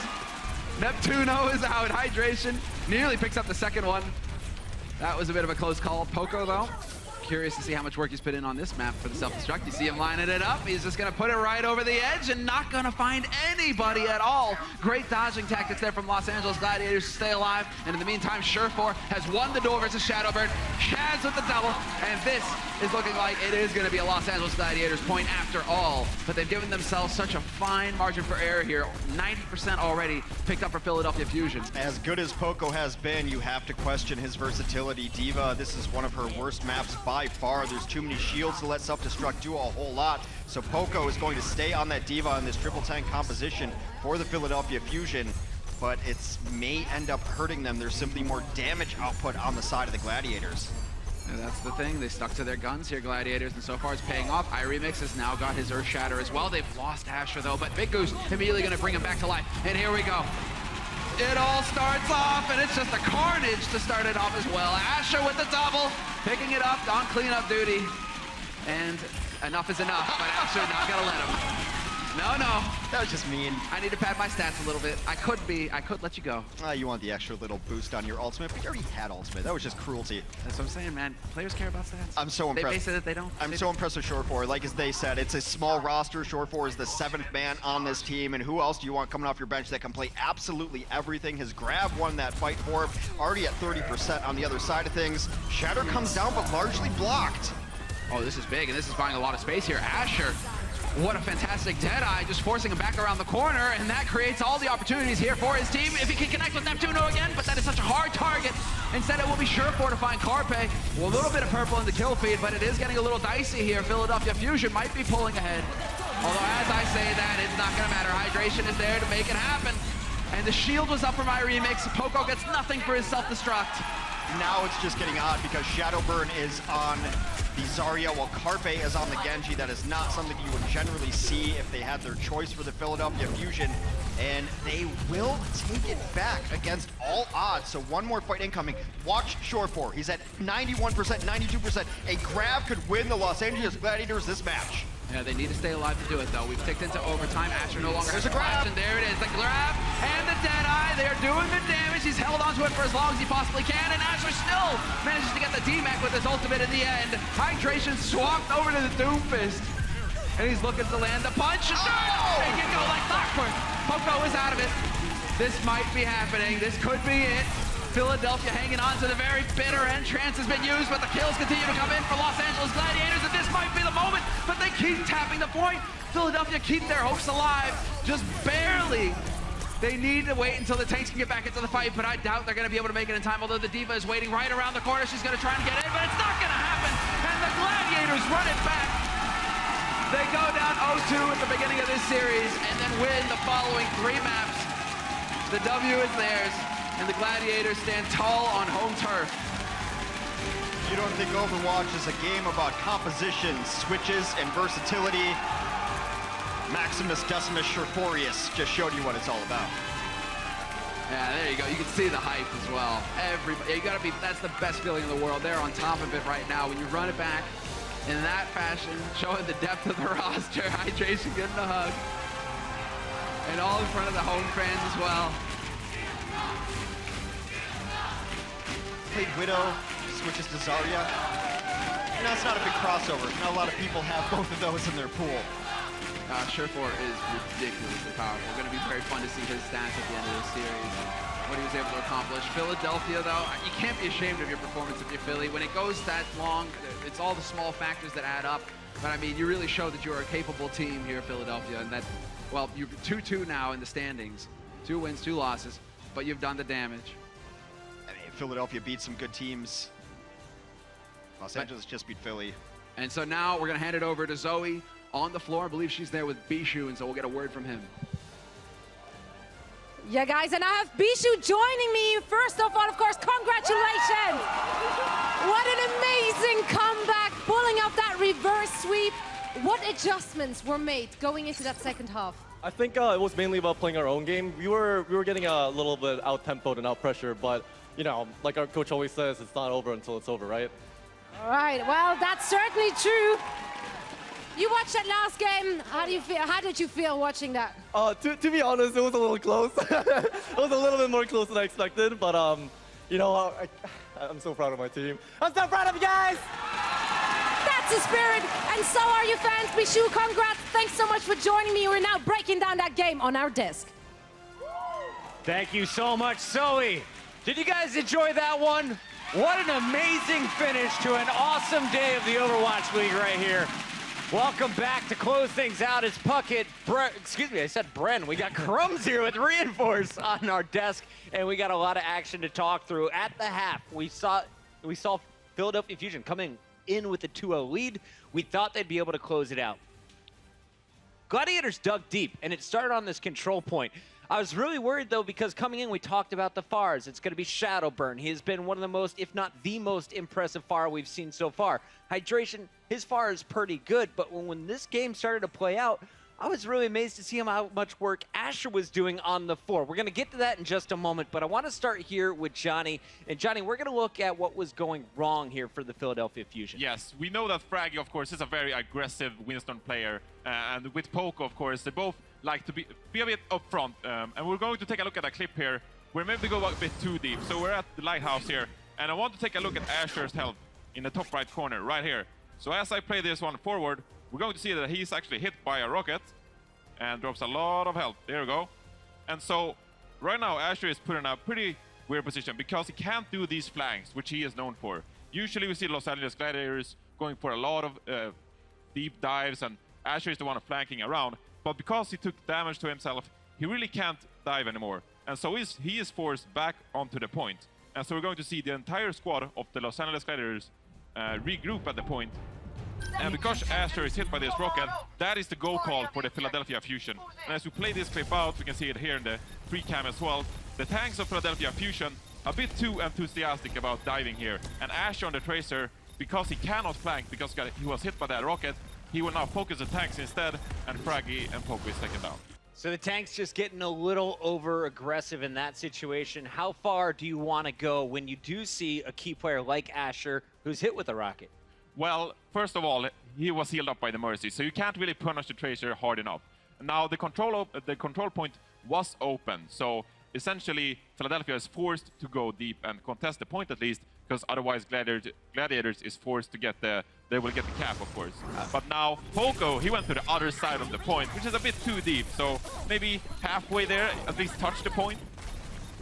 Neptuno is out. Hydration nearly picks up the second one. That was a bit of a close call. Poco, though, curious to see how much work he's put in on this map for the self-destruct. You see him lining it up. He's just going to put it right over the edge and not going to find anybody at all. Great dodging tactics there from Los Angeles Gladiators to stay alive. And in the meantime, Surefour has won the duel versus Shadowburn. Shaz with the double. And this is looking like it is going to be a Los Angeles Gladiators point after all. But they've given themselves such a fine margin for error here. 90% already picked up for Philadelphia Fusion. As good as Poco has been, you have to question his versatility. D.Va, this is one of her worst maps by far. There's too many shields to let self-destruct do a whole lot. So Poco is going to stay on that D.Va in this triple tank composition for the Philadelphia Fusion, but it may end up hurting them. There's simply more damage output on the side of the Gladiators. And that's the thing, they stuck to their guns here, Gladiators, and so far it's paying off. iRemix has now got his Earth Shatter as well. They've lost Asher though, but Big Goose immediately gonna bring him back to life. And here we go. It all starts off, and it's just a carnage to start it off as well. Asher with the double, picking it up on cleanup duty. And enough is enough, but Asher not gonna let him. No. That was just mean. I need to pad my stats a little bit. I could let you go. You want the extra little boost on your ultimate, but you already had ultimate. That was just cruelty. That's what I'm saying, man. Players care about stats. I'm so impressed. They say that they don't. I'm so impressed with Surefour. Like as they said, it's a small roster. Surefour is the 7th man on this team, and who else do you want coming off your bench that can play absolutely everything? His Grab won that fight for him, already at 30% on the other side of things. Shatter comes down, but largely blocked. Oh, this is big, and this is buying a lot of space here. Asher, what a fantastic Deadeye, just forcing him back around the corner, and that creates all the opportunities here for his team. If he can connect with Neptuno again, but that is such a hard target. Instead, it will be Surefour to find Carpe. Well, a little bit of purple in the kill feed, but it is getting a little dicey here. Philadelphia Fusion might be pulling ahead. Although, as I say that, it's not going to matter. Hydration is there to make it happen. And the shield was up for iRemix. Poco gets nothing for his self-destruct. Now it's just getting odd because Shadowburn is on the Zarya while Carpe is on the Genji. That is not something you would generally see if they had their choice for the Philadelphia Fusion. And they will take it back against all odds. So one more fight incoming. Watch Surefour. He's at 91%, 92%. A grab could win the Los Angeles Gladiators this match. Yeah, they need to stay alive to do it, though. We've ticked into overtime. Asher no longer has a grab. And there it is, the grab and the Deadeye. They are doing the damage. He's held onto it for as long as he possibly can, and Asher still manages to get the D-Mac with his ultimate in the end. Hydration swapped over to the Doomfist, and he's looking to land the punch. And there you go, like clockwork. Poco is out of it. This might be happening. This could be it. Philadelphia hanging on to the very bitter end. Trance has been used, but the kills continue to come in for Los Angeles Gladiators, and this might be the moment, but they keep tapping the point. Philadelphia keep their hopes alive, just barely. They need to wait until the tanks can get back into the fight, but I doubt they're going to be able to make it in time, although the D.Va is waiting right around the corner. She's going to try and get in, but it's not going to happen, and the Gladiators run it back. They go down 0-2 at the beginning of this series, and then win the following 3 maps. The W is theirs. And the Gladiators stand tall on home turf. You don't think Overwatch is a game about composition, switches, and versatility? Maximus Decimus Surefourius just showed you what it's all about. Yeah, there you go. You can see the hype as well. Everybody, that's the best feeling in the world. They're on top of it right now. When you run it back in that fashion, showing the depth of the roster, Hydration getting a hug. And all in front of the home fans as well. Played Widow, switches to Zarya. And that's not a big crossover. Not a lot of people have both of those in their pool. Surefour is ridiculously powerful. Going to be very fun to see his stats at the end of this series. What he was able to accomplish. Philadelphia, though, you can't be ashamed of your performance if you're Philly. When it goes that long, it's all the small factors that add up. But I mean, you really show that you're a capable team here, Philadelphia, and that, well, you're 2-2 now in the standings. 2 wins, 2 losses, but you've done the damage. Philadelphia beat some good teams. Los Angeles just beat Philly. And so now we're going to hand it over to Zoe on the floor. I believe she's there with Bishu, and so we'll get a word from him. Yeah, guys, and I have Bishu joining me. First of all, of course, congratulations. What an amazing comeback, pulling off that reverse sweep. What adjustments were made going into that second half? I think it was mainly about playing our own game. We were getting a little bit out-tempoed and out-pressure, but you know, like our coach always says, it's not over until it's over, right? All right, well, that's certainly true. You watched that last game. How do you feel? How did you feel watching that? To be honest, it was a little close. It was a little bit more close than I expected, but you know, I'm so proud of my team. I'm so proud of you guys! That's the spirit, and so are you fans. Bishu, congrats. Thanks so much for joining me. We're now breaking down that game on our desk. Thank you so much, Zoe. Did you guys enjoy that one? What an amazing finish to an awesome day of the Overwatch League right here. Welcome back to close things out. It's Puckett, excuse me, I said Bren. We got Crumbs here with Reinforce on our desk, and we got a lot of action to talk through. At the half, we saw Philadelphia Fusion coming in with a 2-0 lead. We thought they'd be able to close it out. Gladiators dug deep, and it started on this control point. I was really worried, though, because coming in, we talked about the FARs. It's going to be Shadowburn. He has been one of the most, if not the most impressive FAR we've seen so far. Hydration, his FAR is pretty good, but when this game started to play out, I was really amazed to see how much work Asher was doing on the floor. We're going to get to that in just a moment, but I want to start here with Johnny. And Johnny, we're going to look at what was going wrong here for the Philadelphia Fusion. Yes, we know that Fraggy, of course, is a very aggressive Winston player. And with Poco, of course, they both like to be a bit upfront. And we're going to take a look at a clip here where maybe go a bit too deep. So we're at the lighthouse here, and I want to take a look at Asher's health in the top right corner, right here. So as I play this one forward, we're going to see that he's actually hit by a rocket and drops a lot of health. There we go. And so right now Asher is put in a pretty weird position because he can't do these flanks, which he is known for. Usually we see Los Angeles Gladiators going for a lot of deep dives, and Asher is the one flanking around. But because he took damage to himself, he really can't dive anymore. And so he is forced back onto the point. And so we're going to see the entire squad of the Los Angeles Gladiators regroup at the point. And because Asher is hit by this rocket, that is the go call for the Philadelphia Fusion. And as we play this clip out, we can see it here in the free cam as well. The tanks of Philadelphia Fusion a bit too enthusiastic about diving here. And Asher on the Tracer, because he cannot flank, because he was hit by that rocket, he will now focus the tanks instead, and Fraggy and Poco is taken down. So the tank's just getting a little over-aggressive in that situation. How far do you want to go when you do see a key player like Asher who's hit with a rocket? Well, first of all, he was healed up by the Mercy, so you can't really punish the Tracer hard enough. Now, the control point was open, so essentially Philadelphia is forced to go deep and contest the point at least, because otherwise Gladiators is forced to get they will get the cap, of course. But now Poco, he went to the other side of the point, which is a bit too deep, so maybe halfway there, at least touch the point.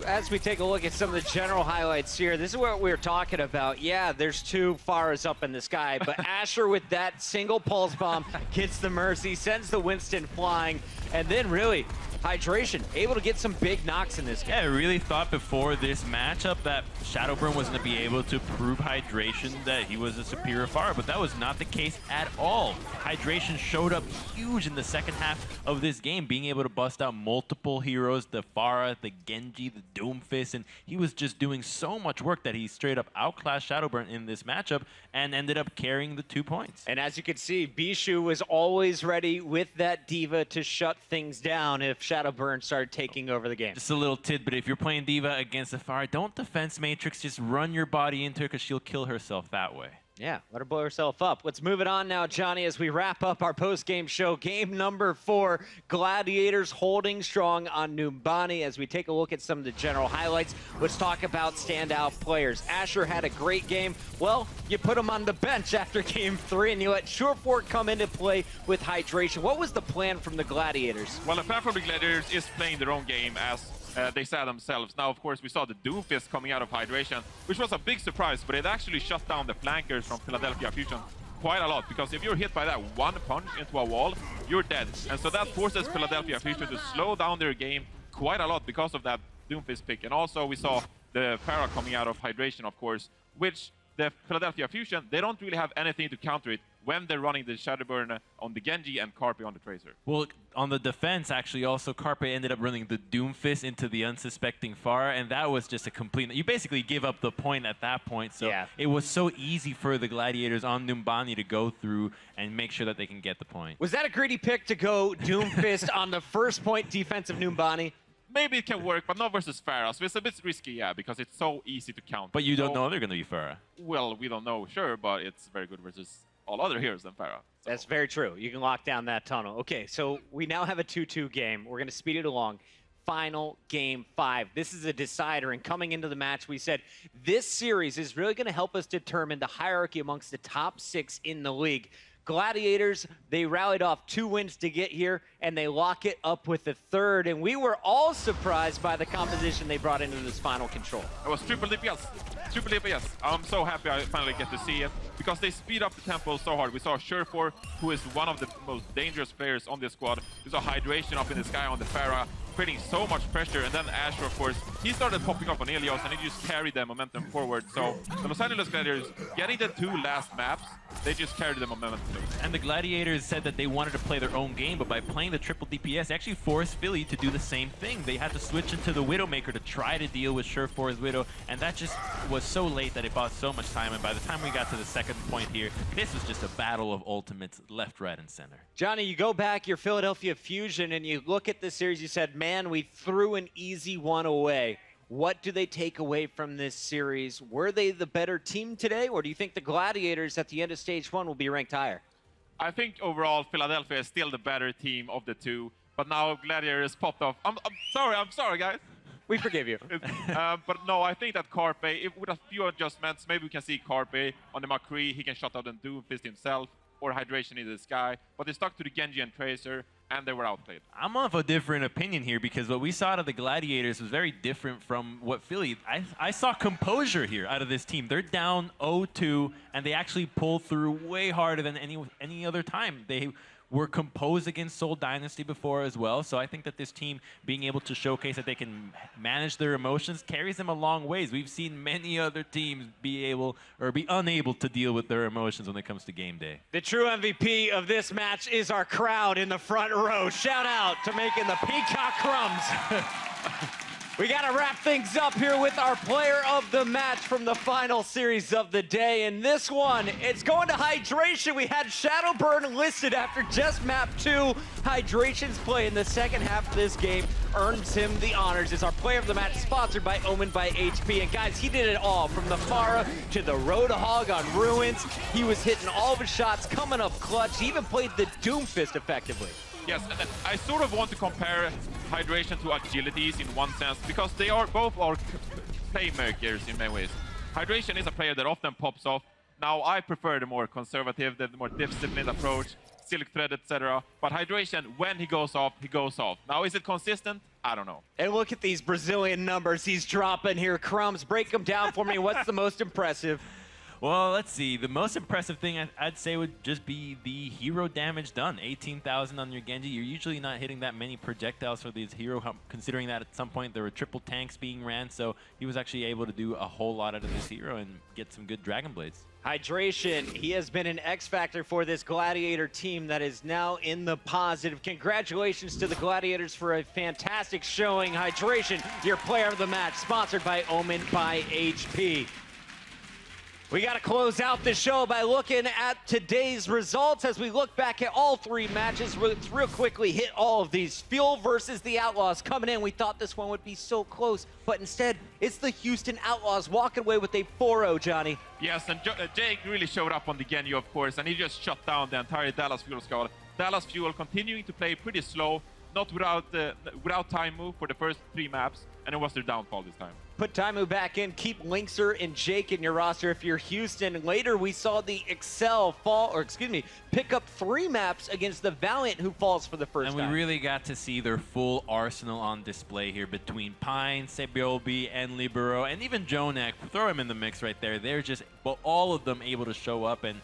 As we take a look at some of the general highlights here, this is what we were talking about. Yeah, there's two FARs up in the sky, but Asher with that single pulse bomb gets the Mercy, sends the Winston flying, and then really, Hydration, able to get some big knocks in this game. Yeah, I really thought before this matchup that Shadowburn was going to be able to prove Hydration that he was a superior FAR, but that was not the case at all. Hydration showed up huge in the second half of this game, being able to bust out multiple heroes, the Pharah, the Genji, the Doomfist, and he was just doing so much work that he straight up outclassed Shadowburn in this matchup and ended up carrying the 2 points. And as you can see, Bishu was always ready with that D.Va to shut things down if Shadowburn started taking over the game. Just a little tidbit, if you're playing D.Va against a Pharah, don't defense matrix, just run your body into her because she'll kill herself that way. Yeah, let her blow herself up. Let's move it on now, Johnny, as we wrap up our post-game show. Game number 4, Gladiators holding strong on Numbani. As we take a look at some of the general highlights, let's talk about standout players. Asher had a great game. Well, you put him on the bench after game 3, and you let Surefort come into play with Hydration. What was the plan from the Gladiators? Well, the plan from the Gladiators is playing their own game, as they said themselves. Now, of course, we saw the Doomfist coming out of Hydration, which was a big surprise, but it actually shut down the flankers from Philadelphia Fusion quite a lot, because if you're hit by that one punch into a wall, you're dead. And so that forces Philadelphia Fusion to slow down their game quite a lot because of that Doomfist pick. And also we saw the Pharah coming out of Hydration, of course, which the Philadelphia Fusion, they don't really have anything to counter it when they're running the Shadowburn on the Genji and Carpe on the Tracer. Well, on the defense, actually, also, Carpe ended up running the Doomfist into the unsuspecting Pharah, and that was just a complete... You basically give up the point at that point, so it was so easy for the Gladiators on Numbani to go through and make sure that they can get the point. Was that a greedy pick to go Doomfist on the first point defense of Numbani? Maybe it can work, but not versus Pharah, so it's a bit risky, yeah, because it's so easy to count. But you don't know they're going to be Pharah. Well, we don't know, sure, but it's very good versus all other heroes than Pharah. So. That's very true. You can lock down that tunnel. Okay, so we now have a 2-2 game. We're going to speed it along. Final game 5. This is a decider, and coming into the match, we said this series is really going to help us determine the hierarchy amongst the top 6 in the league. Gladiators, they rallied off 2 wins to get here, and they lock it up with the 3rd, and we were all surprised by the composition they brought into this final control. It was triple DPS. Triple DPS. I'm so happy I finally get to see it, because they speed up the tempo so hard. We saw Surefour, who is one of the most dangerous players on this squad. We saw Hydration up in the sky on the Pharah, creating so much pressure, and then Asher, of course, he started popping up on Ilios, and he just carried the momentum forward. So the Los Angeles Gladiators, getting the 2 last maps, they just carried the momentum. And the Gladiators said that they wanted to play their own game, but by playing the triple DPS, they actually forced Philly to do the same thing. They had to switch into the Widowmaker to try to deal with Surefour's Widow, and that just was so late that it bought so much time, and by the time we got to the second point here, this was just a battle of ultimates left, right, and center. Johnny, you go back, your Philadelphia Fusion, and you look at this series, you said, man, we threw an easy one away. What do they take away from this series? Were they the better team today, or do you think the Gladiators at the end of stage 1 will be ranked higher? I think overall Philadelphia is still the better team of the 2, but now Gladiators popped off. I'm sorry, guys. We forgive you. But no, I think that Carpe, with a few adjustments, maybe we can see Carpe on the McCree. He can shut out the Doomfist himself, or Hydration in the sky. But they stuck to the Genji and Tracer, and they were outplayed. I'm of a different opinion here, because what we saw out of the Gladiators was very different from what Philly... I saw composure here out of this team. They're down 0-2, and they actually pulled through way harder than any other time. They were composed against Seoul Dynasty before as well, so I think that this team being able to showcase that they can manage their emotions carries them a long ways. We've seen many other teams be able or be unable to deal with their emotions when it comes to game day. The true MVP of this match is our crowd in the front row. Shout out to making the peacock crumbs. We got to wrap things up here with our player of the match from the final series of the day. And this one, it's going to Hydration. We had Shadowburn listed after just map 2. Hydration's play in the second half of this game earns him the honors. It's our player of the match, sponsored by Omen by HP. And guys, he did it all, from the Pharah to the Roadhog on Ruins. He was hitting all of his shots, coming up clutch. He even played the Doomfist effectively. Yes, and I sort of want to compare Hydration to Agilities in one sense, because they are both playmakers in many ways. Hydration is a player that often pops off. Now, I prefer the more conservative, the more disciplined approach, Silk Thread, etc. But Hydration, when he goes off, he goes off. Now, is it consistent? I don't know. And look at these Brazilian numbers he's dropping here. Crumbs, break them down for me. What's the most impressive? Well, let's see. The most impressive thing I'd say would just be the hero damage done. 18,000 on your Genji. You're usually not hitting that many projectiles for these hero, considering that at some point there were triple tanks being ran. So he was actually able to do a whole lot out of this hero and get some good Dragon Blades. Hydration, he has been an X factor for this Gladiator team that is now in the positive. Congratulations to the Gladiators for a fantastic showing. Hydration, your player of the match, sponsored by Omen by HP. We got to close out the show by looking at today's results as we look back at all 3 matches. Let's real quickly hit all of these. Fuel versus the Outlaws coming in. We thought this one would be so close, but instead, it's the Houston Outlaws walking away with a 4-0, Johnny. Yes, and Jake really showed up on the Genji, of course, and he just shut down the entire Dallas Fuel squad. Dallas Fuel continuing to play pretty slow, not without time move for the first 3 maps, and it was their downfall this time. Put Taimu back in, keep Linkser and Jake in your roster if you're Houston. Later, we saw the Excel pick up 3 maps against the Valiant, who falls for the first time. And we really got to see their full arsenal on display here between Pine, Sebiobi, and Libero, and even Jonak. Throw him in the mix right there. They're just, well, all of them able to show up, and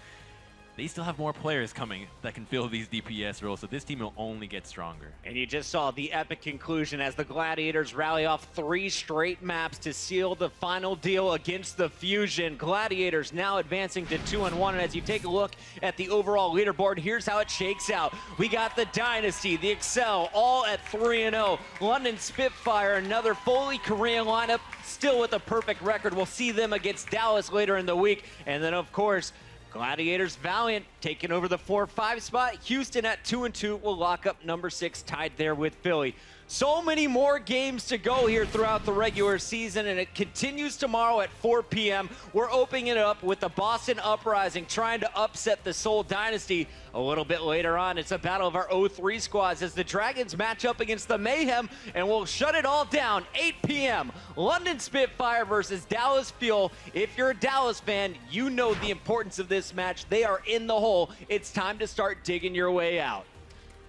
they still have more players coming that can fill these DPS roles, so this team will only get stronger. And you just saw the epic conclusion as the Gladiators rally off 3 straight maps to seal the final deal against the Fusion. Gladiators now advancing to 2-1, and as you take a look at the overall leaderboard, here's how it shakes out. We got the Dynasty, the Excel, all at 3-0. London Spitfire, another fully Korean lineup, still with a perfect record. We'll see them against Dallas later in the week. And then, of course, Gladiators Valiant taking over the 4-5 spot. Houston at 2-2 will lock up number 6, tied there with Philly. So many more games to go here throughout the regular season, and it continues tomorrow at 4 p.m. We're opening it up with the Boston Uprising trying to upset the Seoul Dynasty. A little bit later on, it's a battle of our 0-3 squads as the Dragons match up against the Mayhem, and we'll shut it all down 8 p.m. London Spitfire versus Dallas Fuel. If you're a Dallas fan, you know the importance of this match. They are in the hole. It's time to start digging your way out.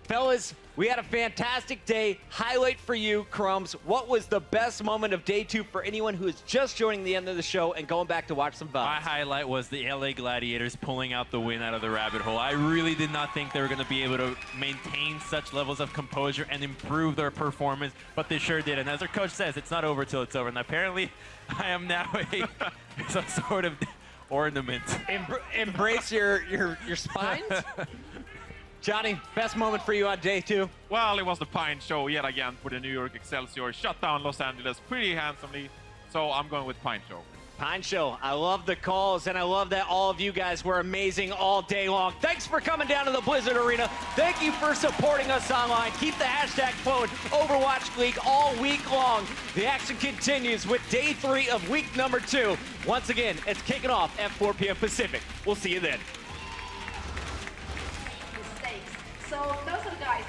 Fellas, we had a fantastic day. Highlight for you, Crumbs. What was the best moment of day 2 for anyone who is just joining the end of the show and going back to watch some VODs? My highlight was the LA Gladiators pulling out the win out of the rabbit hole. I really did not think they were going to be able to maintain such levels of composure and improve their performance, but they sure did. And as their coach says, it's not over till it's over. And apparently, I am now some sort of ornament. Embrace your spines? Johnny, best moment for you on day 2? Well, it was the Pine Show yet again for the New York Excelsior. Shut down Los Angeles pretty handsomely. So I'm going with Pine Show. Pine Show, I love the calls, and I love that all of you guys were amazing all day long. Thanks for coming down to the Blizzard Arena. Thank you for supporting us online. Keep the hashtag flowing. Overwatch League all week long. The action continues with day 3 of week number 2. Once again, it's kicking off at 4 p.m. Pacific. We'll see you then. So those are the guys